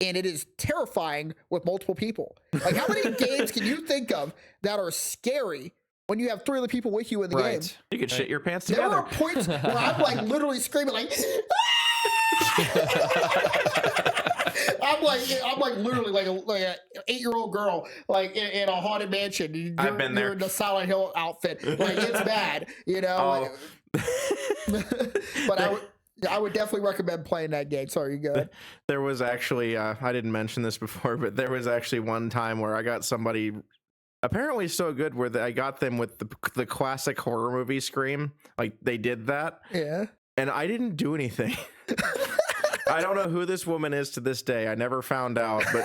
and it is terrifying with multiple people. Like, how many games can you think of that are scary when you have 3 other people with you in the game? You could shit your pants There together. are points where I'm like literally screaming like, I'm like literally like an 8-year-old girl like in a haunted mansion. I've been there. You're in the Silent Hill outfit. Like it's bad, you know. But I would definitely recommend playing that game. Sorry, you go ahead. There was actually I didn't mention this before, but there was actually one time where I got somebody apparently so good where I got them with the classic horror movie Scream. Like they did that. Yeah. And I didn't do anything. I don't know who this woman is to this day. I never found out, but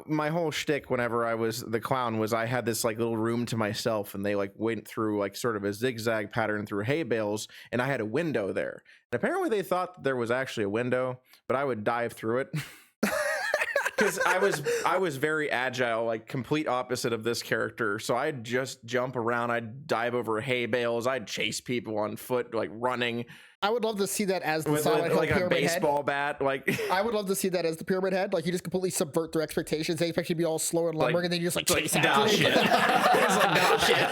my whole shtick whenever I was the clown was I had this like little room to myself, and they like went through like sort of a zigzag pattern through hay bales, and I had a window there. And apparently they thought that there was actually a window, but I would dive through it. Because I was very agile, like complete opposite of this character. So I'd just jump around, I'd dive over hay bales, I'd chase people on foot, like running. I would love to see that as the With Silent Hill like a pyramid baseball head. bat, like I would love to see that as the pyramid head. Like you just completely subvert their expectations. They expect you to be all slow and lumbering, and then you just like chase after shit. them. It's like nah shit.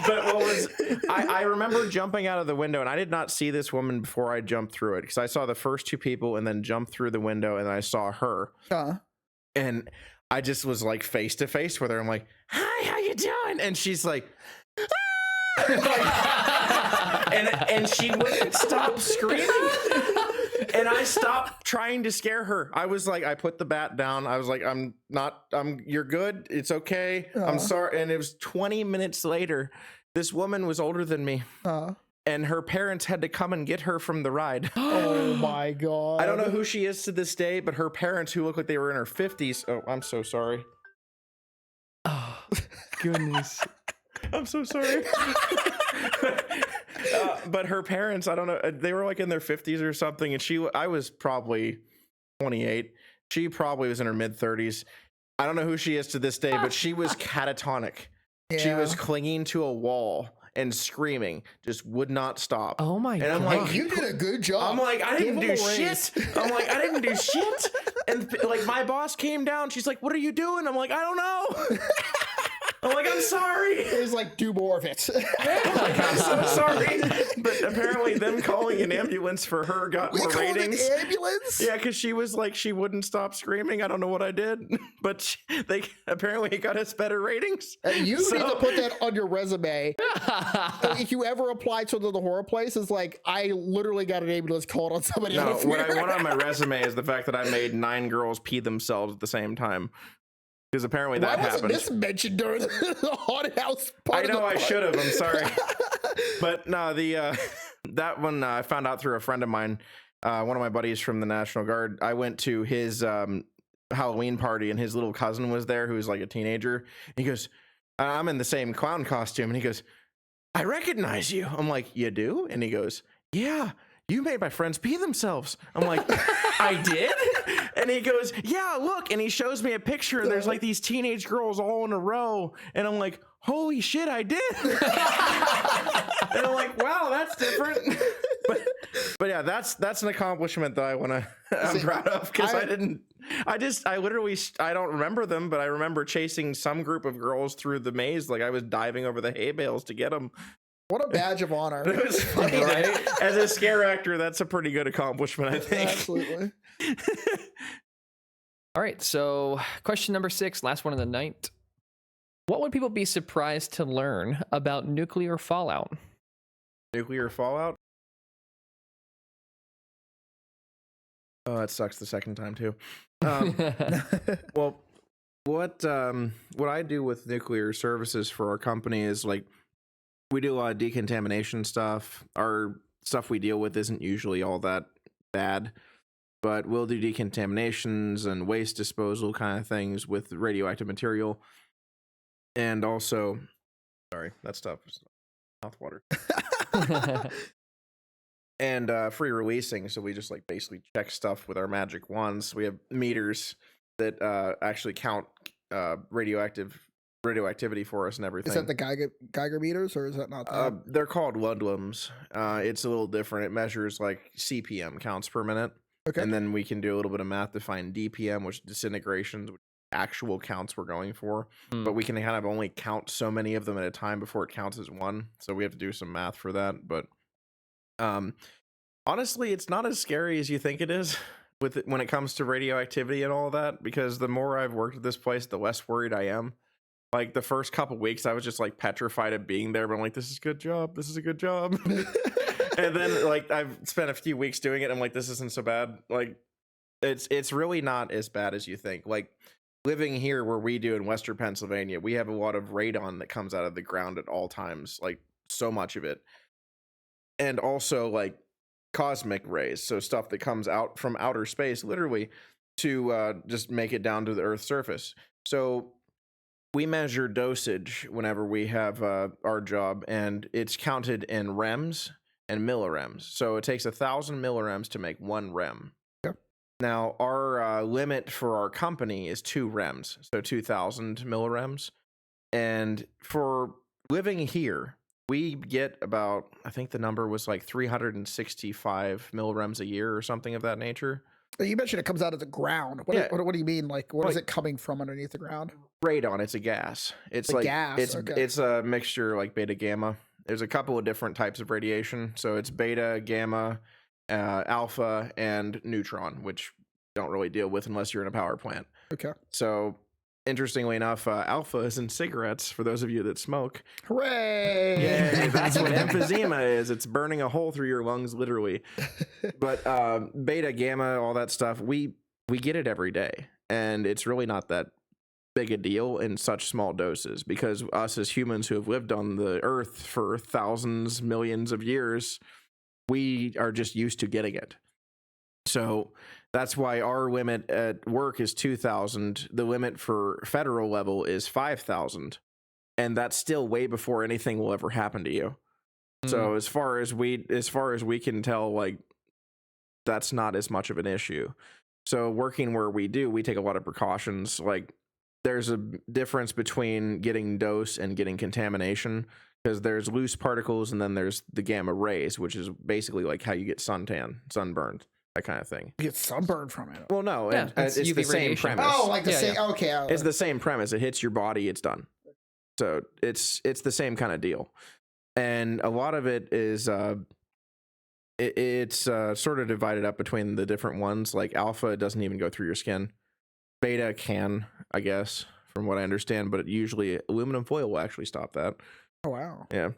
But what was I remember jumping out of the window, and I did not see this woman before I jumped through it, because I saw the first 2 people and then jumped through the window, and then I saw her. And I just was like face to face with her. I'm like, "Hi, how you doing?" And she's like, and she wouldn't stop screaming. And I stopped trying to scare her. I was like, I put the bat down. I was like, you're good. It's okay. I'm sorry. And it was 20 minutes later. This woman was older than me. And her parents had to come and get her from the ride. Oh my God. I don't know who she is to this day, but her parents, who look like they were in her 50s. Oh, I'm so sorry. Oh, goodness. I'm so sorry. But her parents, I don't know, they were like in their 50s or something, and I was probably 28. She probably was in her mid 30s. I don't know who she is to this day, but she was catatonic. Yeah. She was clinging to a wall and screaming, just would not stop. Oh my And I'm god. like, You did a good job. I'm like, I didn't Give do him a raise. shit. I'm like, I didn't do shit. And like my boss came down. She's like, what are you doing? I'm like, I don't know. I'm like, I'm sorry. It was like, do more of it. Like, I'm so sorry. But apparently them calling an ambulance for her got We more called ratings. an ambulance? Yeah, because she was like, she wouldn't stop screaming. I don't know what I did. But they apparently got us better ratings. You need to So- put that on your resume. If you ever apply to the horror place, it's like, I literally got an ambulance called on somebody No, else. what I want on my resume is the fact that I made 9 girls pee themselves at the same time. Because apparently Why that wasn't happened. this mentioned during the haunted house part I of know the I part? should have. I'm sorry. But no, the that one I found out through a friend of mine, one of my buddies from the National Guard. I went to his Halloween party and his little cousin was there who was like a teenager. He goes, I'm in the same clown costume. And he goes, I recognize you. I'm like, you do? And he goes, yeah, you made my friends pee themselves. I'm like, I did? And he goes, yeah, look. And he shows me a picture. And there's like these teenage girls all in a row. And I'm like, holy shit, I did. And I'm like, wow, that's different. But yeah, that's an accomplishment that I'm proud of, because I don't remember them, but I remember chasing some group of girls through the maze. Like I was diving over the hay bales to get them. What a badge of honor. It was funny, right? As a scare actor, that's a pretty good accomplishment, I think. Absolutely. All right, so question number 6, last one of the night. What would people be surprised to learn about nuclear fallout? Nuclear fallout? Oh, that sucks the second time too. Well, what I do with nuclear services for our company is like we do a lot of decontamination stuff. Our stuff we deal with isn't usually all that bad, but we'll do decontaminations and waste disposal kind of things with radioactive material. And also, sorry, that stuff is mouthwater. And free releasing, so we just like basically check stuff with our magic wands. We have meters that actually count radioactivity for us and everything. Is that the Geiger meters, or is that not that? They're called Ludlums. It's a little different. It measures like CPM, counts per minute. Okay. And then we can do a little bit of math to find DPM, which is disintegrations, which actual counts we're going for. But we can kind of only count so many of them at a time before it counts as one. So we have to do some math for that. But honestly, it's not as scary as you think it is when it comes to radioactivity and all that, because the more I've worked at this place, the less worried I am. Like the first couple weeks, I was just like petrified of being there, but I'm like, this is a good job. This is a good job. And then like I've spent a few weeks doing it. I'm like, this isn't so bad. Like it's really not as bad as you think. Like living here where we do in Western Pennsylvania, we have a lot of radon that comes out of the ground at all times, like so much of it. And also like cosmic rays, so stuff that comes out from outer space literally to just make it down to the Earth's surface. So we measure dosage whenever we have our job, and it's counted in rems and millirems. So it takes 1,000 millirems to make 1 rem. Okay. Now our limit for our company is 2 rems, so 2,000 millirems. And for living here, we get about, I think the number was like 365 millirems a year or something of that nature. You mentioned it comes out of the ground. What, Yeah. what do you mean? Like, what is it coming from underneath the ground? Radon, it's a gas. It's A like gas, okay. it's a mixture like beta gamma. There's a couple of different types of radiation. So it's beta, gamma, alpha, and neutron, which you don't really deal with unless you're in a power plant. Okay. So interestingly enough, alpha is in cigarettes for those of you that smoke. Hooray! Yeah, that's what emphysema is. It's burning a hole through your lungs, literally. But beta, gamma, all that stuff, we get it every day, and it's really not that big a deal in such small doses, because us as humans who have lived on the Earth for thousands, millions of years, we are just used to getting it. So that's why our limit at work is 2,000. The limit for federal level is 5,000. And that's still way before anything will ever happen to you. So as far as we can tell, like that's not as much of an issue. So working where we do, we take a lot of precautions. Like there's a difference between getting dose and getting contamination. because there's loose particles and then there's the gamma rays, which is basically like how you get sunburned, that kind of thing. You get sunburned from it. Well, no, Yeah, it's UV the same radiation. premise. Oh, like the Yeah, same. yeah. Okay. It's the same premise. It hits your body, it's done. So it's the same kind of deal, and a lot of it is it's sort of divided up between the different ones. Like alpha, it doesn't even go through your skin. Beta can, I guess, from what I understand, but usually aluminum foil will actually stop that. Oh wow. Yeah.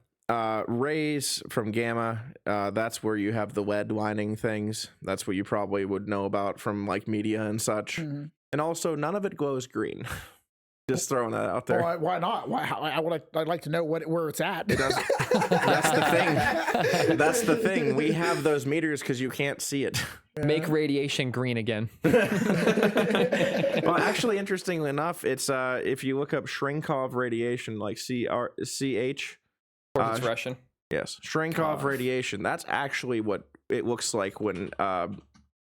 Rays from gamma, that's where you have the lead lining things. That's what you probably would know about from like media and such. Mm-hmm. And also, none of it glows green. Just throwing that out there. Why not? I'd like to know where it's at. It doesn't. That's the thing. That's the thing. We have those meters because you can't see it. Make radiation green again. Well, actually, interestingly enough, it's if you look up Shrinkov radiation, like CH. Or if it's Russian. Yes, Shrinkov radiation. That's actually what it looks like when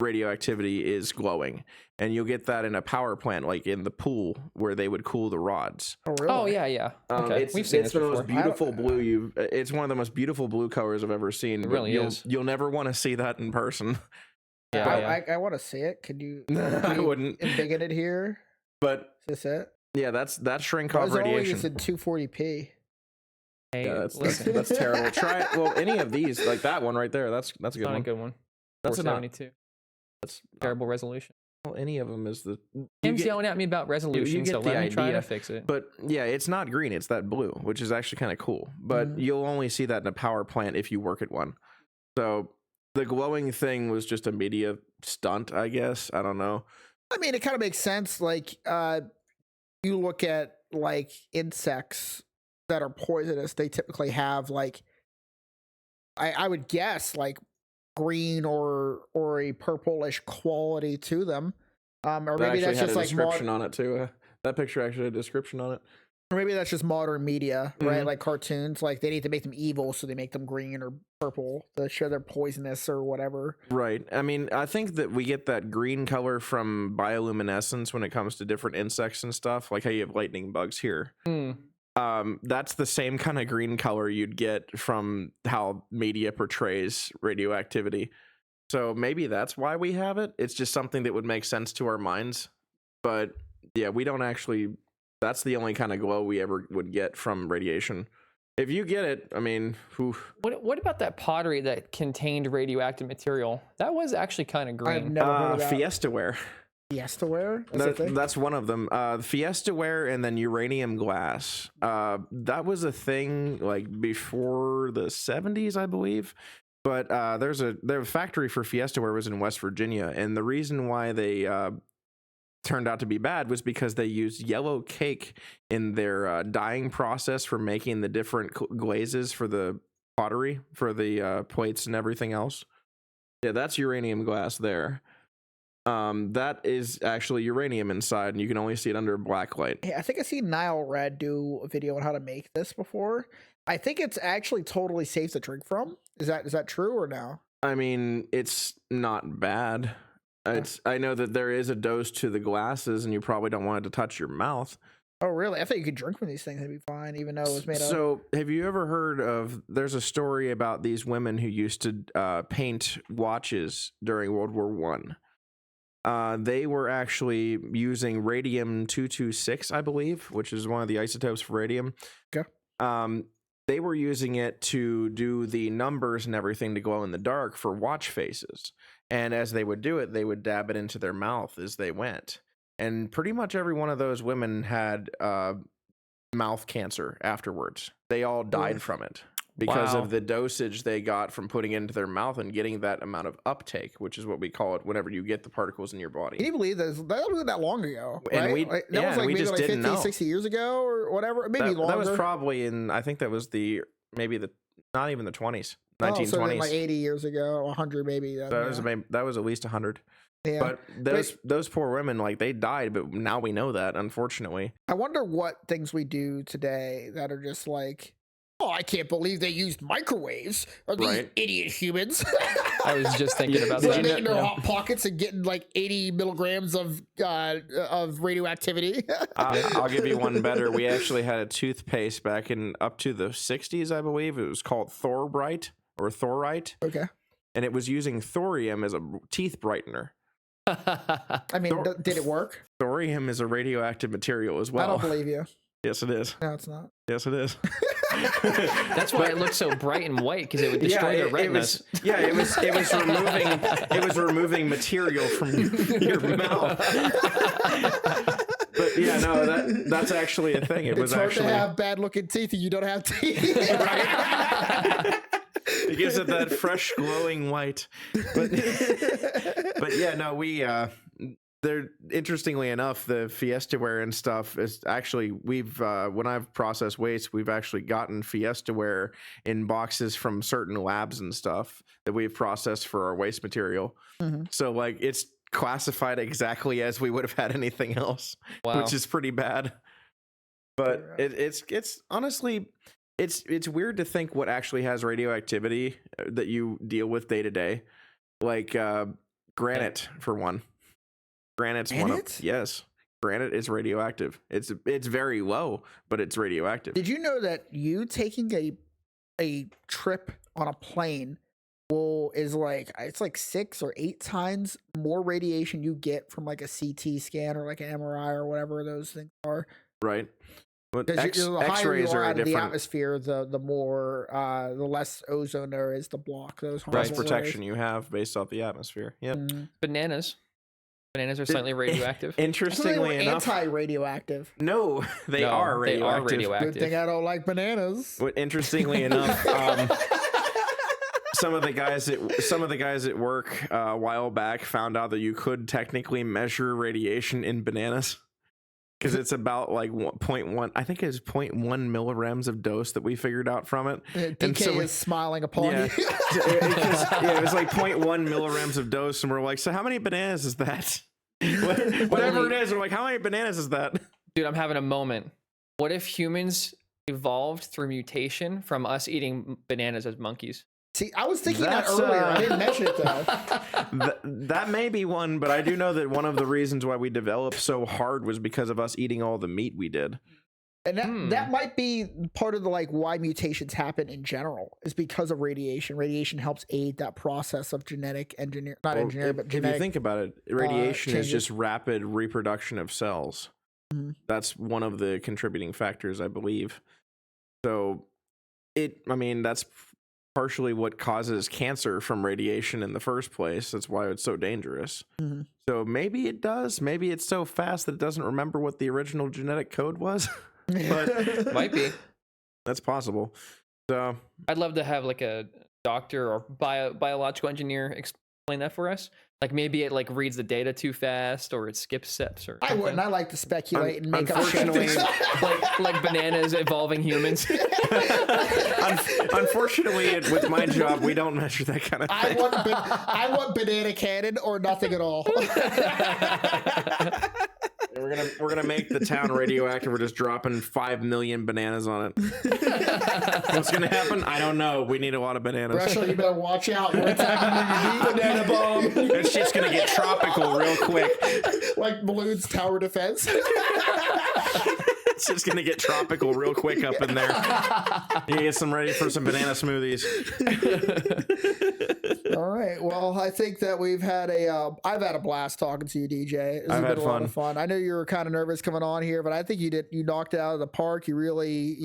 radioactivity is glowing, and you'll get that in a power plant, like in the pool where they would cool the rods. Oh really? Oh yeah. Okay, we've seen it's this the before. most beautiful blue. It's one of the most beautiful blue colors I've ever seen. It really is. You'll never want to see that in person. Yeah, I want to see it. Could you? I wouldn't. Embiggen it here. But Is this it? yeah, that's Shrinkov Why is it radiation. always in 240p? Hey, Yeah, that's listen, that's terrible. Try it. Well, any of these, like that one right there. That's a good not a one. good one. That's a not. 472. That's Terrible resolution. well, any of them is the. Tim's yelling at me about resolution, get so the let me try idea. to fix it. But yeah, it's not green. It's that blue, which is actually kind of cool. But you'll only see that in a power plant if you work at one. So the glowing thing was just a media stunt, I guess. I don't know. I mean, it kind of makes sense. Like, you look at like insects that are poisonous. They typically have like, I would guess like green or a purplish quality to them. Or That maybe actually that's had just a like description on it too. That picture actually had a description on it. or maybe that's just modern media, right? Mhm. Like cartoons, like they need to make them evil, so they make them green or purple to show they're poisonous or whatever. Right. I mean, I think that we get that green color from bioluminescence when it comes to different insects and stuff, like how you have lightning bugs here. That's the same kind of green color you'd get from how media portrays radioactivity. So maybe that's why we have it. It's just something that would make sense to our minds. But yeah, we don't actually. That's the only kind of glow we ever would get from radiation. If you get it, I mean, What about that pottery that contained radioactive material? That was actually kind of I've green. never heard of that. Fiesta ware. Fiesta ware? That's a thing? That's one of them. Fiesta ware and then uranium glass. That was a thing like before the 70s, I believe. But their factory for Fiesta ware was in West Virginia, and the reason why they turned out to be bad was because they used yellow cake in their dyeing process for making the different glazes for the pottery, for the plates and everything else. Yeah, that's uranium glass there. That is actually uranium inside, and you can only see it under a black light. Hey, I think I seen Nile Red do a video on how to make this before. I think it's actually totally safe to drink from. Is that true or no? I mean, it's not bad. I know that there is a dose to the glasses, and you probably don't want it to touch your mouth. Oh, really? I thought you could drink from these things and be fine, even though it was made of. So, have you ever heard of? There's a story about these women who used to paint watches during World War One. They were actually using radium-226, I believe, which is one of the isotopes for radium. Okay. They were using it to do the numbers and everything to glow in the dark for watch faces. And as they would do it, they would dab it into their mouth as they went. And pretty much every one of those women had mouth cancer afterwards. They all died from it because Wow. of the dosage they got from putting it into their mouth and getting that amount of uptake, which is what we call it whenever you get the particles in your body. Can you believe this? That wasn't that long ago. And right? we- Like, yeah, that was and like we maybe just like didn't 50, know. 60 years ago or whatever. Maybe longer. That was probably in, I think that was not even the 20s, Oh, 1920s. so then like 80 years ago, 100 maybe. Then, That was at least 100. yeah. But those poor women, like, they died, but now we know that, unfortunately. I wonder what things we do today that are just like oh, I can't believe they used microwaves. Are these Right. idiot humans? I was just thinking about They're that. making their Yeah. hot pockets and getting like 80 milligrams of radioactivity. I'll give you one better. We actually had a toothpaste back in up to the 60s, I believe. It was called Thorbrite or Thorite, Okay. and it was using thorium as a teeth brightener. I mean, did it work? Thorium is a radioactive material as well. I don't believe you. Yes, it is. No, it's not. Yes, it is. That's why it looked so bright and white, because it would destroy their retinas. It was removing material from your mouth. But yeah, no, that's actually a thing. It was hard actually to have bad looking teeth and you don't have teeth. It gives it that fresh glowing white. But yeah, no, they're interestingly enough, the Fiestaware and stuff is actually we've when I've processed waste, we've actually gotten Fiestaware in boxes from certain labs and stuff that we've processed for our waste material. Mm-hmm. So like it's classified exactly as we would have had anything else, Wow. which is pretty bad. But it's honestly it's weird to think what actually has radioactivity that you deal with day to day, like granite for one. Granite's one of, yes. Granite is radioactive. It's very low, but it's radioactive. Did you know that you taking a trip on a plane is like, it's like 6 or 8 times more radiation you get from like a CT scan or like an MRI or whatever those things are. Right. But The higher you X-rays are are a out of the different atmosphere, the more the less ozone there is to block those price harmful protection you have based off the atmosphere. Yep. rays. Mhm. Bananas are slightly radioactive. Interestingly enough, anti-radioactive. No, they are radioactive. Good thing I don't like bananas. But interestingly enough, some of the guys at work a while back found out that you could technically measure radiation in bananas because it's about like 0.1. I think it's 0.1 milligrams of dose that we figured out from it. DK is smiling upon you. It was like 0.1 milligrams of dose, and we're like, so how many bananas is that? Whatever it is, we're like, how many bananas is that? Dude, I'm having a moment. What if humans evolved through mutation from us eating bananas as monkeys? See, I was thinking that earlier. I didn't mention it though. That may be one, but I do know that one of the reasons why we developed so hard was because of us eating all the meat we did. And that might be part of the like why mutations happen in general is because of radiation. Radiation helps aid that process of genetic genetic. If you think about it, radiation is just rapid reproduction of cells. Mm-hmm. That's one of the contributing factors, I believe. So that's partially what causes cancer from radiation in the first place. That's why it's so dangerous. Mm-hmm. So maybe it does. Maybe it's so fast that it doesn't remember what the original genetic code was. But Might be. That's possible. So I'd love to have like a doctor or biological engineer explain that for us. Like maybe it like reads the data too fast or it skips steps or something. I wouldn't. I like to speculate and make up shit. like bananas evolving humans. Unfortunately, with my job, we don't measure that kind of thing. I want banana cannon or nothing at all. We're gonna make the town radioactive. We're just dropping 5 million bananas on it. What's gonna happen? I don't know. We need a lot of bananas. Russia, you better watch out. We're attacking banana bomb. It's just gonna get tropical real quick. Like Balloon's tower defense. It's just gonna get tropical real quick up in there. You get some ready for some banana smoothies. All right. Well, I think that I've had a blast talking to you, DJ. It's I've been had a fun. lot of fun. I know you were kind of nervous coming on here, but I think you knocked it out of the park. You really,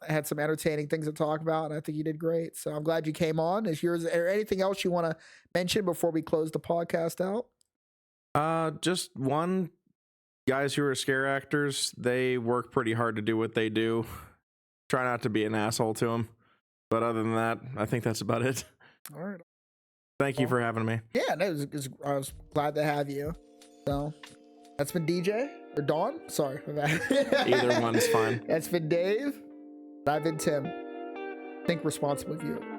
had some entertaining things to talk about, and I think you did great. So I'm glad you came on. Is there anything else you want to mention before we close the podcast out? Just one. Guys who are scare actors, they work pretty hard to do what they do. Try not to be an asshole to them. But other than that, I think that's about it. All right. Thank you for having me. Yeah, no, I was glad to have you. So that's been DJ or Dawn. Sorry. Either one's fine. That's been Dave. I've been Tim. Think responsibly, viewer.